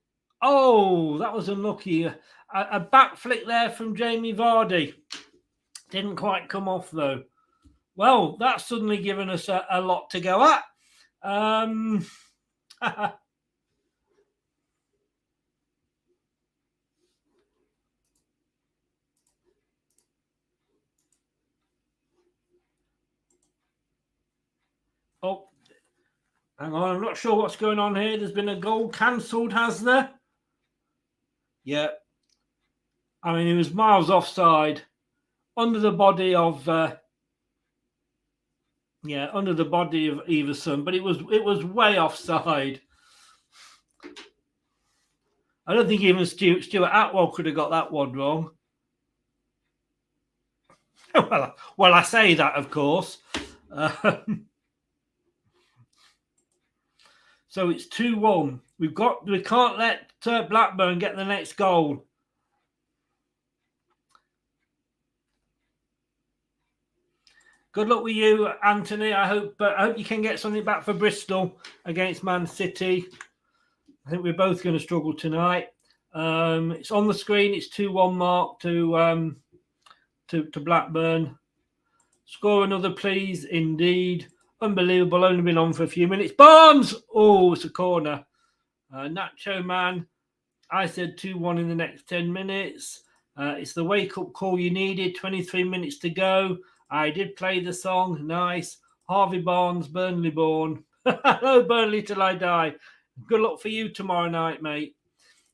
S9: Oh, that was unlucky. A back flick there from Jamie Vardy. Didn't quite come off, though. Well, that's suddenly given us a lot to go at. Oh, hang on. I'm not sure what's going on here. There's been a goal cancelled, has there? Yeah. I mean, he was miles offside. Under the body of Everson, but it was way offside. I don't think even Stuart Atwell could have got that one wrong. Well, I say that, of course. So it's 2-1. We can't let Blackburn get the next goal. Good luck with you, Anthony. I hope you can get something back for Bristol against Man City. I think we're both going to struggle tonight. It's on the screen. It's 2-1 mark to Blackburn. Score another, please. Indeed. Unbelievable. Only been on for a few minutes. Barnes! Oh, it's a corner. Nacho Man. I said 2-1 in the next 10 minutes. It's the wake-up call you needed. 23 minutes to go. I did play the song. Nice. Harvey Barnes, Burnley born. Hello, Burnley till I die. Good luck for you tomorrow night, mate.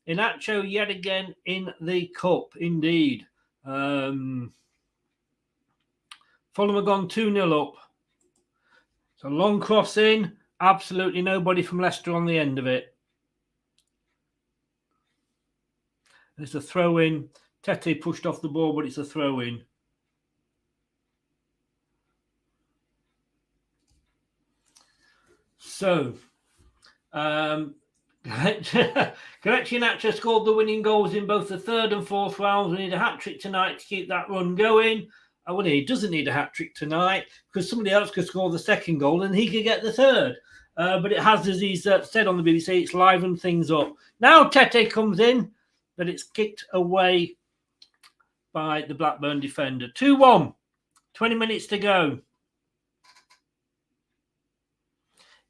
S9: Inacho yet again in the cup. Indeed. Fulham have gone 2-0 up. It's a long cross in. Absolutely nobody from Leicester on the end of it. It's a throw in. Tete pushed off the ball, but it's a throw in. So, Kelechi Iheanacho scored the winning goals in both the third and fourth rounds. We need a hat-trick tonight to keep that run going. Well, he doesn't need a hat-trick tonight because somebody else could score the second goal and he could get the third. But it has, as he's said on the BBC, it's livened things up. Now Tete comes in, but it's kicked away by the Blackburn defender. 2-1, 20 minutes to go.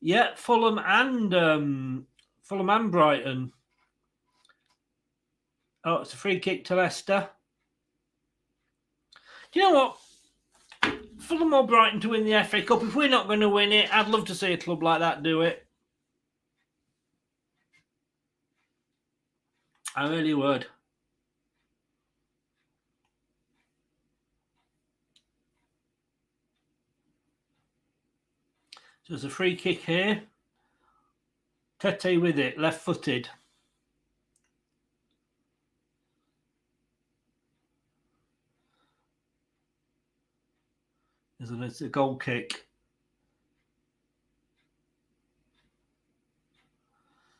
S9: Yeah, Fulham and Brighton. Oh, it's a free kick to Leicester. Do you know what? Fulham or Brighton to win the FA Cup. If we're not going to win it, I'd love to see a club like that do it. I really would. So there's a free kick here. Tete with it, left-footed. There's a goal kick.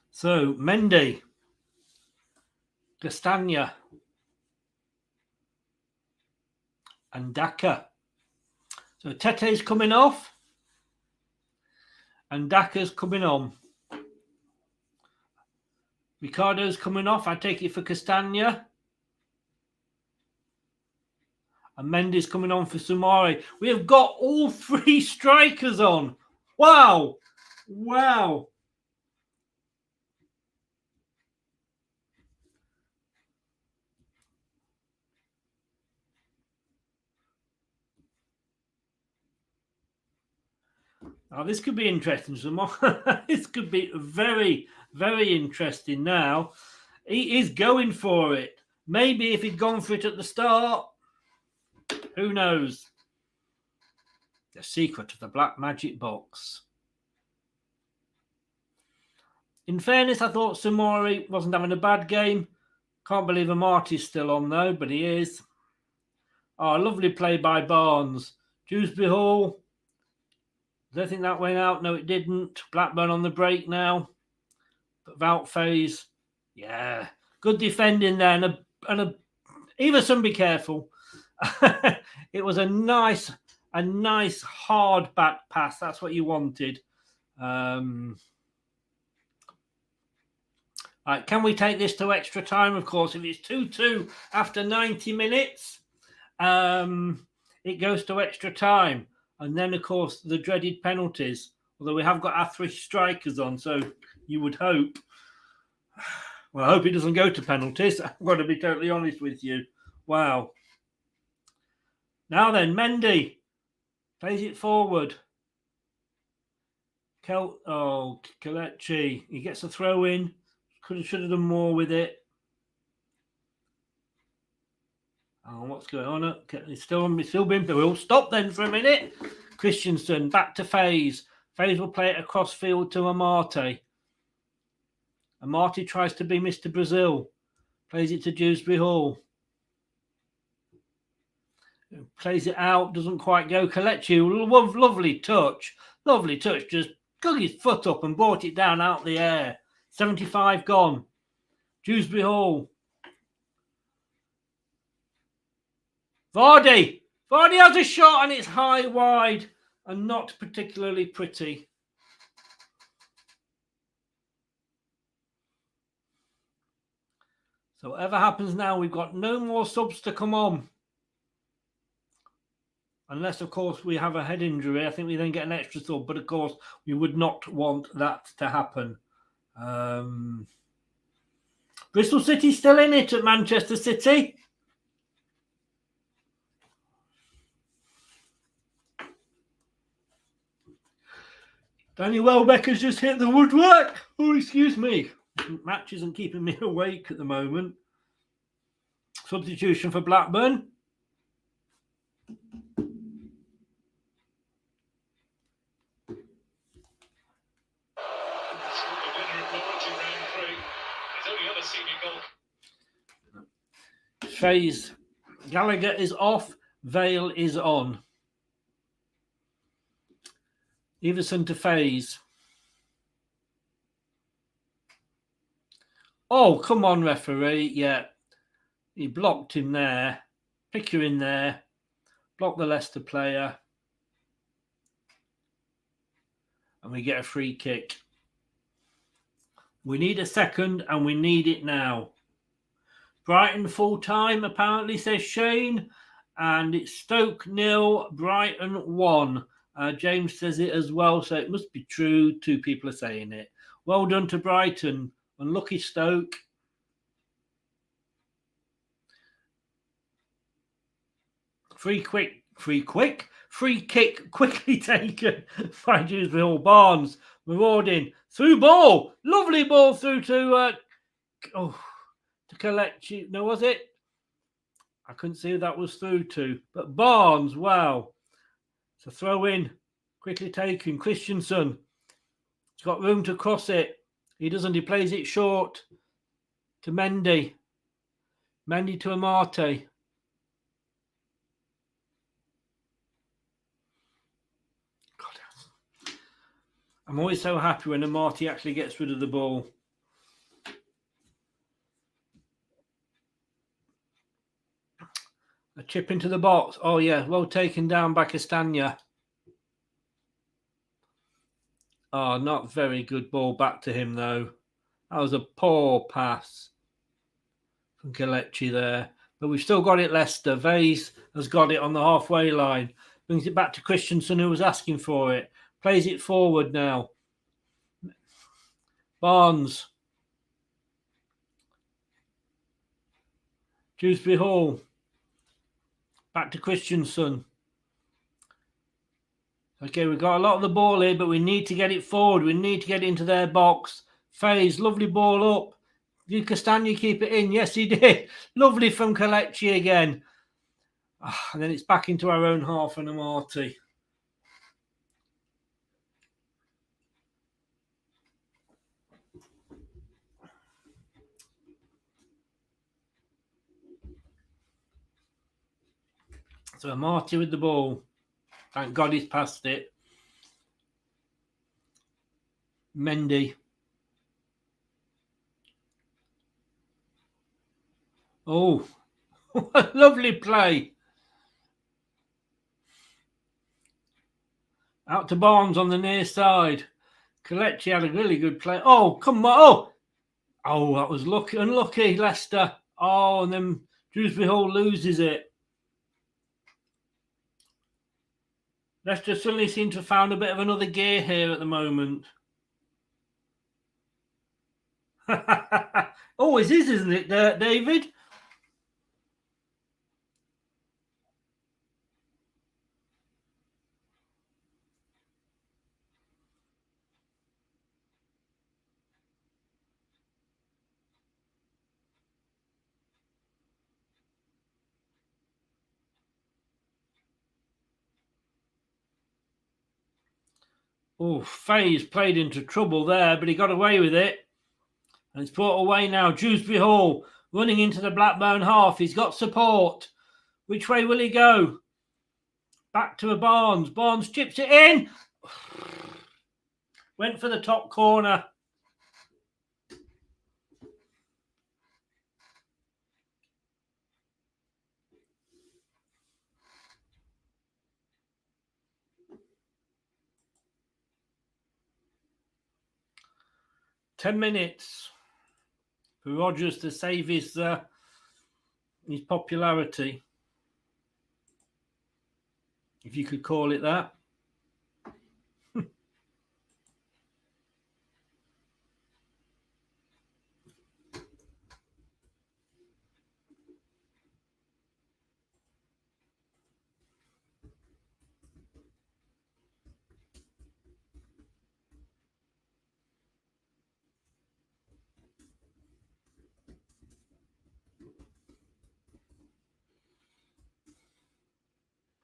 S9: So, Mendy. Castagna. And Daka. So, Tete's coming off. And Daka's coming on. Ricardo's coming off. I take it for Castagna. And Mendy's coming on for Soumaré. We have got all three strikers on. Wow. Wow. Now, this could be interesting. This could be very, very interesting now. He is going for it. Maybe if he'd gone for it at the start, who knows? The secret of the black magic box. In fairness, I thought Soumaré wasn't having a bad game. Can't believe Amarty's still on though, but he is. Oh, lovely play by Barnes. Dewsbury Hall. Do I think that went out? No, it didn't. Blackburn on the break now. But Wout phase. Yeah. Good defending there. And a Everson, be careful. It was a nice hard back pass. That's what you wanted. Right, can we take this to extra time? Of course, if it's 2-2 after 90 minutes, it goes to extra time. And then, of course, the dreaded penalties. Although we have got our three strikers on, so you would hope. Well, I hope it doesn't go to penalties. I've got to be totally honest with you. Wow. Now then, Mendy plays it forward. Kelechi. He gets a throw in. Should have done more with it. Oh, what's going on? It's still been. We'll stop then for a minute. Christensen back to Faze. Faze will play it across field to Amarty. Amarty tries to be Mr. Brazil. Plays it to Dewsbury Hall. Plays it out. Doesn't quite go. Kelechi. Lovely touch. Lovely touch. Just Dug his foot up and brought it down out the air. 75 gone. Dewsbury Hall. Vardy. Vardy has a shot and it's high wide and not particularly pretty. So whatever happens now, we've got no more subs to come on. Unless, of course, we have a head injury. I think we then get an extra sub. But, of course, we would not want that to happen. Bristol City still in it at Manchester City. Danny Welbeck has just hit the woodwork. Oh, excuse me. Match isn't keeping me awake at the moment. Substitution for Blackburn. Faze. Gallagher is off. Vale is on. Everson to Faze. Oh, come on, referee. Yeah. He blocked him there. Picker in there. Block the Leicester player. And we get a free kick. We need a second and we need it now. Brighton full time, apparently, says Shane. And it's Stoke 0, Brighton 1. James says it as well, so it must be true. 2 people are saying it. Well done to Brighton. Unlucky Stoke. Free kick quickly taken by Dewsbury Hall. Barnes marauding through ball. Lovely ball through to Kelechi. No, was it? I couldn't see who that was through to. But Barnes, wow. It's a throw in. Quickly taken. Christensen. He's got room to cross it. He doesn't. He plays it short to Mendy. Mendy to Amate. God, I'm always so happy when Amate actually gets rid of the ball. A chip into the box. Oh, yeah. Well taken down by Castagna. Oh, not very good ball back to him, though. That was a poor pass from Kelechi there. But we've still got it, Leicester. Vase has got it on the halfway line. Brings it back to Christensen, who was asking for it. Plays it forward now. Barnes. Dewsbury Hall. Back to Christensen. Okay, we've got a lot of the ball here, but we need to get it forward. We need to get it into their box. Faze, lovely ball up. Did Castagna keep it in? Yes, he did. Lovely from Kelechi again. And then it's back into our own half and Amate. So Amate with the ball. Thank God he's passed it. Mendy. Oh, lovely play. Out to Barnes on the near side. Kelechi had a really good play. Oh, come on. Oh, that was unlucky, Leicester. Oh, and then Dewsbury Hall loses it. Leicester suddenly seem to have found a bit of another gear here at the moment. Oh, it's his, isn't it, David? Oh, Faye's played into trouble there, but he got away with it. And it's brought away now. Dewsbury Hall running into the Blackburn half. He's got support. Which way will he go? Back to a Barnes. Barnes chips it in. Went for the top corner. $10 for Rodgers to save his popularity, if you could call it that.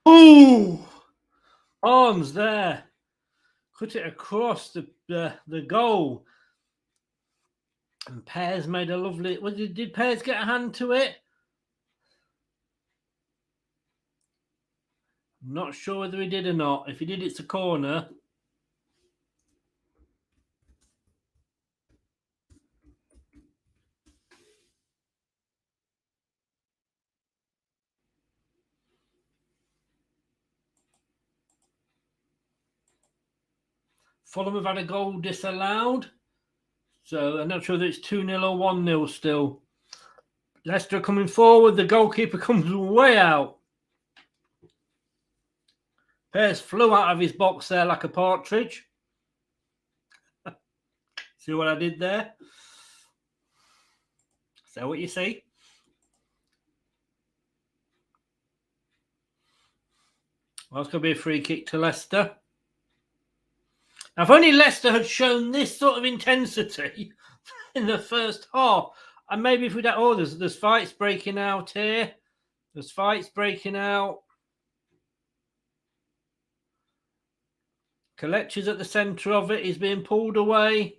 S9: Oh, arms there. Cut it across the goal. And Pears made a lovely... Did Pears get a hand to it? I'm not sure whether he did or not. If he did, it's a corner. Fulham have had a goal disallowed. So I'm not sure that it's 2-0 or 1-0 still. Leicester coming forward. The goalkeeper comes way out. Pears flew out of his box there like a partridge. See what I did there? Is that what you see? Well, it's going to be a free kick to Leicester. Now, if only Leicester had shown this sort of intensity in the first half, and maybe if we don't... Oh, there's fights breaking out here. There's fights breaking out. Kelechi's at the centre of it. He's being pulled away.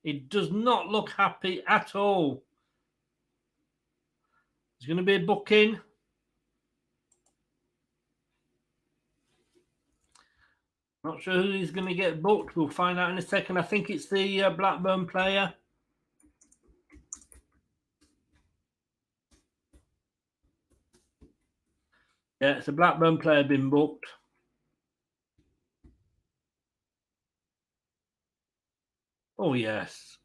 S9: He does not look happy at all. There's going to be a booking. Not sure who he's going to get booked. We'll find out in a second. I think it's the Blackburn player. Yeah, it's a Blackburn player been booked. Oh, yes.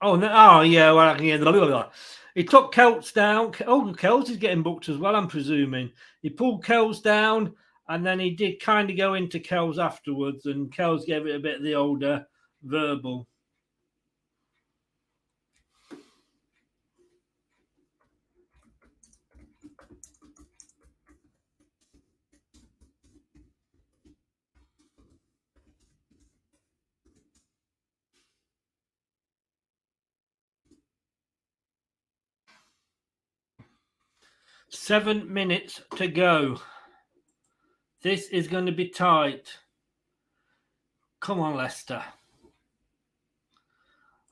S9: Oh, no. Oh, yeah. Well, I can hear the... He took Kelts down. Oh, Kelts is getting booked as well, I'm presuming. He pulled Kells down, and then he did kind of go into Kells afterwards, and Kells gave it a bit of the older verbal. Seven minutes to go. This is going to be tight. Come on, Leicester.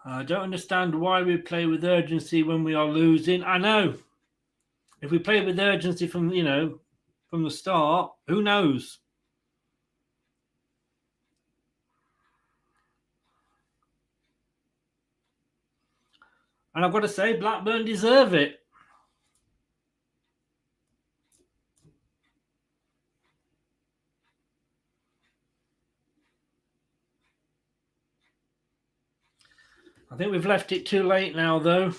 S9: I don't understand why we play with urgency when we are losing. I know. If we play with urgency from the start, who knows? And I've got to say, Blackburn deserve it. I think we've left it too late now, though.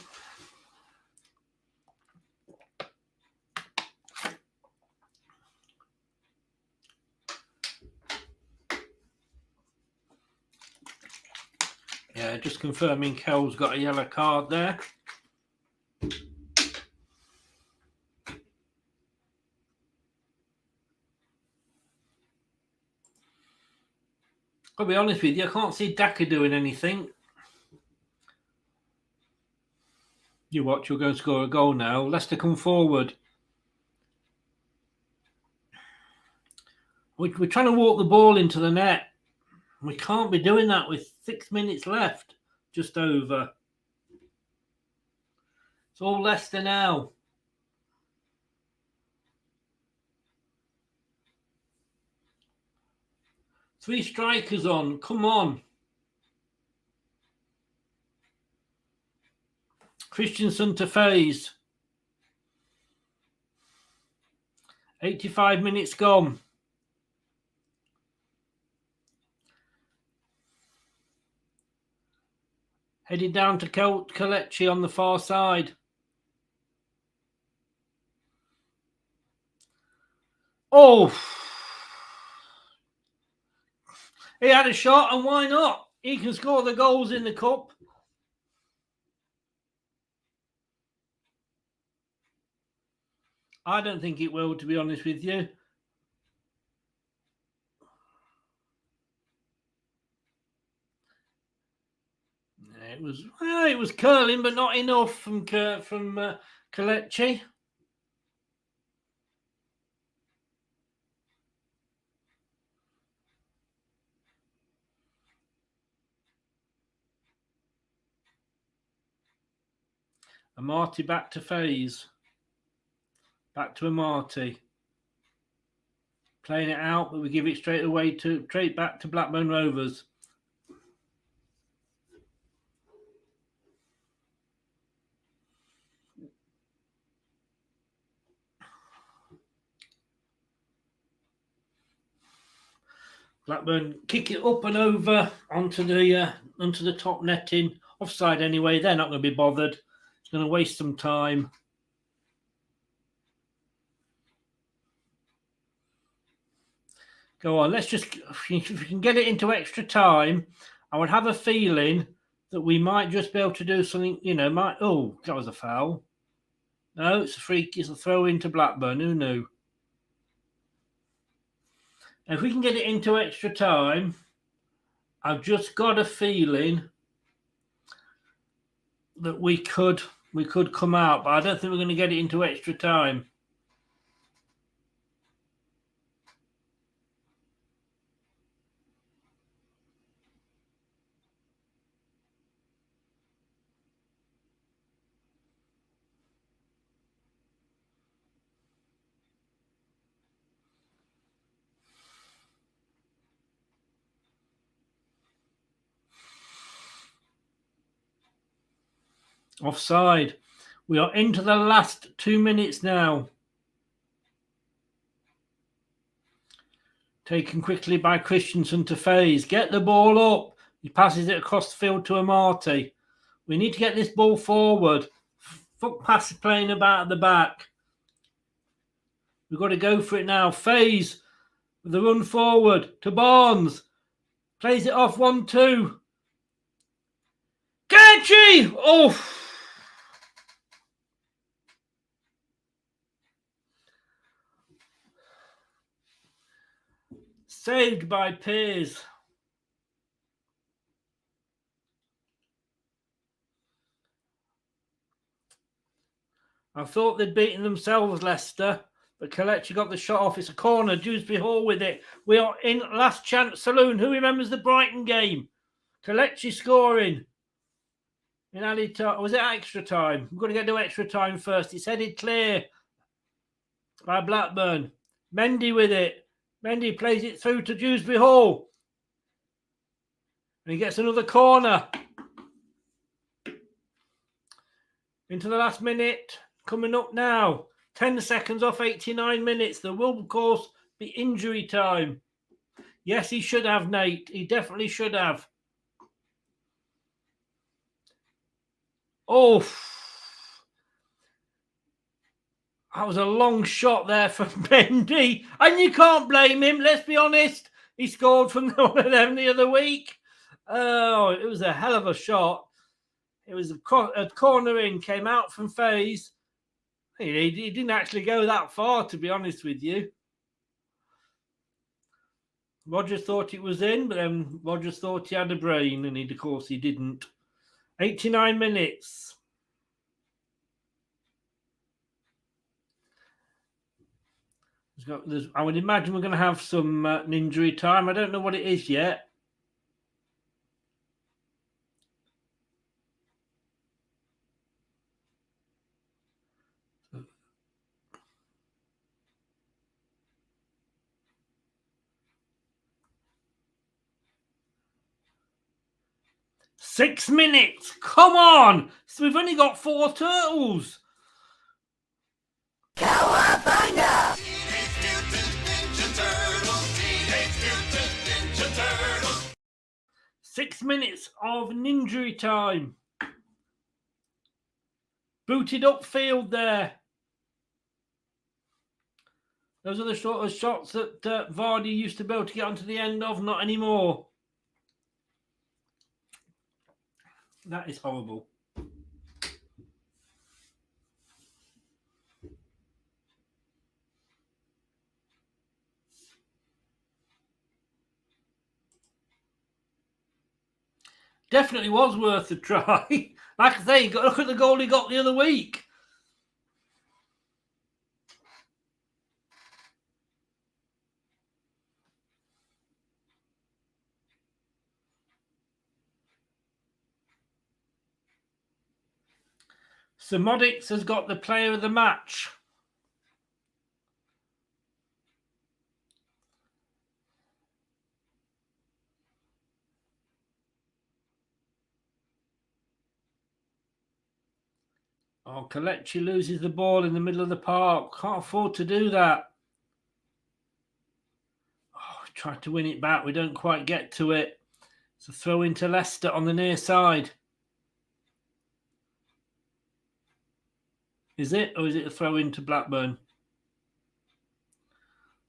S9: Yeah, just confirming Kel's got a yellow card there. I'll be honest with you, I can't see Daka doing anything. You watch, you'll go and score a goal now. Leicester come forward. We're trying to walk the ball into the net. We can't be doing that with 6 minutes left. Just over. It's all Leicester now. Three strikers on. Come on. Christensen to Faze. 85 minutes gone. Headed down to Kelechi on the far side. Oh! He had a shot, and why not? He can score the goals in the cup. I don't think it will, to be honest with you. It was curling, but not enough from Kelechi. Amati back to Faze. Back to Amati. Playing it out, but we give it straight back to Blackburn Rovers. Blackburn kick it up and over onto the top netting. Offside anyway. They're not going to be bothered. It's going to waste some time. Go on. Let's just, if we can get it into extra time, I would have a feeling that we might just be able to do something. Oh, that was a foul. No, it's a free. It's a throw into Blackburn. Who knew? If we can get it into extra time, I've just got a feeling that we could come out, but I don't think we're going to get it into extra time. Offside. We are into the last 2 minutes now. Taken quickly by Christensen to Faze. Get the ball up. He passes it across the field to Amati. We need to get this ball forward. Fuck pass playing about at the back. We've got to go for it now. Faze with the run forward to Barnes. Plays it off 1-2. Kelechi! Oh! Saved by Pears. I thought they'd beaten themselves, Leicester, but Kelechi got the shot off. It's a corner. Dewsbury Hall with it. We are in last chance saloon. Who remembers the Brighton game? Kelechi scoring. In added time. Was it extra time? We've got to get to extra time first. It's headed clear by Blackburn. Mendy with it. Mendy plays it through to Dewsbury Hall. And he gets another corner. Into the last minute. Coming up now. 10 seconds off 89 minutes. There will, of course, be injury time. Yes, he should have, Nate. He definitely should have. Oh, that was a long shot there from Mendy. And you can't blame him, let's be honest. He scored from one of them the other week. Oh, it was a hell of a shot. It was a corner in, came out from Faze. He didn't actually go that far, to be honest with you. Rogers thought it was in, but then Rogers thought he had a brain, and of course he didn't. 89 minutes. I would imagine we're going to have some injury time. I don't know what it is yet. 6 minutes. Come on. So we've only got 4 turtles. Cowabunga! 6 minutes of ninja time. Booted upfield there. Those are the sort of shots that Vardy used to be able to get onto the end of. Not anymore. That is horrible. Definitely was worth a try. Like I say, look at the goal he got the other week. Samodics has got the player of the match. Oh, Kelechi loses the ball in the middle of the park. Can't afford to do that. Oh, we tried to win it back. We don't quite get to it. It's a throw into Leicester on the near side. Is it? Or is it a throw into Blackburn?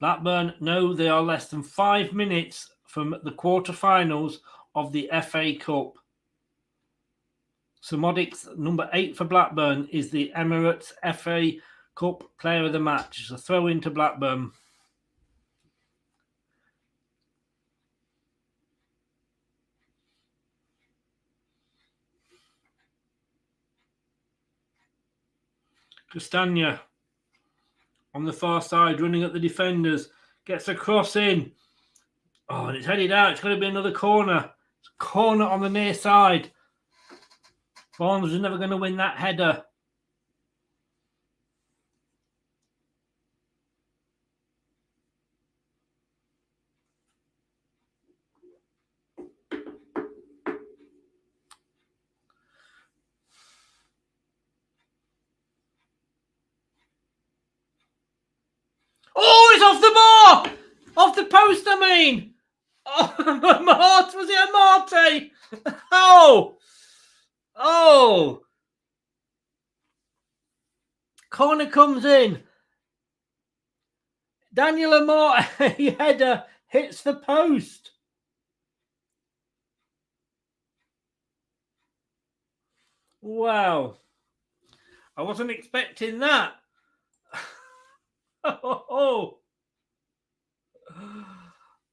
S9: Blackburn, no, they are less than 5 minutes from the quarterfinals of the FA Cup. Samodics, number 8 for Blackburn, is the Emirates FA Cup player of the match. It's a throw into Blackburn. Castagna on the far side, running at the defenders, gets a cross in. Oh, and it's headed out. It's going to be another corner. It's a corner on the near side. Barnes is never going to win that header. Oh, it's off the bar! Off the post, I mean. Oh, was it a Marte? Oh! Oh! Corner comes in. Daniel Amarte header hits the post. Wow. I wasn't expecting that. Oh.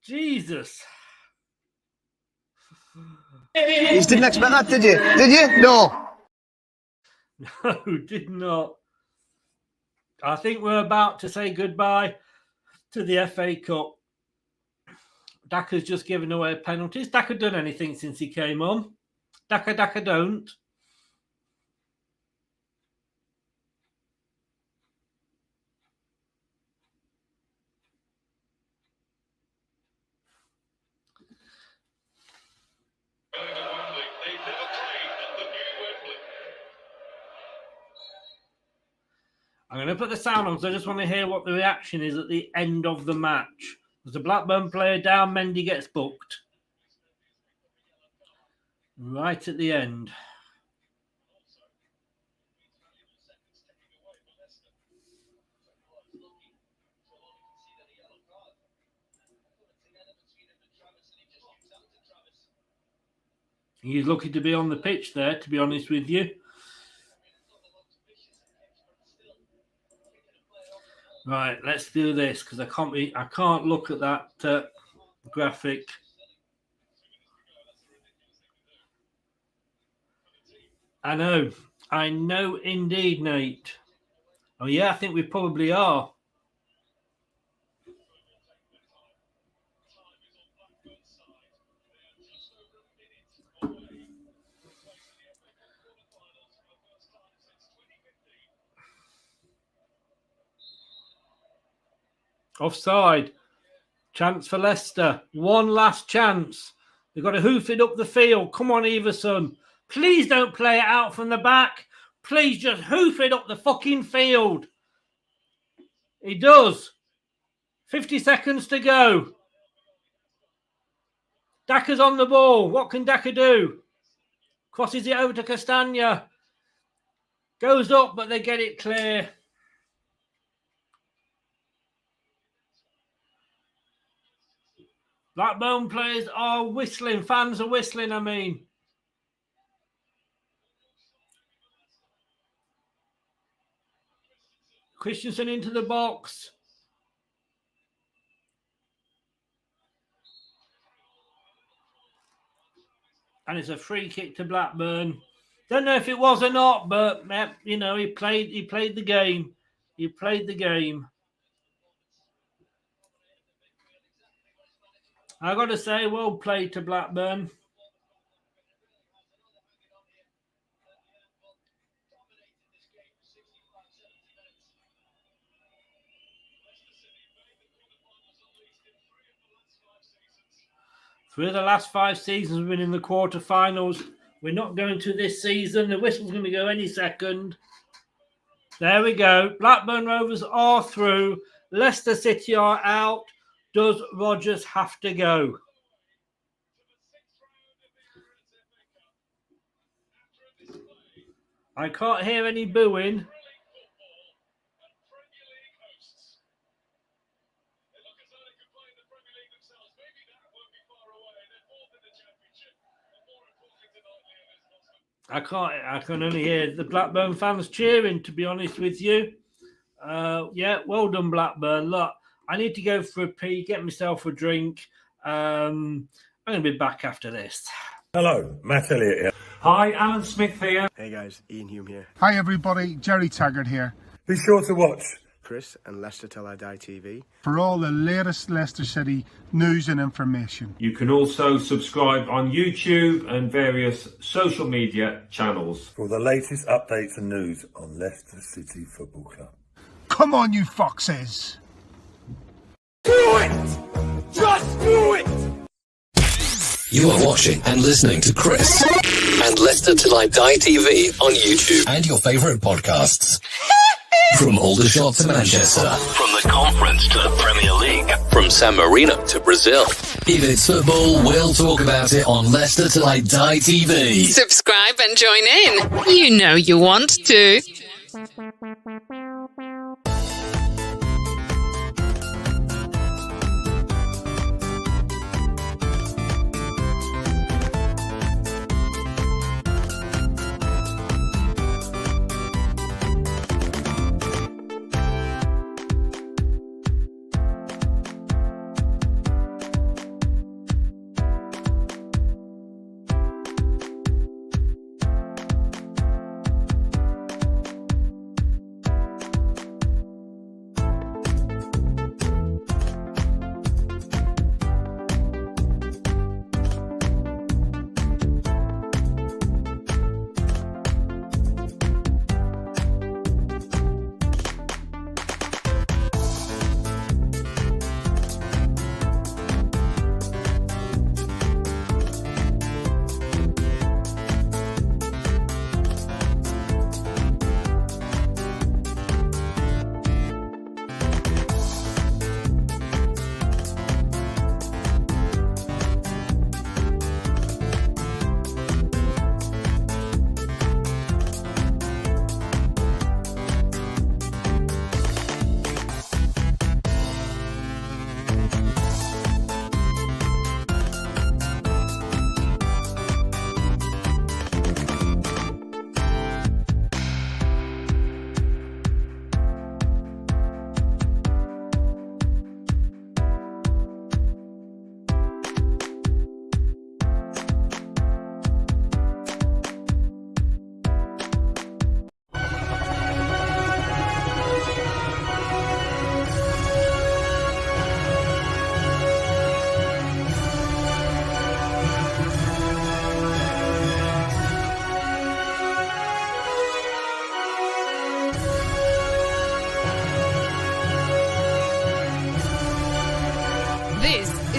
S9: Jesus.
S12: You didn't expect that, did you? Did you? No.
S9: No, did not. I think we're about to say goodbye to the FA Cup. Daka's just given away penalties. Daka done anything since he came on? Daka don't. I'm going to put the sound on because I just want to hear what the reaction is at the end of the match. There's a Blackburn player down, Mendy gets booked. Right at the end. He's lucky to be on the pitch there, to be honest with you. Right, let's do this because I can't look at that graphic. I know indeed, Nate. Oh yeah, I think we probably are. Offside. Chance for Leicester. One last chance. They've got to hoof it up the field. Come on, Everson. Please don't play it out from the back. Please just hoof it up the fucking field. He does. 50 seconds to go. Daka's on the ball. What can Daka do? Crosses it over to Castagna. Goes up, but they get it clear. Blackburn players are whistling. Fans are whistling, I mean. Christensen into the box. And it's a free kick to Blackburn. Don't know if it was or not, but you know, he played the game. He played the game. I got to say, well played to Blackburn. Through the last 5 seasons, we've been in the quarterfinals. We're not going to this season. The whistle's going to go any second. There we go. Blackburn Rovers are through. Leicester City are out. Does Rodgers have to go? I can't hear any booing. I can only hear the Blackburn fans cheering, to be honest with you. Yeah, well done, Blackburn. Look, I need to go for a pee, get myself a drink. I'm going to be back after this.
S13: Hello, Matt Elliott here. Hi, Alan Smith here.
S14: Hey guys, Ian Hume here.
S15: Hi everybody, Jerry Taggart here.
S13: Be sure to watch
S14: Chris and Leicester Till I Die TV
S15: for all the latest Leicester City news and information.
S13: You can also subscribe on YouTube and various social media channels for the latest updates and news on Leicester City Football Club.
S15: Come on, you foxes!
S16: Do it! Just do it!
S3: You are watching and listening to Chris and Leicester Till I Die TV on YouTube and your favourite podcasts. From Aldershot to Manchester.
S2: From the Conference to the Premier League.
S3: From San Marino to Brazil. If it's football, we'll talk about it on Leicester Till I Die TV.
S1: Subscribe and join in. You know you want to.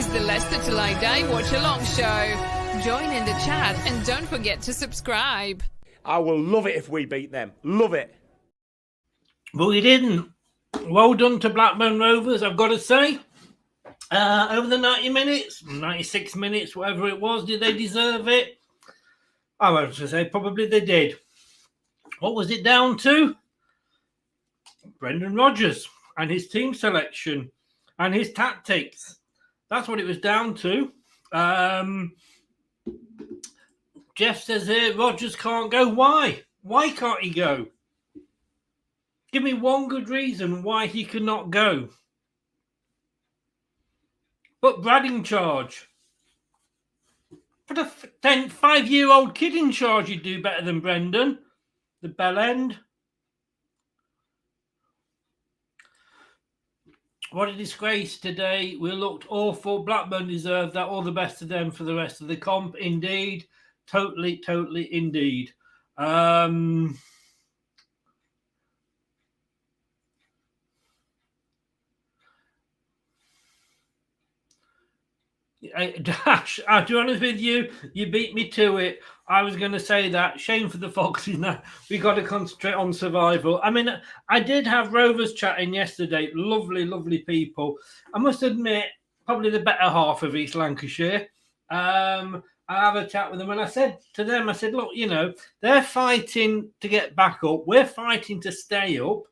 S1: is the Leicester Till I Die Watchalong show. Join in the chat and don't forget to subscribe.
S8: I will love it if we beat them. Love it.
S9: But we didn't. Well done to Blackburn Rovers, I've got to say. Over the 90 minutes, 96 minutes, whatever it was, did they deserve it? I would say probably they did. What was it down to? Brendan Rodgers and his team selection and his tactics. That's what it was down to. Jeff says here, Rodgers can't go. Why? Why can't he go? Give me one good reason why he cannot go. Put Brad in charge. Put a 5-year-old kid in charge. You'd do better than Brendan. The bell end. What a disgrace today. We looked awful. Blackburn deserved that. All the best to them for the rest of the comp. Indeed. Totally, totally, indeed. Dash, to be honest with you, you beat me to it. I was going to say that. Shame for the Foxes now. We got to concentrate on survival. I mean, I did have Rovers chatting yesterday. Lovely, lovely people. I must admit, probably the better half of East Lancashire. I have a chat with them and I said to them, I said, look, you know, they're fighting to get back up. We're fighting to stay up.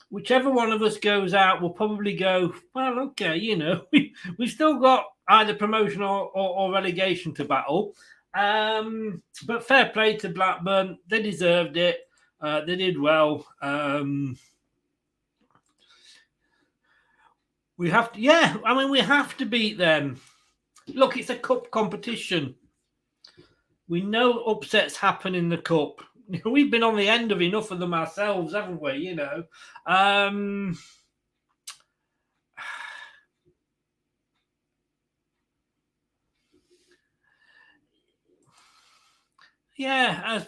S9: Whichever one of us goes out will probably go, well, okay, you know, we've still got either promotion or relegation to battle. But fair play to Blackburn. They deserved it. They did well. We have to, we have to beat them. Look, it's a cup competition. We know upsets happen in the cup. We've been on the end of enough of them ourselves, haven't we? You know. Yeah,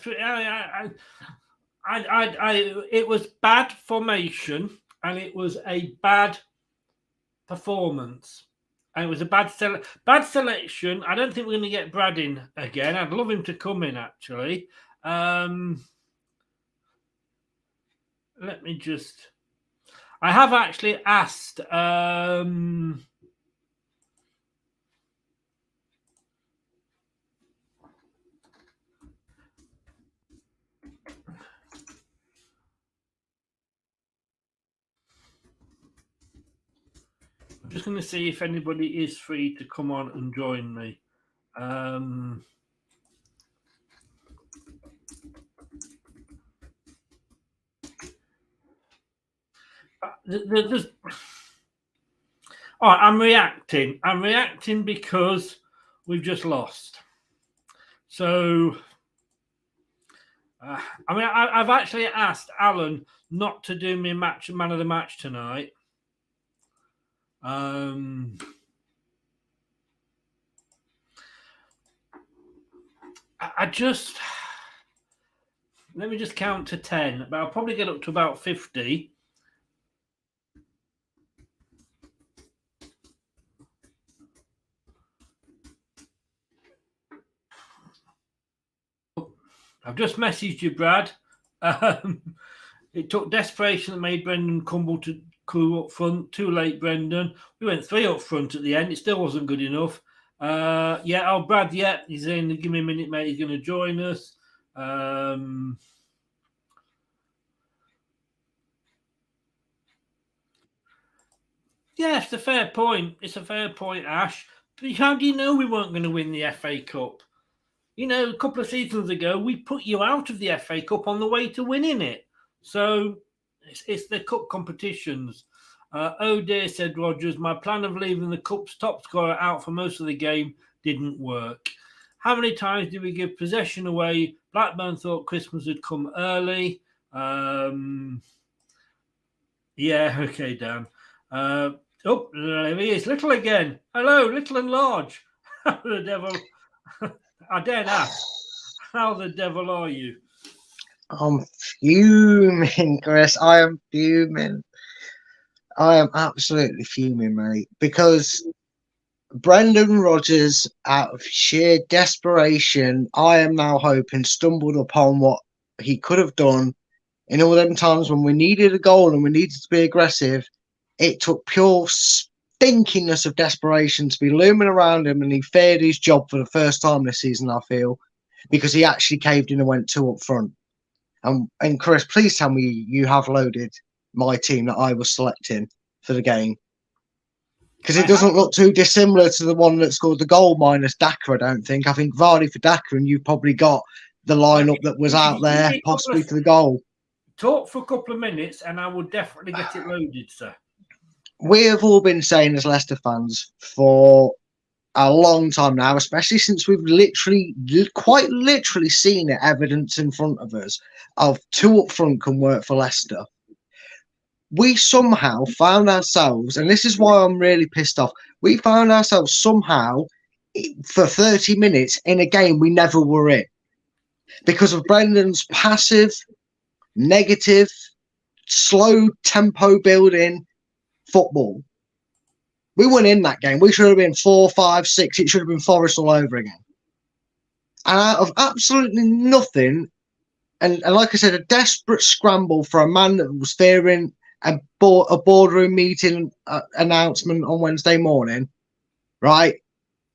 S9: it was bad formation and it was a bad performance. And it was a bad selection. I don't think we're going to get Brad in again. I'd love him to come in, actually. Let me just... I have actually asked... I'm just going to see if anybody is free to come on and join me. All right, I'm reacting. I'm reacting because we've just lost. So, I've actually asked Alan not to do me man of the match tonight. Let me just count to 10, but I'll probably get up to about 50. I've just messaged you, Brad. It took desperation that made Brendan Cumble to crew up front. Too late, Brendan. We went 3 up front at the end. It still wasn't good enough. Brad, he's in. Give me a minute, mate. He's going to join us. Yeah, it's a fair point. It's a fair point, Ash. But how do you know we weren't going to win the FA Cup? You know, a couple of seasons ago, we put you out of the FA Cup on the way to winning it. So it's the cup competitions. Oh dear, said Rodgers. My plan of leaving the cup's top scorer out for most of the game didn't work. How many times did we give possession away? Blackburn thought Christmas had come early. Yeah, okay, Dan. There he is. Little again. Hello, little and large. The devil. I dare ask, how the devil are you?
S11: I'm fuming, Chris. I am fuming. I am absolutely fuming, mate. Because Brendan Rodgers, out of sheer desperation, I am now hoping, stumbled upon what he could have done in all them times when we needed a goal and we needed to be aggressive. It took pure stinkiness of desperation to be looming around him, and he failed his job for the first time this season, I feel, because he actually caved in and went 2 up front. And Chris, please tell me you have loaded my team that I was selecting for the game. Because it doesn't look too dissimilar to the one that scored the goal minus Daka, I don't think. I think Vardy for Daka, and you've probably got the lineup that was out there, possibly for the goal.
S9: Talk for a couple of minutes, and I will definitely get it loaded, sir.
S11: We have all been saying as Leicester fans for a long time now, especially since we've quite literally seen it, evidence in front of us of 2 up front can work for Leicester. We somehow found ourselves, and this is why I'm really pissed off, we found ourselves somehow for 30 minutes in a game we never were in because of Brendan's passive, negative, slow tempo building football. We weren't in that game. We should have been 4, 5, 6. It should have been Forest all over again. And out of absolutely nothing, and like I said, a desperate scramble for a man that was fearing a boardroom meeting announcement on Wednesday morning, right?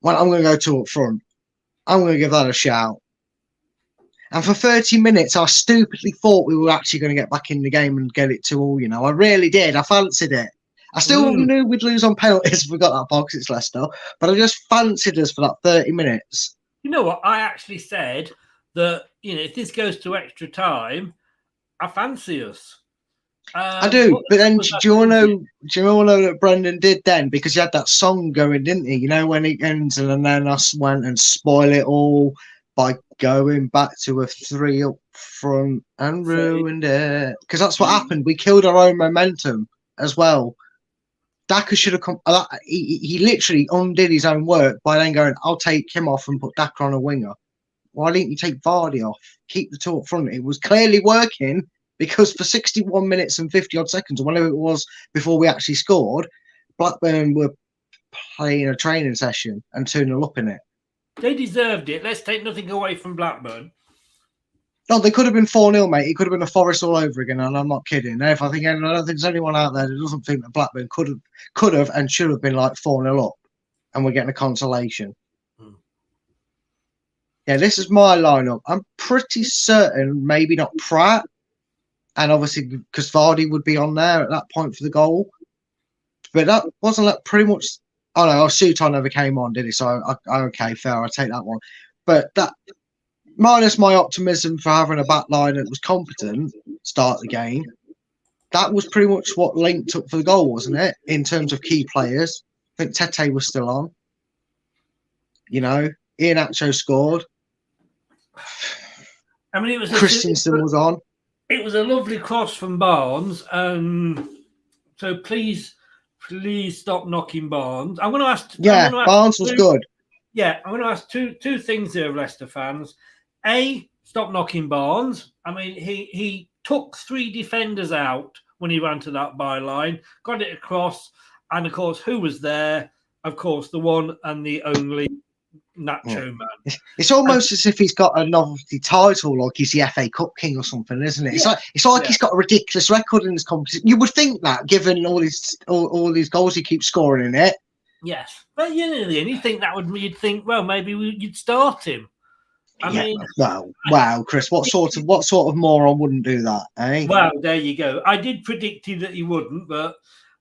S11: Well, I'm going to go 2 up front. I'm going to give that a shout. And for 30 minutes, I stupidly thought we were actually going to get back in the game and get it 2-2, you know. I really did. I fancied it. I still knew we'd lose on penalties if we got that box. It's Leicester. But I just fancied us for that 30 minutes.
S9: You know what? I actually said that, you know, if this goes to extra time, I fancy us.
S11: I do, but then do you want to know what Brendan did then? Because he had that song going, didn't he? You know, when it ends and then us went and spoil it all by going back to a 3 up front and ruined it. Because that's what happened. We killed our own momentum as well. Daka should have come. He literally undid his own work by then going, I'll take him off and put Daka on a winger. Why didn't you take Vardy off? Keep the 2 up front. It was clearly working. Because for 61 minutes and 50-odd seconds, or whatever it was before we actually scored, Blackburn were playing a training session and 2-0 up in it.
S9: They deserved it. Let's take nothing away from Blackburn.
S11: No, they could have been 4-0, mate. It could have been a Forest all over again, and I'm not kidding. I don't think there's anyone out there that doesn't think that Blackburn could have and should have been like 4-0 up, and we're getting a consolation. Yeah, this is my lineup. I'm pretty certain, maybe not Pratt, and obviously because Vardy would be on there at that point for the goal. But that wasn't like pretty much. Oh no, Suton never came on, did he? So okay, fair. I'll take that one. But that minus my optimism for having a back line that was competent start the game. That was pretty much what linked up for the goal, wasn't it? In terms of key players, I think Tete was still on. You know, Iheanacho scored.
S9: I mean, it was
S11: Christensen was on.
S9: It was a lovely cross from Barnes. So please stop knocking Barnes. I'm going to ask.
S11: Yeah, Barnes was good.
S9: Yeah, I'm going to ask two things here, Leicester fans. A, stop knocking Barnes. I mean, he took 3 defenders out when he ran to that byline, got it across, and of course, who was there? Of course, the one and the only Nacho man.
S11: It's almost as if he's got a novelty title, like he's the FA Cup king or something, isn't it?
S9: Yeah.
S11: It's like he's got a ridiculous record in this competition. You would think that, given all these goals he keeps scoring in it.
S9: Yes, but you know, you think that you'd think, well, maybe you'd start him. I mean,
S11: wow, Chris, what sort of moron wouldn't do that, eh?
S9: Well, there you go. I did predict that he wouldn't, but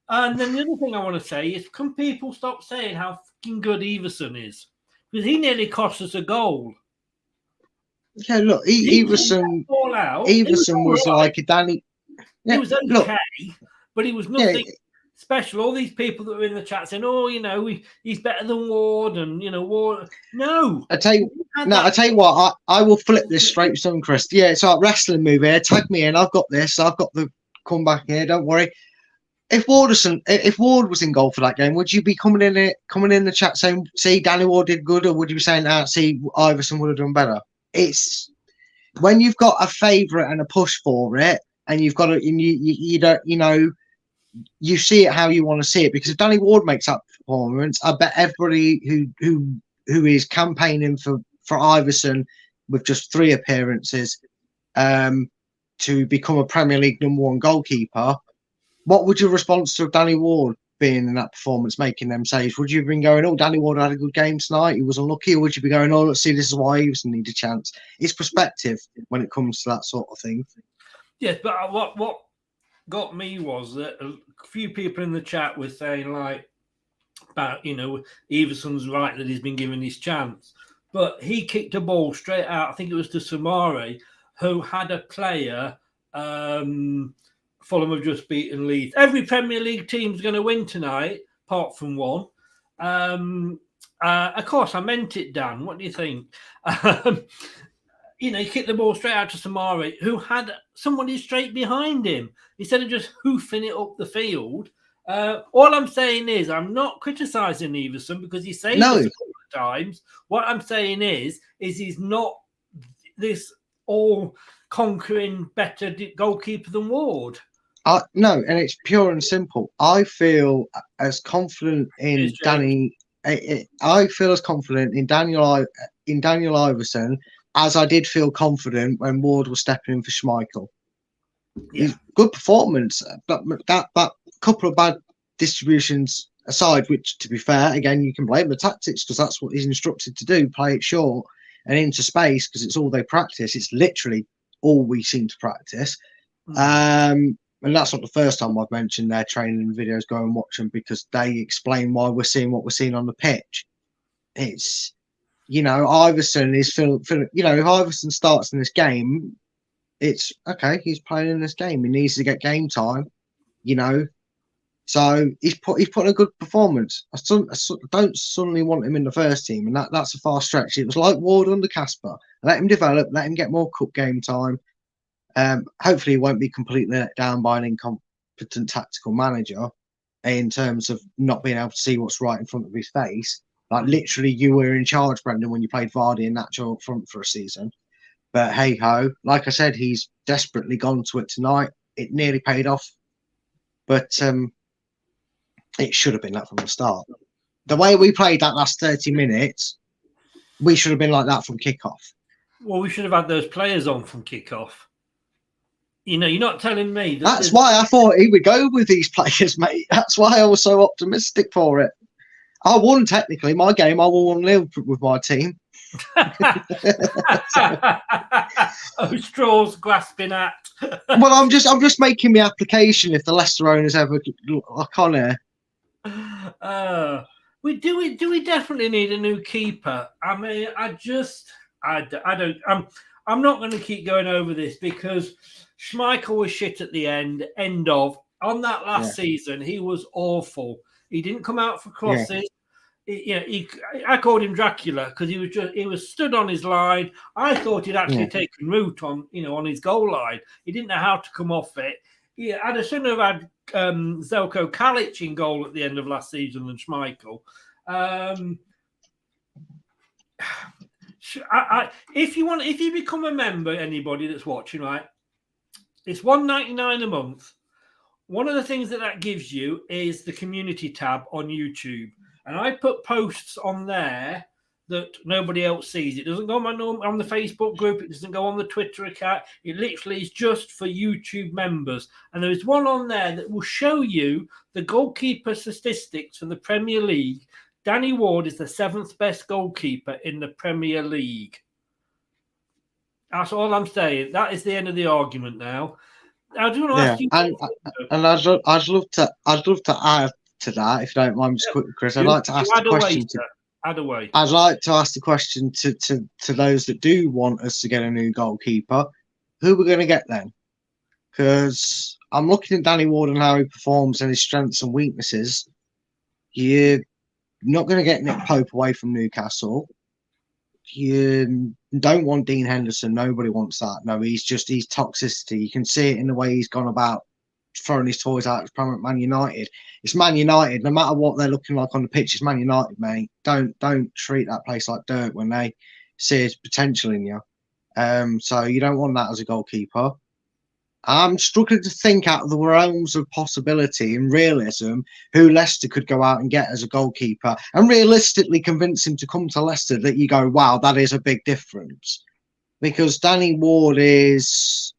S9: and then the other thing I want to say is, can people stop saying how fucking good Everson is? Because he nearly cost us a goal.
S11: Yeah, look, Everson was like a Danny. Yeah,
S9: he was okay, but he was nothing special. All these people that were in the chat saying, "Oh, you know, he's better than Ward," and you know, Ward. No,
S11: I tell you what, I will flip this straight to them, Chris. Yeah, it's like wrestling move here. Tag me in. I've got this. I've got the comeback here. Don't worry. If Ward was in goal for that game, would you be coming in the chat saying, "See, Danny Ward did good," or would you be saying, "See, Iverson would have done better"? It's when you've got a favourite and a push for it, and you've got you don't, you know, you see it how you want to see it. Because if Danny Ward makes that performance, I bet everybody who is campaigning for Iverson with just 3 appearances to become a Premier League #1 goalkeeper, what would your response to Danny Ward being in that performance, making them saves? Would you have been going, oh, Danny Ward had a good game tonight, he was unlucky? Or would you be going, oh, let's see, this is why he was need a chance? It's perspective when it comes to that sort of thing.
S9: Yes, but what got me was that a few people in the chat were saying, like, about, Everson's right that he's been given his chance. But he kicked a ball straight out, I think it was to Samari, who had a player, Fulham have just beaten Leeds. Every Premier League team's going to win tonight, apart from one. Of course, I meant it, Dan. What do you think? He kicked the ball straight out to Samari, who had somebody straight behind him. Instead of just hoofing it up the field. All I'm saying is, I'm not criticising Everson because he saved us a couple of times. What I'm saying is he's not this all-conquering better goalkeeper than Ward.
S11: No, and it's pure and simple. I feel as confident in Danny. I feel as confident in Daniel Iverson as I did feel confident when Ward was stepping in for Schmeichel. Yeah. Good performance, but that couple of bad distributions aside, which, to be fair, again, you can blame the tactics because that's what he's instructed to do: play it short and into space because it's all they practice. It's literally all we seem to practice. And that's not the first time I've mentioned their training videos. Go and watch them because they explain why we're seeing what we're seeing on the pitch. It's, Iverson is if Iverson starts in this game, it's okay. He's playing in this game. He needs to get game time, So he's putting a good performance. I don't suddenly want him in the first team, and that's a far stretch. It was like Ward under Casper. Let him develop. Let him get more cup game time. Hopefully, he won't be completely let down by an incompetent tactical manager in terms of not being able to see what's right in front of his face. Like, literally, you were in charge, Brendan, when you played Vardy and Nacho up front for a season. But hey-ho, like I said, he's desperately gone to it tonight. It nearly paid off. But it should have been that from the start. The way we played that last 30 minutes, we should have been like that from kickoff.
S9: Well, we should have had those players on from kickoff. You're not telling me.
S11: That's why I thought he would go with these players, mate. That's why I was so optimistic for it. I won technically my game. I won 1-0 with my team.
S9: Straws grasping at.
S11: Well, I'm just making the application if the Leicester owners ever look on here.
S9: Do we definitely need a new keeper? I mean, I don't. I'm not going to keep going over this because Schmeichel was shit at the end. On that last season, he was awful. He didn't come out for crosses. Yeah. I called him Dracula because he was stood on his line. I thought he'd actually taken root on his goal line. He didn't know how to come off it. Yeah, I'd as soon have had Zelko Kalic in goal at the end of last season than Schmeichel. If you become a member, anybody that's watching, right, it's $1.99 a month. One of the things that gives you is the community tab on YouTube, and I put posts on there that nobody else sees. It doesn't go on the Facebook group. It doesn't go on the Twitter account. It literally is just for YouTube members. And there is one on there that will show you the goalkeeper statistics for the Premier League. Danny Ward is the 7th best goalkeeper in the Premier League. That's all I'm saying. That is the end of the argument now. I do want to ask you.
S11: And I'd love to add to that, if you don't mind, just quickly, Chris. I'd like to ask the question. I'd like to ask the question to those that do want us to get a new goalkeeper. Who we're going to get then? Because I'm looking at Danny Ward and how he performs and his strengths and weaknesses. You're not going to get Nick Pope away from Newcastle. You don't want Dean Henderson. Nobody wants that. No, he's toxicity. You can see it in the way he's gone about throwing his toys out of prominent Man United. It's Man United. No matter what they're looking like on the pitch, it's Man United, mate. Don't treat that place like dirt when they see its potential in you. So you don't want that as a goalkeeper. I'm struggling to think out of the realms of possibility and realism who Leicester could go out and get as a goalkeeper and realistically convince him to come to Leicester that you go, wow, that is a big difference. Because Danny Ward is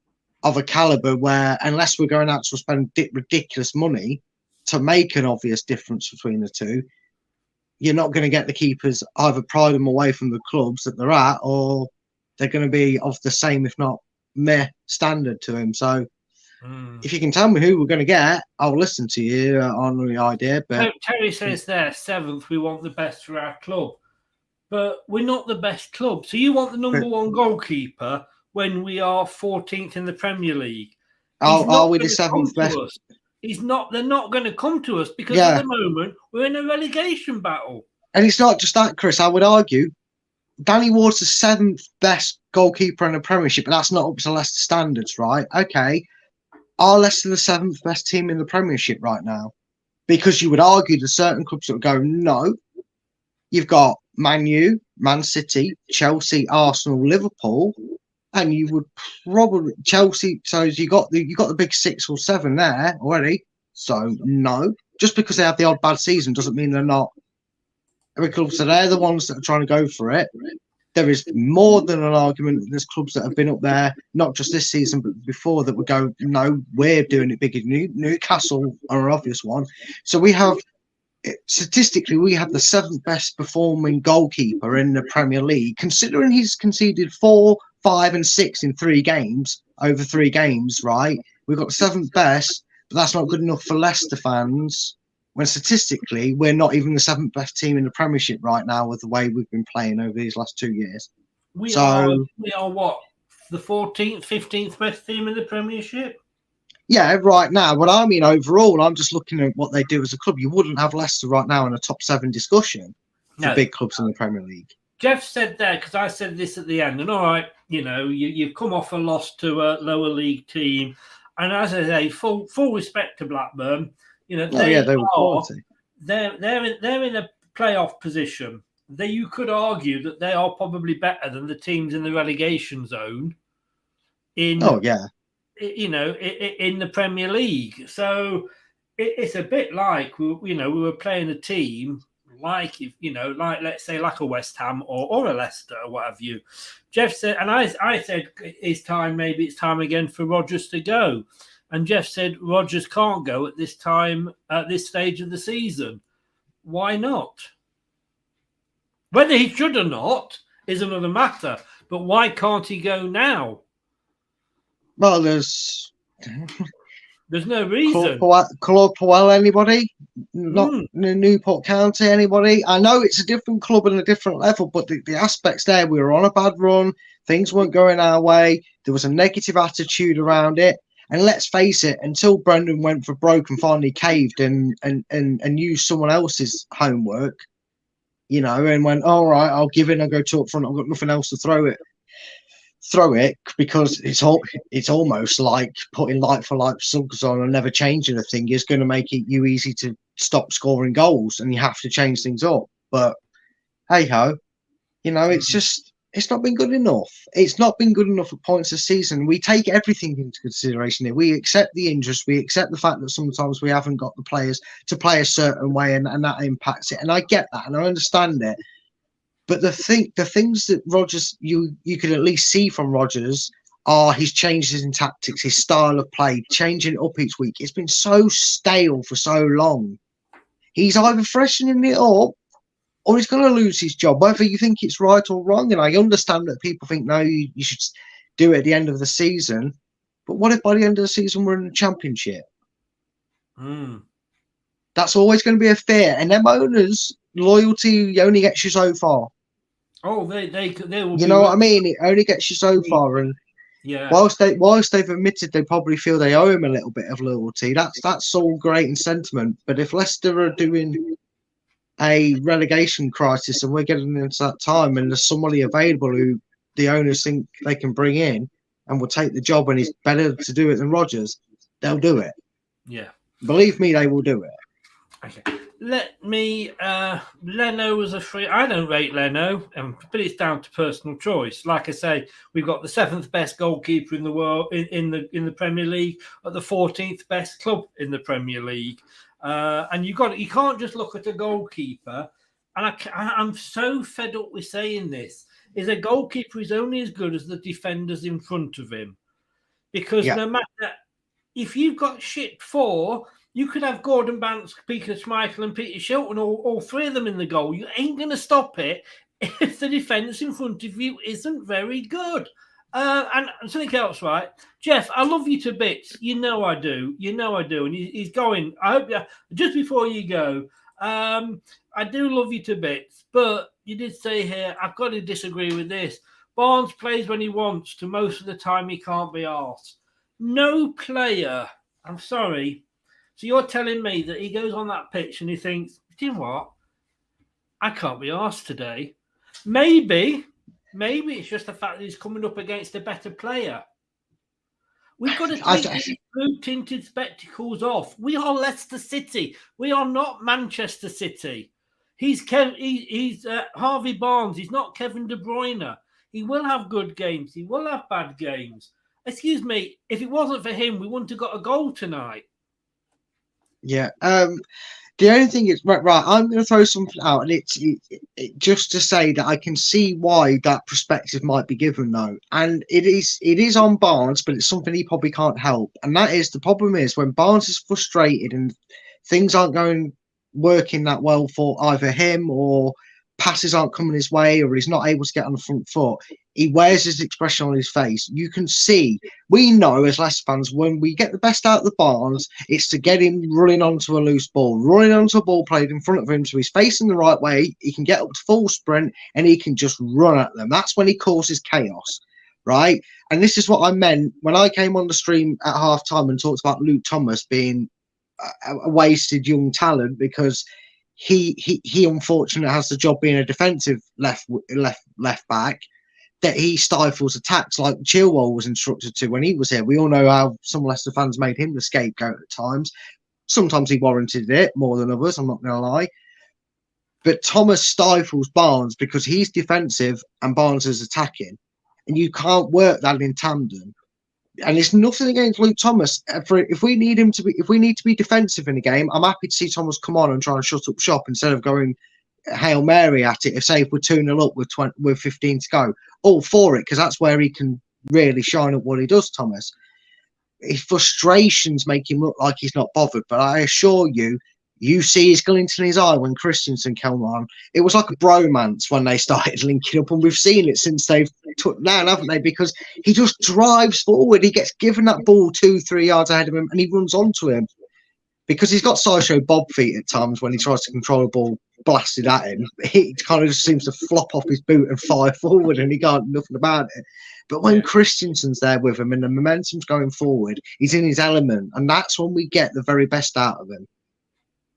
S11: of a calibre where, unless we're going out to spend ridiculous money to make an obvious difference between the two, you're not going to get the keepers either pry them away from the clubs that they're at, or they're going to be of the same, if not meh, standard to him. So if you can tell me who we're going to get, I'll listen to you on the idea. But
S9: Terry says there, 7th, we want the best for our club. But we're not the best club. So you want the number one goalkeeper when we are 14th in the Premier League.
S11: Are we the 7th best?
S9: He's not. They're not going to come to us because at the moment we're in a relegation battle.
S11: And it's not just that, Chris. I would argue Danny Ward's the 7th best goalkeeper in the Premiership, but that's not up to Leicester standards, right? Okay. Are Leicester the 7th best team in the Premiership right now? Because you would argue there's certain clubs that would go, no. You've got Man U, Man City, Chelsea, Arsenal, Liverpool, and you would probably Chelsea. So you got the big 6 or 7 there already. So no, just because they have the odd bad season doesn't mean they're not. Every club, so they're the ones that are trying to go for it. There is more than an argument that there's clubs that have been up there, not just this season, but before, that would go, no, we're doing it bigger. Newcastle are an obvious one. So we have, statistically, we have the 7th best performing goalkeeper in the Premier League, considering he's conceded 4, 5, and 6 in 3 games, over 3 games, right? We've got the 7th best, but that's not good enough for Leicester fans, when statistically we're not even the 7th best team in the Premiership right now with the way we've been playing over these last 2 years.
S9: We are what? The 14th, 15th best team in the Premiership?
S11: Yeah, right now. But I mean, overall, I'm just looking at what they do as a club. You wouldn't have Leicester right now in a top 7 discussion for big clubs in the Premier League.
S9: Jeff said there, because I said this at the end, and all right, you've come off a loss to a lower league team. And as I say, full respect to Blackburn. They were quality. They're in a playoff position. You could argue that they are probably better than the teams in the relegation zone. In the Premier League. So it's a bit like we were playing a team like let's say like a West Ham or a Leicester or what have you. Jeff said, and I said it's time again for Rodgers to go. And Jeff said Rodgers can't go at this time, at this stage of the season. Why not? Whether he should or not is another matter. But why can't he go now?
S11: Well, there's
S9: no reason.
S11: Claude Puel, anybody? Not Newport County, anybody? I know it's a different club and a different level, but the aspects there, we were on a bad run. Things weren't going our way. There was a negative attitude around it. And let's face it, until Brendan went for broke and finally caved and used someone else's homework, and went, all right, I'll give in, I'll go to up front, I've got nothing else to throw it, because it's almost like putting like for like subs on and never changing a thing is going to make it easy to stop scoring goals, and you have to change things up. But hey ho, it's not been good enough. It's not been good enough at points this season. We take everything into consideration here. We accept the injuries. We accept the fact that sometimes we haven't got the players to play a certain way, and that impacts it. And I get that, and I understand it. But the things that Rodgers, you could at least see from Rodgers, are his changes in tactics, his style of play, changing it up each week. It's been so stale for so long. He's either freshening it up, or he's going to lose his job, whether you think it's right or wrong. And I understand that people think, no, you should do it at the end of the season. But what if by the end of the season we're in the Championship? That's always going to be a fear. And them owners, loyalty only gets you so far.
S9: Oh, they will.
S11: You know what I mean? It only gets you so far. And whilst they've admitted they probably feel they owe him a little bit of loyalty, that's all great in sentiment. But if Leicester are doing a relegation crisis and we're getting into that time and there's somebody available who the owners think they can bring in and will take the job and he's better to do it than Rodgers, they'll do it.
S9: Yeah.
S11: Believe me, they will do it.
S9: Okay. Let me. Leno was a free. I don't rate Leno, but it's down to personal choice. Like I say, we've got the 7th best goalkeeper in the world in the Premier League, at the 14th best club in the Premier League, and you can't just look at a goalkeeper. And I'm so fed up with saying this. Is a goalkeeper is only as good as the defenders in front of him, because no matter if you've got shit 4. You could have Gordon Banks, Peter Schmeichel, and Peter Shilton, all 3 of them in the goal. You ain't going to stop it if the defence in front of you isn't very good. And something else, right? Jeff, I love you to bits. You know I do. And he's going. I hope just before you go, I do love you to bits. But you did say here, I've got to disagree with this. Barnes plays when he wants to. Most of the time, he can't be arsed. No player, I'm sorry. So you're telling me that he goes on that pitch and he thinks, do you know what? I can't be asked today. Maybe it's just the fact that he's coming up against a better player. We've got to take these blue-tinted spectacles off. We are Leicester City. We are not Manchester City. He's Harvey Barnes. He's not Kevin De Bruyne. He will have good games. He will have bad games. Excuse me, if it wasn't for him, we wouldn't have got a goal tonight.
S11: Yeah. The only thing is right. I'm going to throw something out, and it's just to say that I can see why that perspective might be given, though, and it is on Barnes, but it's something he probably can't help, and that is the problem is when Barnes is frustrated and things aren't working that well for either him or passes aren't coming his way or he's not able to get on the front foot, he wears his expression on his face. You can see, we know as Leicester fans, when we get the best out of the Barnes, it's to get him running onto a loose ball, running onto a ball played in front of him so he's facing the right way, he can get up to full sprint and he can just run at them. That's when he causes chaos, right? And this is what I meant when I came on the stream at half-time and talked about Luke Thomas being a wasted young talent because he unfortunately has the job being a defensive left back, that he stifles attacks like Chilwell was instructed to when he was here. We all know how some Leicester fans made him the scapegoat at times. Sometimes he warranted it more than others, I'm not going to lie. But Thomas stifles Barnes because he's defensive and Barnes is attacking. And you can't work that in tandem. And it's nothing against Luke Thomas. If we need to be defensive in a game, I'm happy to see Thomas come on and try and shut up shop instead of going Hail Mary at it. If we're 2-0 up with 15 to go, all for it, because that's where he can really shine at what he does, Thomas. His frustrations make him look like he's not bothered, but I assure you, you see his glint in his eye when Christensen came on. It was like a bromance when they started linking up, and we've seen it since they've took down, haven't they? Because he just drives forward. He gets given that ball 2-3 yards ahead of him, and he runs onto him because he's got sideshow Bob feet at times when he tries to control a ball blasted at him. He kind of just seems to flop off his boot and fire forward, and he can't do nothing about it. But when Christensen's there with him and the momentum's going forward, he's in his element, and that's when we get the very best out of him.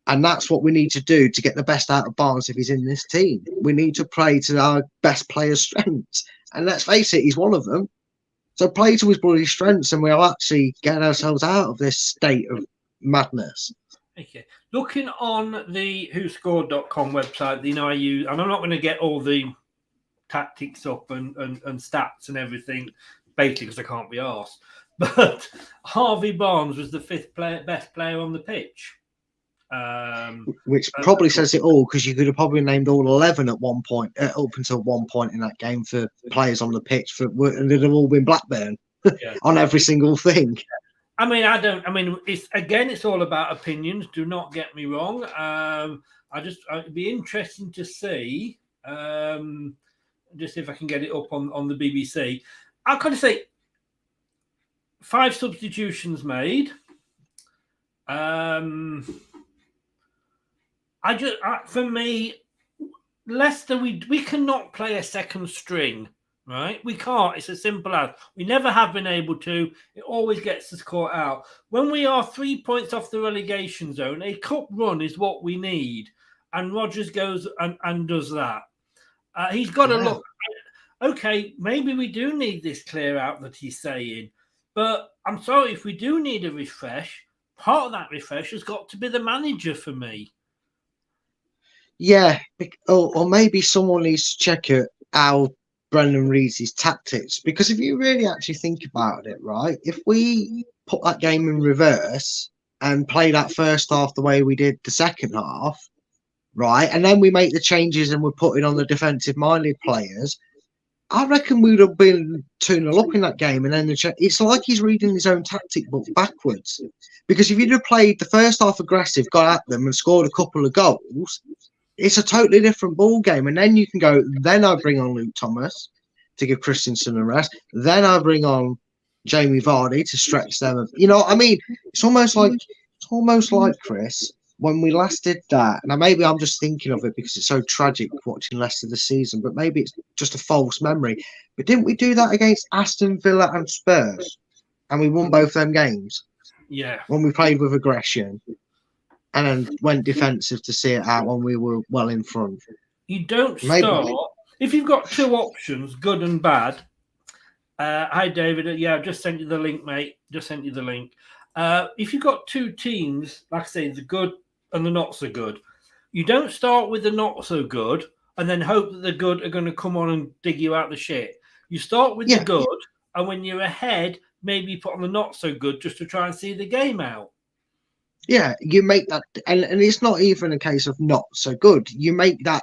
S11: And that's what we need to do to get the best out of Barnes if he's in this team. We need to play to our best player's strengths. And let's face it, he's one of them. So play to his bloody strengths and we'll actually get ourselves out of this state of madness.
S9: Okay. Looking on the whoscored.com website, I use, and I'm not going to get all the tactics up and stats and everything, basically because I can't be arsed. But Harvey Barnes was the 5th best player on the pitch.
S11: Which probably says it all, because you could have probably named all 11 at one point, up until one point in that game for players on the pitch, and they'd have all been Blackburn on every single thing. It's all about opinions. Do not get me wrong. It'd be interesting to see, just if I can get it up on the BBC. I've got to say, 5 substitutions made. For me, Leicester, we cannot play a second string, right? We can't. It's as simple as. We never have been able to. It always gets us caught out. When we are 3 points off the relegation zone, a cup run is what we need. And Rodgers goes and does that. He's got to look. Okay, maybe we do need this clear out that he's saying. But I'm sorry, if we do need a refresh, part of that refresh has got to be the manager for me. Yeah, or maybe someone needs to check out how Brendan reads his tactics. Because if you really actually think about it, right, if we put that game in reverse and play that first half the way we did the second half, right, and then we make the changes and we're putting on the defensive-minded players, I reckon we'd have been 2-0 up in that game. And then it's like he's reading his own tactic book backwards. Because if you'd have played the first half aggressive, got at them and scored a couple of goals, it's a totally different ball game. And then you can go, then I bring on Luke Thomas to give Christensen a rest. Then I bring on Jamie Vardy to stretch them. You know what I mean? It's almost like Chris, when we last did that, and maybe I'm just thinking of it because it's so tragic watching Leicester this season, but maybe it's just a false memory. But didn't we do that against Aston Villa and Spurs? And we won both them games?
S9: Yeah.
S11: When we played with aggression and then went defensive to see it out when we were well in front.
S9: You don't start. If you've got two options, good and bad. Hi, David. Yeah, I've just sent you the link, mate. Just sent you the link. If you've got two teams, like I say, the good and the not so good, you don't start with the not so good and then hope that the good are going to come on and dig you out the shit. You start with the good, and when you're ahead, maybe put on the not so good just to try and see the game out.
S11: Yeah, you make that, and it's not even a case of not so good. You make that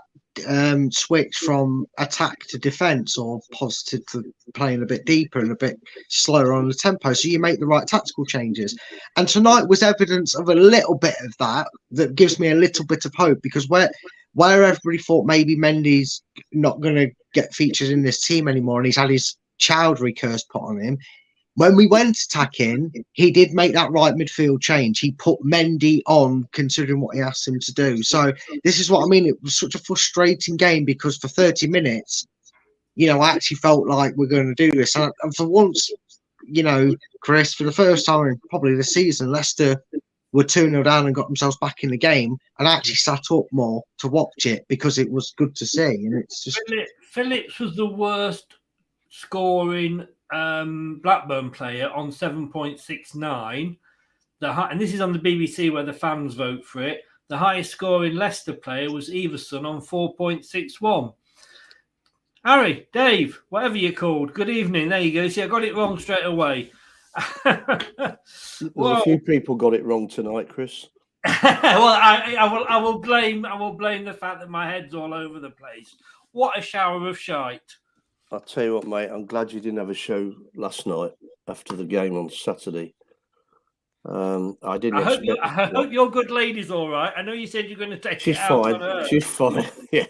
S11: switch from attack to defense, or positive to playing a bit deeper and a bit slower on the tempo. So you make the right tactical changes. And tonight was evidence of a little bit of that gives me a little bit of hope, because where everybody thought maybe Mendy's not going to get featured in this team anymore and he's had his Chowdhury curse put on him, when we went attacking, he did make that right midfield change. He put Mendy on, considering what he asked him to do. So this is what I mean. It was such a frustrating game because for 30 minutes, I actually felt like we're going to do this. And for once, Chris, for the first time in probably the season, Leicester were 2-0 down and got themselves back in the game and actually sat up more to watch it because it was good to see. And it's just
S9: Phillips was the worst scoring Blackburn player on 7.69. And this is on the BBC where the fans vote for it. The highest scoring Leicester player was Everson on 4.61. Harry, Dave, whatever you're called, good evening. There you go. See, I got it wrong straight away.
S17: Well, a few people got it wrong tonight, Chris.
S9: Well, I will blame the fact that my head's all over the place. What a shower of shite.
S17: I'll tell you what, mate, I'm glad you didn't have a show last night after the game on Saturday. I didn't expect...
S9: I hope your good lady's all right. I know you said you're going to take it out on her.
S17: She's fine. Yeah.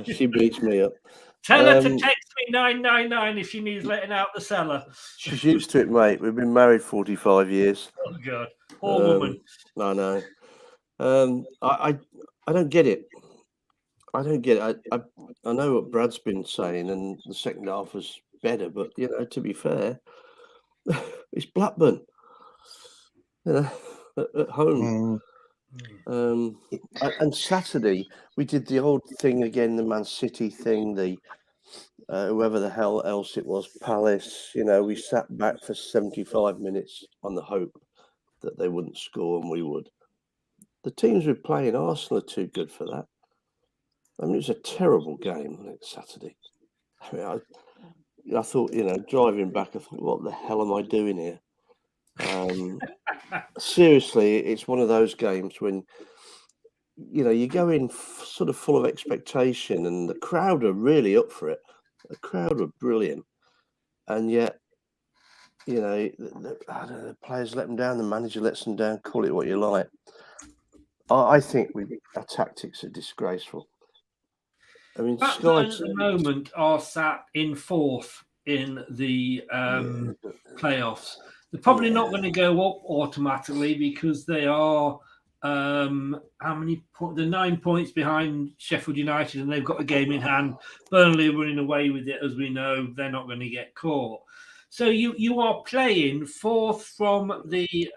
S17: She beats me up.
S9: Tell her to text me 999 if she needs letting out the cellar.
S17: She's used to it, mate. We've been married 45 years.
S9: Oh, God. Poor woman.
S17: I know. I don't get it. I don't get it. I know what Brad's been saying, and the second half was better. But to be fair, it's Blackburn, at home. And Saturday we did the old thing again, the Man City thing, the whoever the hell else it was, Palace. We sat back for 75 minutes on the hope that they wouldn't score and we would. The teams we're playing, Arsenal, are too good for that. I mean, it was a terrible game next Saturday. I mean, I thought, driving back, I thought, what the hell am I doing here? Seriously, it's one of those games when, you go in sort of full of expectation and the crowd are really up for it. The crowd were brilliant. And yet, the players let them down, the manager lets them down, call it what you like. I think our tactics are disgraceful. I mean,
S9: Blackburn at the moment are sat in fourth in the playoffs. They're probably not going to go up automatically because they are how many points? They're 9 points behind Sheffield United, and they've got a game in hand. Burnley are running away with it, as we know. They're not going to get caught. So you are playing fourth from the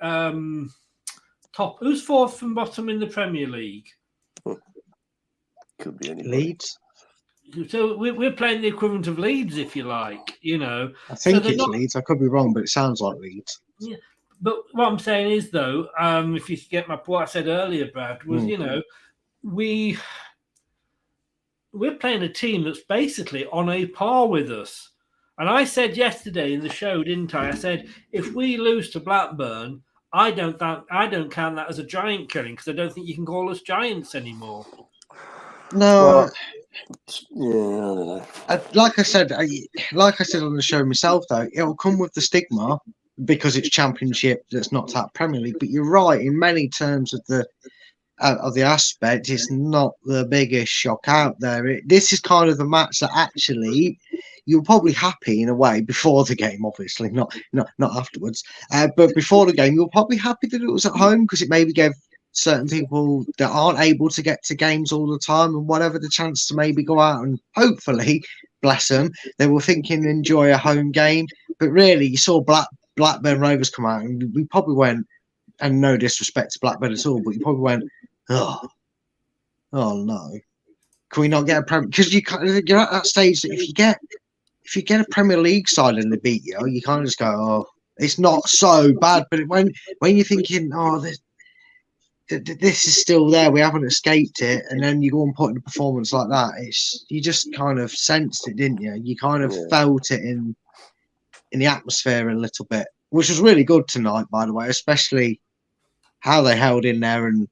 S9: top. Who's fourth from bottom in the Premier League?
S17: Could be anybody.
S11: Leeds.
S9: So we're playing the equivalent of Leeds, if you like,
S11: I think it's Leeds. I could be wrong, but it sounds like Leeds.
S9: Yeah. But what I'm saying is, though, if you get what I said earlier, Brad, was, we're playing a team that's basically on a par with us. And I said yesterday in the show, didn't I? I said, if we lose to Blackburn, I don't count that as a giant killing, because I don't think you can call us giants anymore.
S11: No,
S17: yeah, I don't know.
S11: like I said on the show myself, though, it'll come with the stigma because it's Championship that's not that Premier League. But you're right, in many terms of the aspect, it's not the biggest shock out there. This is kind of the match that actually you're probably happy in a way before the game, obviously not afterwards. But before the game, you're probably happy that it was at home, because it maybe gave certain people that aren't able to get to games all the time and whatever the chance to maybe go out and hopefully, bless them, they were thinking enjoy a home game. But really, you saw Blackburn Rovers come out, and we probably went, and no disrespect to Blackburn at all, but you probably went, oh no, can we not get a Premier? Because you're at that stage that if you get a Premier League side and they beat you, you kind of just go, oh, it's not so bad. But when you're thinking, oh, this is still there, we haven't escaped it, and then you go and put in a performance like that, you just kind of sensed it, didn't you? You kind of felt it in the atmosphere a little bit, which was really good tonight, by the way, especially how they held in there and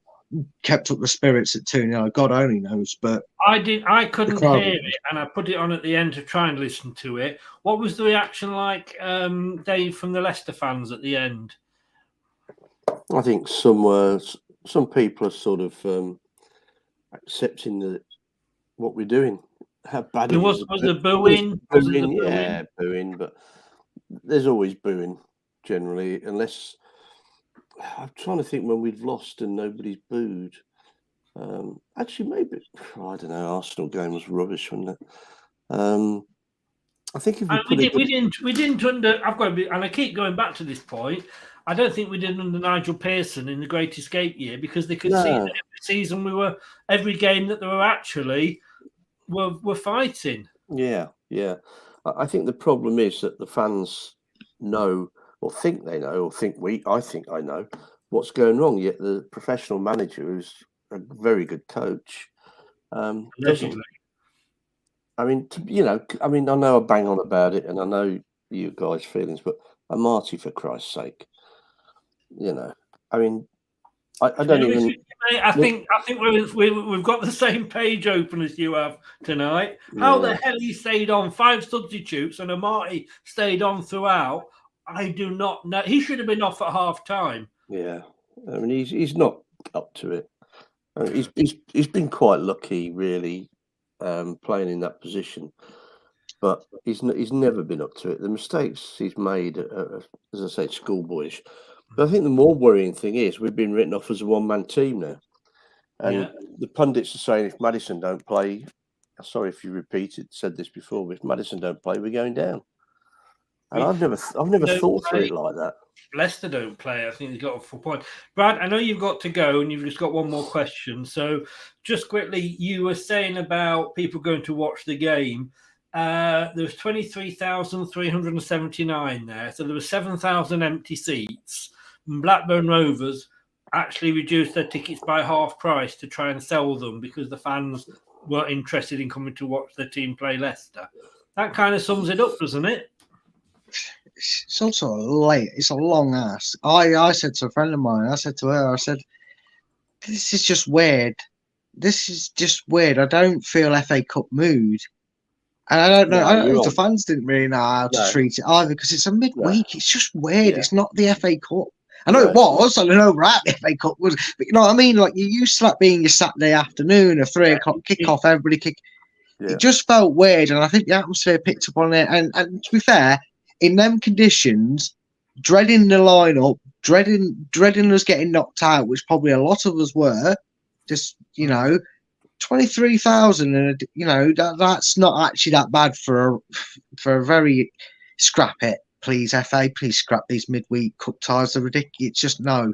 S11: kept up the spirits at 2-0. God only knows, but
S9: I couldn't hear it, and I put it on at the end to try and listen to it. What was the reaction like, Dave, from the Leicester fans at the end?
S17: I think some people are sort of accepting what we're doing. How bad it
S9: was
S17: is.
S9: The booing?
S17: Yeah, booing, but there's always booing generally, unless I'm trying to think when we've lost and nobody's booed. Actually, maybe I don't know. Arsenal game was rubbish, wasn't it? I think if
S9: we didn't under. I've got to be, and I keep going back to this point. I don't think we did under Nigel Pearson in the Great Escape year, because they could see that every season every game that they were actually were fighting.
S17: Yeah. I think the problem is that the fans know, or think they know, or I think I know what's going wrong. Yet the professional manager, who's a very good coach, doesn't. I mean, I know I bang on about it, and I know you guys' feelings, but a Marty, for Christ's sake, I mean, I don't even.
S9: I think we've got the same page open as you have tonight. How the hell he stayed on 5 substitutes and a Marty stayed on throughout? I do not know. He should have been off at half time.
S17: Yeah, I mean he's not up to it. I mean, he's been quite lucky, really, playing in that position, but he's never been up to it. The mistakes he's made, as I say, schoolboyish. But I think the more worrying thing is we've been written off as a one-man team now, and the pundits are saying if Maddison don't play, sorry if you said this before, but if Maddison don't play, we're going down. And I've never thought through it like that.
S9: Leicester don't play. I think he's got a full point. Brad, I know you've got to go, and you've just got one more question. So, just quickly, you were saying about people going to watch the game. There was 23,379 there, so there were 7,000 empty seats. And Blackburn Rovers actually reduced their tickets by half price to try and sell them because the fans weren't interested in coming to watch their team play Leicester. That kind of sums it up, doesn't it?
S11: It's also late. It's a long ass. I said to a friend of mine, I said to her, I said, this is just weird. This is just weird. I don't feel FA Cup mood. And I don't know. I don't know if the fans didn't really know how to treat it either, because it's a midweek. It's just weird. Yeah. It's not the FA Cup. I know it was. I don't know right the FA Cup was, but you know what I mean. Like you used to that being your Saturday afternoon, a 3 o'clock kickoff. Everybody kick. Yeah. It just felt weird, and I think the atmosphere picked up on it. And to be fair, in them conditions, dreading the lineup, dreading us getting knocked out, which probably a lot of us were. Just 23,000, and that's not actually that bad for a very scrap it. Please, FA, please scrap these midweek cup ties. They're ridiculous. It's just no.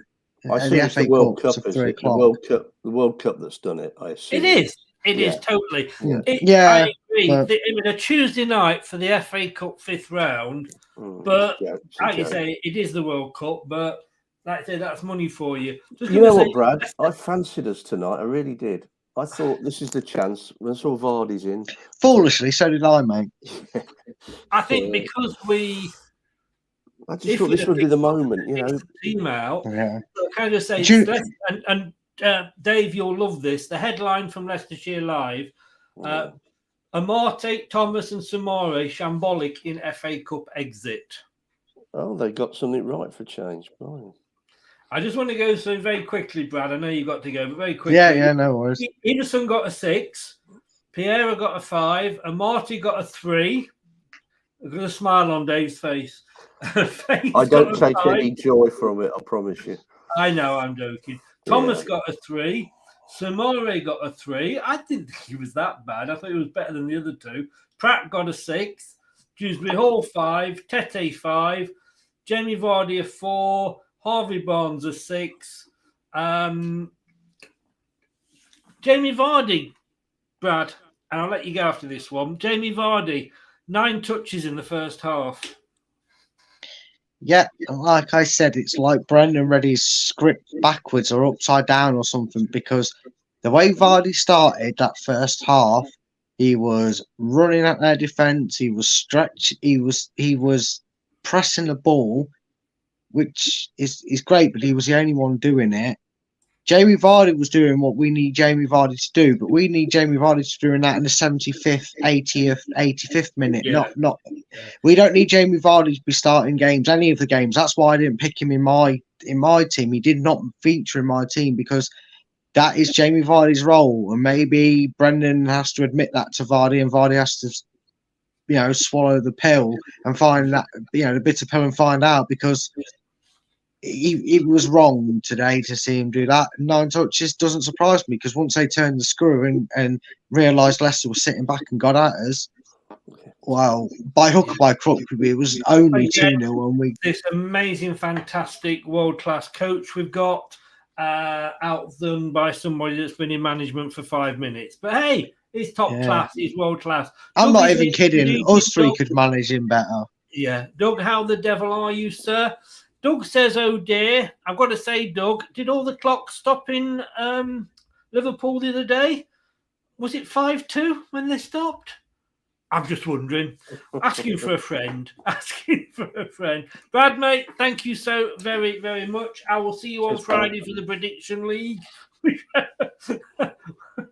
S17: I see the FA World Cup is the World Cup that's done it. I assume
S9: it is. It is totally.
S11: Yeah.
S9: I agree. It was a Tuesday night for the FA Cup 5th round, but like you say, it is the World Cup. But like I say, that's money for you.
S17: You know what, Brad? I fancied us tonight. I really did. I thought this is the chance. When I saw Vardy's in,
S11: Foolishly, so did I, mate.
S9: I think because
S17: I just thought this would be the moment, you know.
S9: Team out.
S11: Yeah.
S9: Can I just say, Dave, you'll love this. The headline from Leicestershire Live: Amarte, Thomas, and Samore shambolic in FA Cup exit.
S17: Oh, they got something right for change. Brian.
S9: I just want to go through very quickly, Brad. I know you've got to go, but very quickly.
S11: Yeah, no worries.
S9: Innocent got a 6. Piera got a 5. Amarte got a 3. I've got a smile on Dave's face.
S17: I don't take any joy from it, I promise you.
S9: I know, I'm joking. Thomas got a 3. Samore got a 3. I didn't think he was that bad. I thought he was better than the other 2. Pratt got a 6. Dewsbury Hall 5. Tete 5. Jamie Vardy a 4. Harvey Barnes a 6. Jamie Vardy, Brad, and I'll let you go after this one. Jamie Vardy, 9 touches in the first half.
S11: Yeah, like I said, it's like Brendan Reddy's script backwards or upside down or something, because the way Vardy started that first half, he was running at their defence, he was stretched, he was pressing the ball, which is great, but he was the only one doing it. Jamie Vardy was doing what we need Jamie Vardy to do, but we need Jamie Vardy to doing that in the 75th, 80th, 85th minute.
S9: Yeah.
S11: Not. We don't need Jamie Vardy to be starting games, any of the games. That's why I didn't pick him in my team. He did not feature in my team because that is Jamie Vardy's role, and maybe Brendan has to admit that to Vardy, and Vardy has to, swallow the pill and find that, the bitter pill and find out, because it was wrong today to see him do that. 9 touches doesn't surprise me, because once they turned the screw and realised Leicester was sitting back and got at us, well, by hook or by crook, it was only 2-0. And we
S9: this amazing, fantastic, world-class coach we've got outdone by somebody that's been in management for 5 minutes. But hey, he's top class, he's world-class.
S11: I'm not even kidding. Us three could manage him better.
S9: Yeah. Doug, how the devil are you, sir? Doug says, oh dear. I've got to say, Doug, did all the clocks stop in Liverpool the other day? Was it 5-2 when they stopped? I'm just wondering. Asking for a friend. Asking for a friend. Brad, mate, thank you so very, very much. I will see you on Friday for the Prediction League.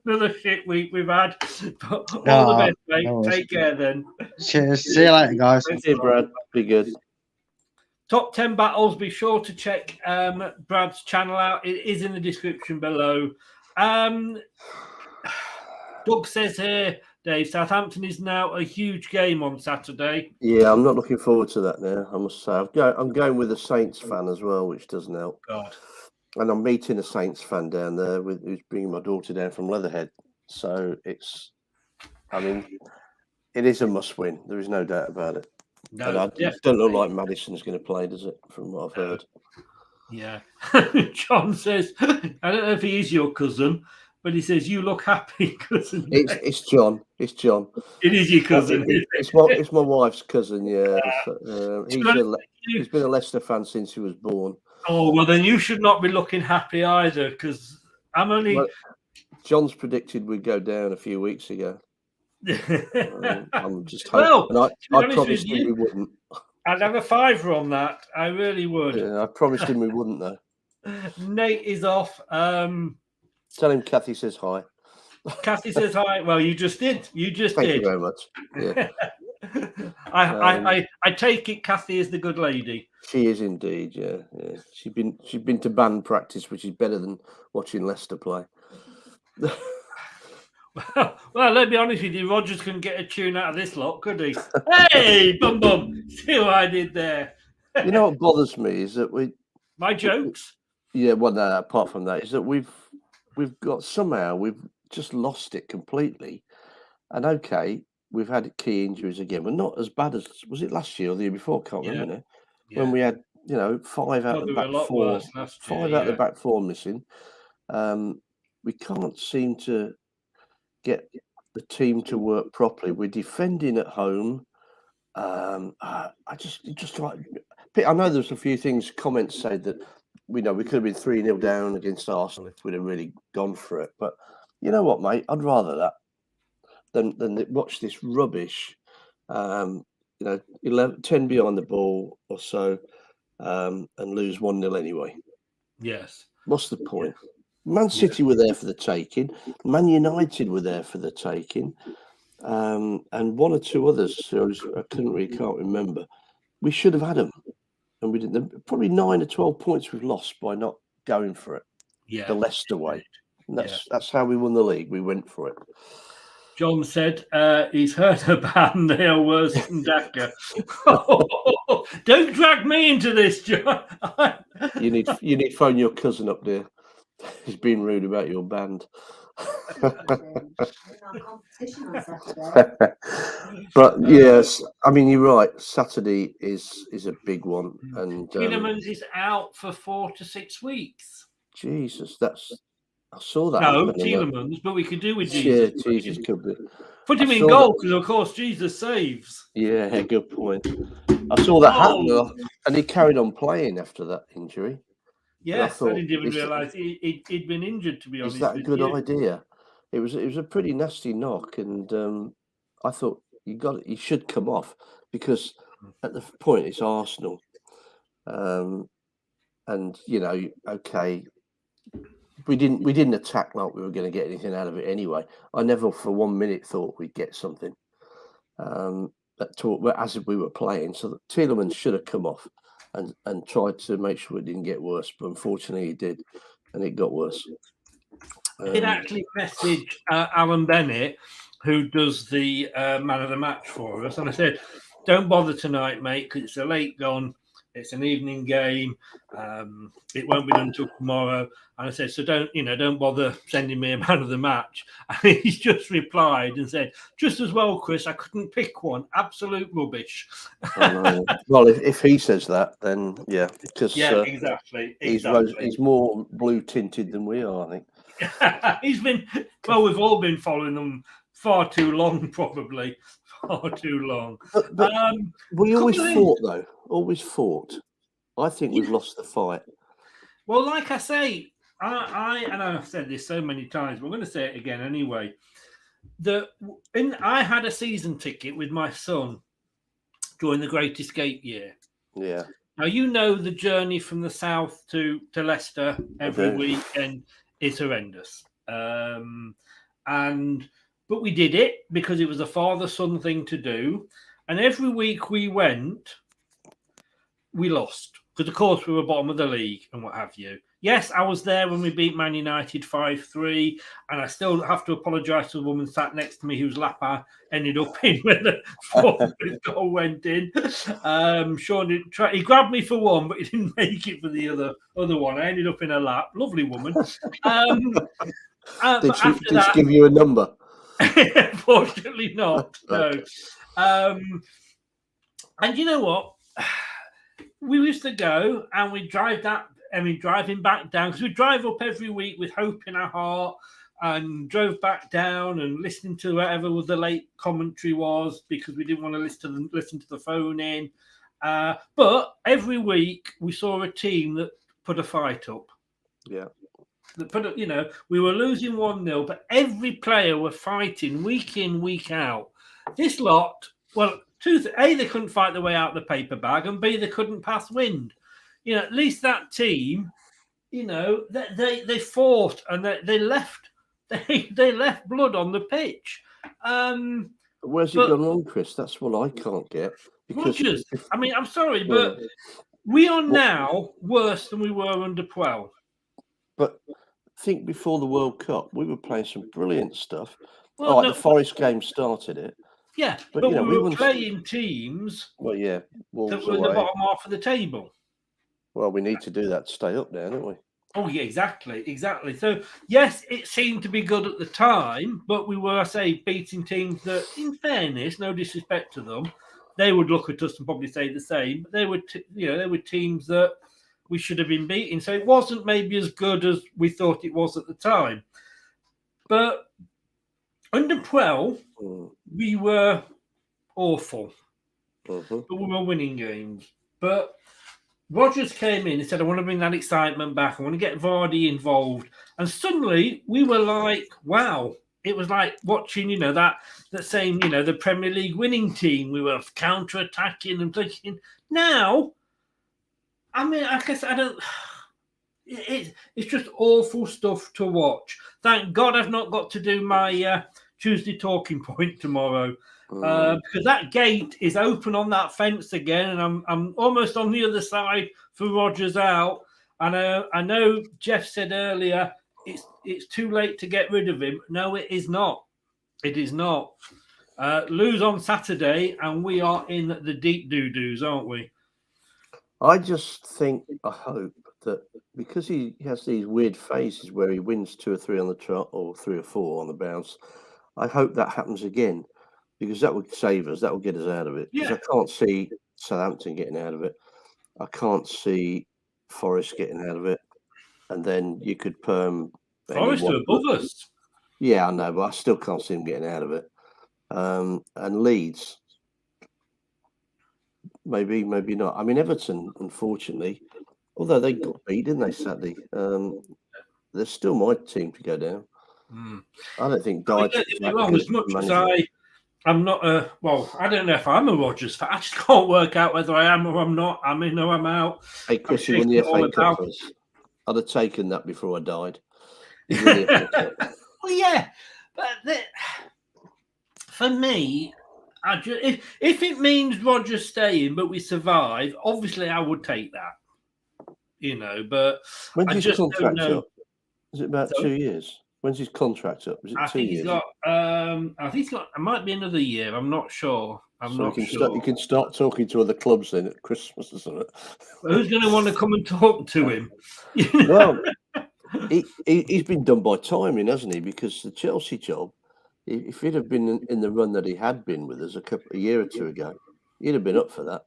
S9: Another shit week we've had. But all the best, mate.
S11: No
S9: Take care then.
S11: Cheers. See you later, guys.
S17: Thank you, Brad. Be good.
S9: Top 10 battles. Be sure to check Brad's channel out. It is in the description below. Doug says here, Dave, Southampton is now a huge game on Saturday.
S17: Yeah, I'm not looking forward to that now, I must say. I'm going with a Saints fan as well, which doesn't help.
S9: God.
S17: And I'm meeting a Saints fan down there who's bringing my daughter down from Leatherhead. So it is a must-win. There is no doubt about it.
S9: No,
S17: and it don't look like Madison's going to play, does it, from what I've heard?
S9: Yeah. John says, I don't know if he is your cousin, but he says, you look happy, cousin.
S17: It's John. It's John.
S9: It is your cousin.
S17: It's my wife's cousin, yeah. He's been a Leicester fan since he was born.
S9: Oh, well, then you should not be looking happy either, because I'm only...
S17: Well, John's predicted we'd go down a few weeks ago. I'm just hoping.
S9: Well,
S17: I promised him we wouldn't.
S9: I'd have a fiver on that. I really would.
S17: Yeah, I promised him we wouldn't, though.
S9: Nate is off.
S17: Tell him Kathy says hi.
S9: Kathy says hi. Well, you just did. You just
S17: Thank
S9: did.
S17: you very much. Yeah.
S9: I take it Kathy is the good lady.
S17: She is indeed, yeah. She's been to band practice, which is better than watching Leicester play.
S9: Well, let's be honest with you. Rogers couldn't get a tune out of this lot, could he? Hey, bum. See what I did there.
S17: You know what bothers me is that
S9: my jokes.
S17: Yeah, well, no. Apart from that, is that we've just lost it completely. And okay, we've had key injuries again, but not as bad as was it last year or the year before? Can't remember now. Yeah. When we had 5 out of the back 4, 5 out of the back 4 missing. We can't seem to get the team to work properly. We're defending at home. I know there's a few things. Comments said that we could have been 3-0 down against Arsenal if we'd have really gone for it. But You know what, mate? I'd rather that than watch this rubbish. 10 behind the ball or so, and lose 1-0 anyway.
S9: Yes.
S17: What's the point? Man City were there for the taking. Man United were there for the taking. And one or two others, I can't remember. We should have had them, and we didn't. Probably 9 or 12 points we've lost by not going for it.
S9: Yeah,
S17: the Leicester way. And that's how we won the league. We went for it.
S9: John said he's heard about Neil worse than Daka. Don't drag me into this, John.
S17: you need to phone your cousin up there. He's been rude about your band. But yes, I mean you're right. Saturday is a big one, and
S9: Tielemans is out for 4 to 6 weeks.
S17: Jesus, I saw that.
S9: No, Tielemans, but we could do with
S17: Jesus.
S9: Jesus.
S17: Yeah, Jesus could be.
S9: Put him in goal because, of course, Jesus saves.
S17: Yeah, good point. I saw that happen, and he carried on playing after that injury.
S9: Yes, I didn't even realise he'd been injured, to be honest.
S17: Is that a good idea? It was a pretty nasty knock, and I thought he should come off because at the point it's Arsenal, and okay. We didn't attack like we were going to get anything out of it anyway. I never for 1 minute thought we'd get something. As we were playing, so Tielemans should have come off and tried to make sure it didn't get worse. But unfortunately, he did, and it got worse.
S9: I did actually message Alan Bennett, who does the man of the match for us, and I said, "Don't bother tonight, mate, because it's a late gone. It's an evening game. It won't be done until tomorrow." And I said, "So don't bother sending me a man of the match." And he's just replied and said, "Just as well, Chris. I couldn't pick one. Absolute rubbish."
S17: Well, if he says that, then yeah, because
S9: exactly.
S17: He's more blue tinted than we are, I think.
S9: We've all been following them far too long, probably. Far too long.
S17: But we always fought, though. Always fought. I think we've lost the fight.
S9: Well, like I say, I've said this so many times, but I'm going to say it again anyway. I had a season ticket with my son during the Great Escape year.
S17: Yeah.
S9: Now, you know the journey from the south to Leicester every weekend is horrendous. But we did it because it was a father-son thing to do. And every week we went, we lost. Because, of course, we were bottom of the league and what have you. Yes, I was there when we beat Man United 5-3. And I still have to apologise to the woman sat next to me whose lap I ended up in when the fourth goal went in. Sean didn't try. He grabbed me for one, but he didn't make it for the other one. I ended up in her lap. Lovely woman.
S17: Did she give you a number?
S9: Fortunately not. No. And you know what? We used to go and we'd drive driving back down because we drive up every week with hope in our heart and drove back down and listening to whatever the late commentary was because we didn't want to listen to the phone in. But every week we saw a team that put a fight up.
S17: Yeah.
S9: We were losing 1-0, but every player were fighting week in, week out. This lot, well, A, they couldn't fight their way out of the paper bag, and B, they couldn't pass wind. At least that team, they fought and they left blood on the pitch.
S17: Where's it gone wrong, Chris? That's what I can't get.
S9: Rodgers, I'm sorry, but we are now worse than we were under 12.
S17: But I think before the World Cup, we were playing some brilliant stuff. The Forest game started it.
S9: Yeah, but we were playing teams
S17: that were
S9: in the bottom half of the table.
S17: Well, we need to do that to stay up there, don't we?
S9: Oh, yeah, exactly. So, yes, it seemed to be good at the time, but we were, beating teams that, in fairness, no disrespect to them, they would look at us and probably say the same. But they were teams that we should have been beating. So it wasn't maybe as good as we thought it was at the time. But under 12, we were awful. But we were winning games. But Rodgers came in and said, I want to bring that excitement back. I want to get Vardy involved. And suddenly we were like, wow. It was like watching, that same, the Premier League winning team. We were counter-attacking and thinking, now, I mean, I guess I don't... It's just awful stuff to watch. Thank God I've not got to do my Tuesday talking point tomorrow. Because that gate is open on that fence again, and I'm almost on the other side for Rodgers out. And I know Jeff said earlier it's too late to get rid of him. No, it is not. It is not. Lose on Saturday, and we are in the deep doo-doos, aren't we?
S17: I just think, I hope that because he has these weird phases where he wins 2 or 3 on the trot or 3 or 4 on the bounce, I hope that happens again. Because that would save us. That would get us out of it. Because I can't see Southampton getting out of it. I can't see Forest getting out of it. And then you could perm...
S9: Forest are above us.
S17: Yeah, I know, but I still can't see them getting out of it. And Leeds, maybe not. I mean, Everton, unfortunately, although they got beat, didn't they, Saturday? They're still my team to go down. I don't think
S9: as much as I'm not I don't know if I'm a Rodgers fan. I just can't work out whether I am or I'm not. I'm in or I'm out.
S17: Hey, Chris, you won the FA Cup for us. I'd have taken that before I died. Well,
S9: yeah, but for me, if it means Rodgers staying, but we survive, obviously I would take that. But
S17: when's his contract up? Is it about 2 years? When's his contract up? Is it 2 years?
S9: I think he's got. It might be another year. I'm not sure.
S17: You can start talking to other clubs then at Christmas or something.
S9: Who's going to want to come and talk to him?
S17: Well, he's been done by timing, hasn't he? Because the Chelsea job, if he'd have been in the run that he had been with us a year or 2 ago, he'd have been up for that.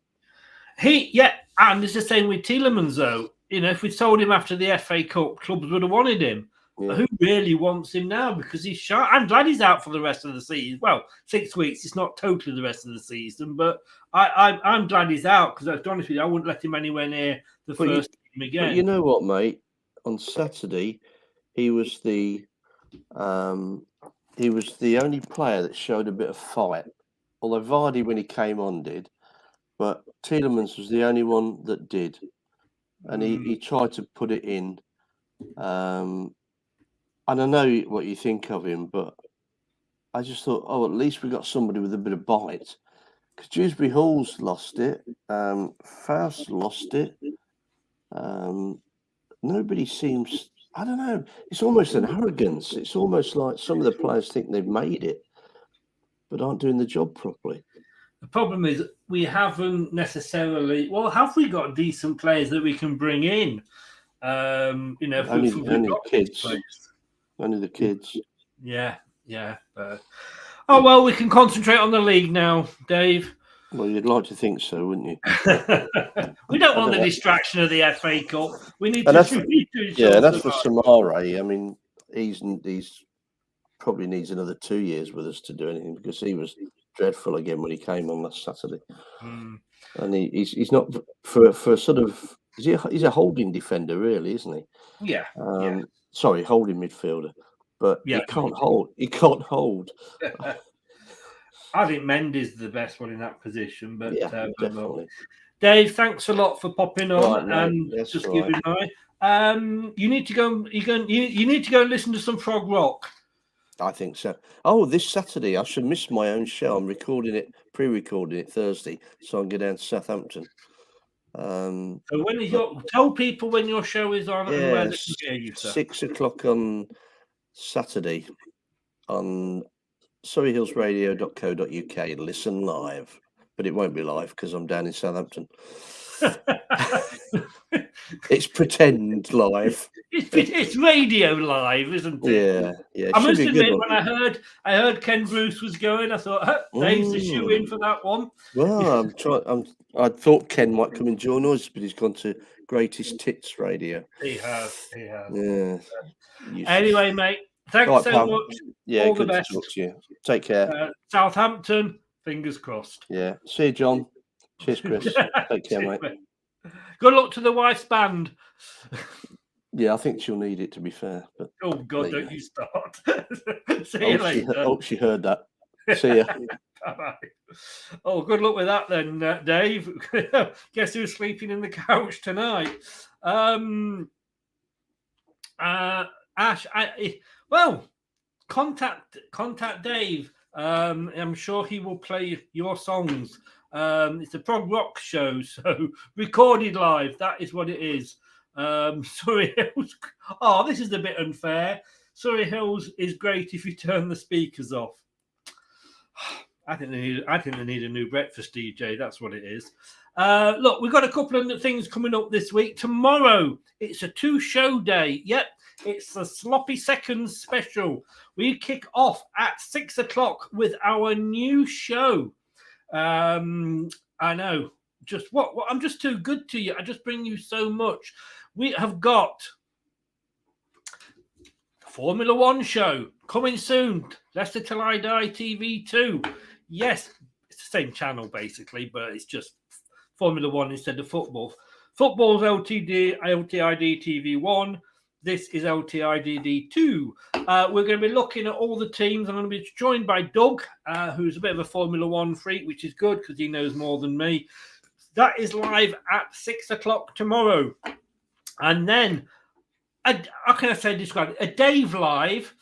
S9: And it's the same with Tielemans though. If we sold him after the FA Cup, clubs would have wanted him. Yeah. Who really wants him now? Because he's sharp. I'm glad he's out for the rest of the season. Well, 6 weeks. It's not totally the rest of the season, but I'm glad he's out because, to be honest with you, I wouldn't let him anywhere near the first team again.
S17: But you know what, mate? On Saturday, he was the only player that showed a bit of fight. Although Vardy, when he came on, did, but Tielemans was the only one that did, and he tried to put it in. And I know what you think of him, but I just thought, at least we got somebody with a bit of bite. Because Dewsbury Hall's lost it. Faust lost it. Nobody seems... I don't know. It's almost an arrogance. It's almost like some of the players think they've made it, but aren't doing the job properly.
S9: The problem is we haven't necessarily... Well, have we got decent players that we can bring in?
S17: Only the kids. Only the kids.
S9: Yeah. Well, we can concentrate on the league now, Dave.
S17: Well, you'd like to think so, wouldn't you?
S9: We don't want the distraction of the FA Cup. We need
S17: and
S9: to.
S17: That's for Samara. I mean, he's probably needs another 2 years with us to do anything because he was dreadful again when he came on last Saturday. And he's not for sort of. He's a holding defender, really, isn't he?
S9: Yeah.
S17: Sorry, holding midfielder, but he can't hold. He can't hold.
S9: I think Mendy's the best one in that position, but
S17: definitely.
S9: Dave, thanks a lot for popping on and
S17: just
S9: giving my. You need to go. You need to go and listen to some Frog Rock.
S17: I think so. Oh, this Saturday I should miss my own show. I'm pre-recording it Thursday, so I'll go down to Southampton.
S9: So when is tell people when your show is on and where they can hear you, sir.
S17: 6 o'clock on Saturday on surreyhillsradio.co.uk. Listen live, but it won't be live because I'm down in Southampton. It's pretend live.
S9: It's radio live, isn't it?
S17: Yeah.
S9: I must admit, when I heard Ken Bruce was going, I thought Dave's the shoe in for that one.
S17: Well, I thought Ken might come and join us, but he's gone to Greatest Tits Radio.
S9: He has.
S17: Yeah.
S9: Anyway, mate, thanks so much.
S17: Yeah,
S9: all
S17: good
S9: the best.
S17: to talk to you. Take care.
S9: Southampton, fingers crossed.
S17: Yeah. See you, John. Cheers, Chris. Take care, mate.
S9: Good luck to the wife's band.
S17: Yeah, I think she'll need it, to be fair. But
S9: Oh, God, don't you start. See you
S17: oh,
S9: later.
S17: she heard that. See ya.
S9: Bye-bye. Oh, good luck with that then, Dave. Guess who's sleeping in the couch tonight? Ash, well, contact Dave. I'm sure he will play your songs. It's a prog rock show, so recorded live. That is what it is. Surrey Hills. Oh, this is a bit unfair. Surrey Hills is great if you turn the speakers off. I think they need a new breakfast DJ. That's what it is. Look, we've got a couple of things coming up this week. Tomorrow, it's a 2-show day. Yep, it's the Sloppy Seconds special. We kick off at 6 o'clock with our new show. I know. Just what? I'm just too good to you. I just bring you so much. We have got Formula One show coming soon. Leicester Till I Die TV 2. Yes, it's the same channel basically, but it's just Formula One instead of football. Football's LTID TV 1. This is LTID 2. We're going to be looking at all the teams. I'm going to be joined by Doug, who's a bit of a Formula One freak, which is good because he knows more than me. That is live at 6 o'clock tomorrow. And then, how can I say, describe it? A Dave Live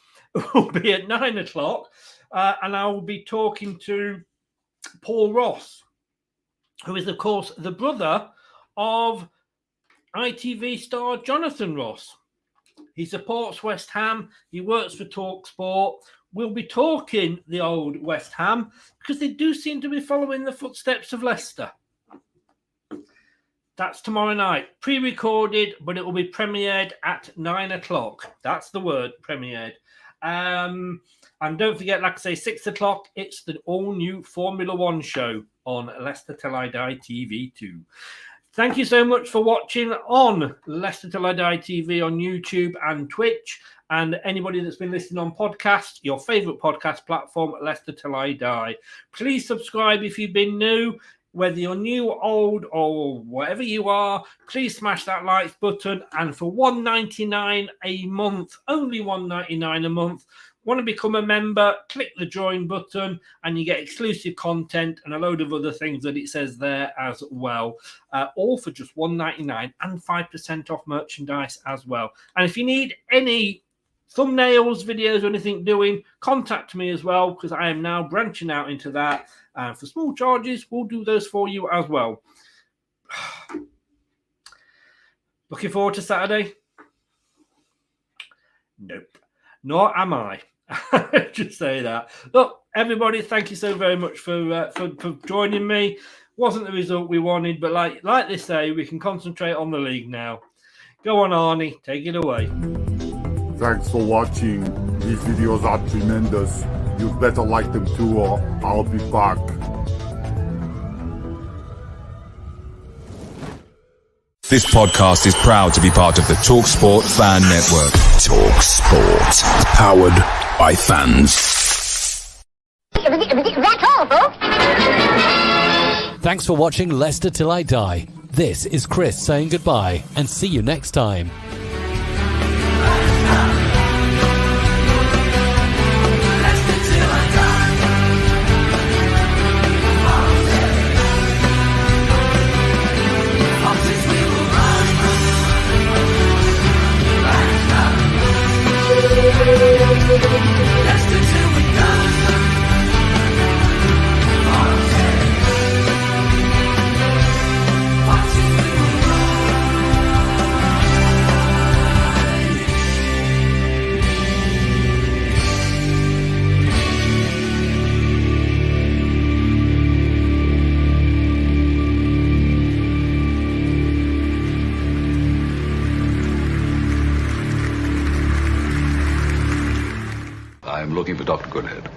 S9: will be at 9 o'clock. And I will be talking to Paul Ross, who is, of course, the brother of ITV star Jonathan Ross. He supports West Ham. He works for TalkSport. We'll be talking the old West Ham because they do seem to be following the footsteps of Leicester. That's tomorrow night. Pre-recorded, but it will be premiered at 9 o'clock. That's the word, premiered. And don't forget, like I say, 6 o'clock, it's the all-new Formula One show on Leicester Till I Die TV 2. Thank you so much for watching on Leicester Till I Die TV on YouTube and Twitch. And anybody that's been listening on podcast, your favourite podcast platform, Leicester Till I Die. Please subscribe if you've been new. Whether you're new, old, or whatever you are, please smash that likes button. And for $1.99 a month, only $1.99 a month, want to become a member, click the join button and you get exclusive content and a load of other things that it says there as well. All for just $1.99 and 5% off merchandise as well. And if you need any thumbnails, videos, or anything doing, contact me as well because I am now branching out into that. And for small charges, we'll do those for you as well. Looking forward to Saturday? Nope. Nor am I. Just say that. Look, everybody, thank you so very much for joining me. Wasn't the result we wanted, but like they say, we can concentrate on the league now. Go on, Arnie. Take it away.
S18: Thanks for watching. These videos are tremendous. You'd better like them too, or I'll be back.
S7: This podcast is proud to be part of the TalkSport Fan Network. TalkSport. Powered by fans.
S19: That's all, folks.
S20: Thanks for watching Leicester Till I Die. This is Chris saying goodbye and see you next time.
S21: I'm looking for Dr. Goodhead.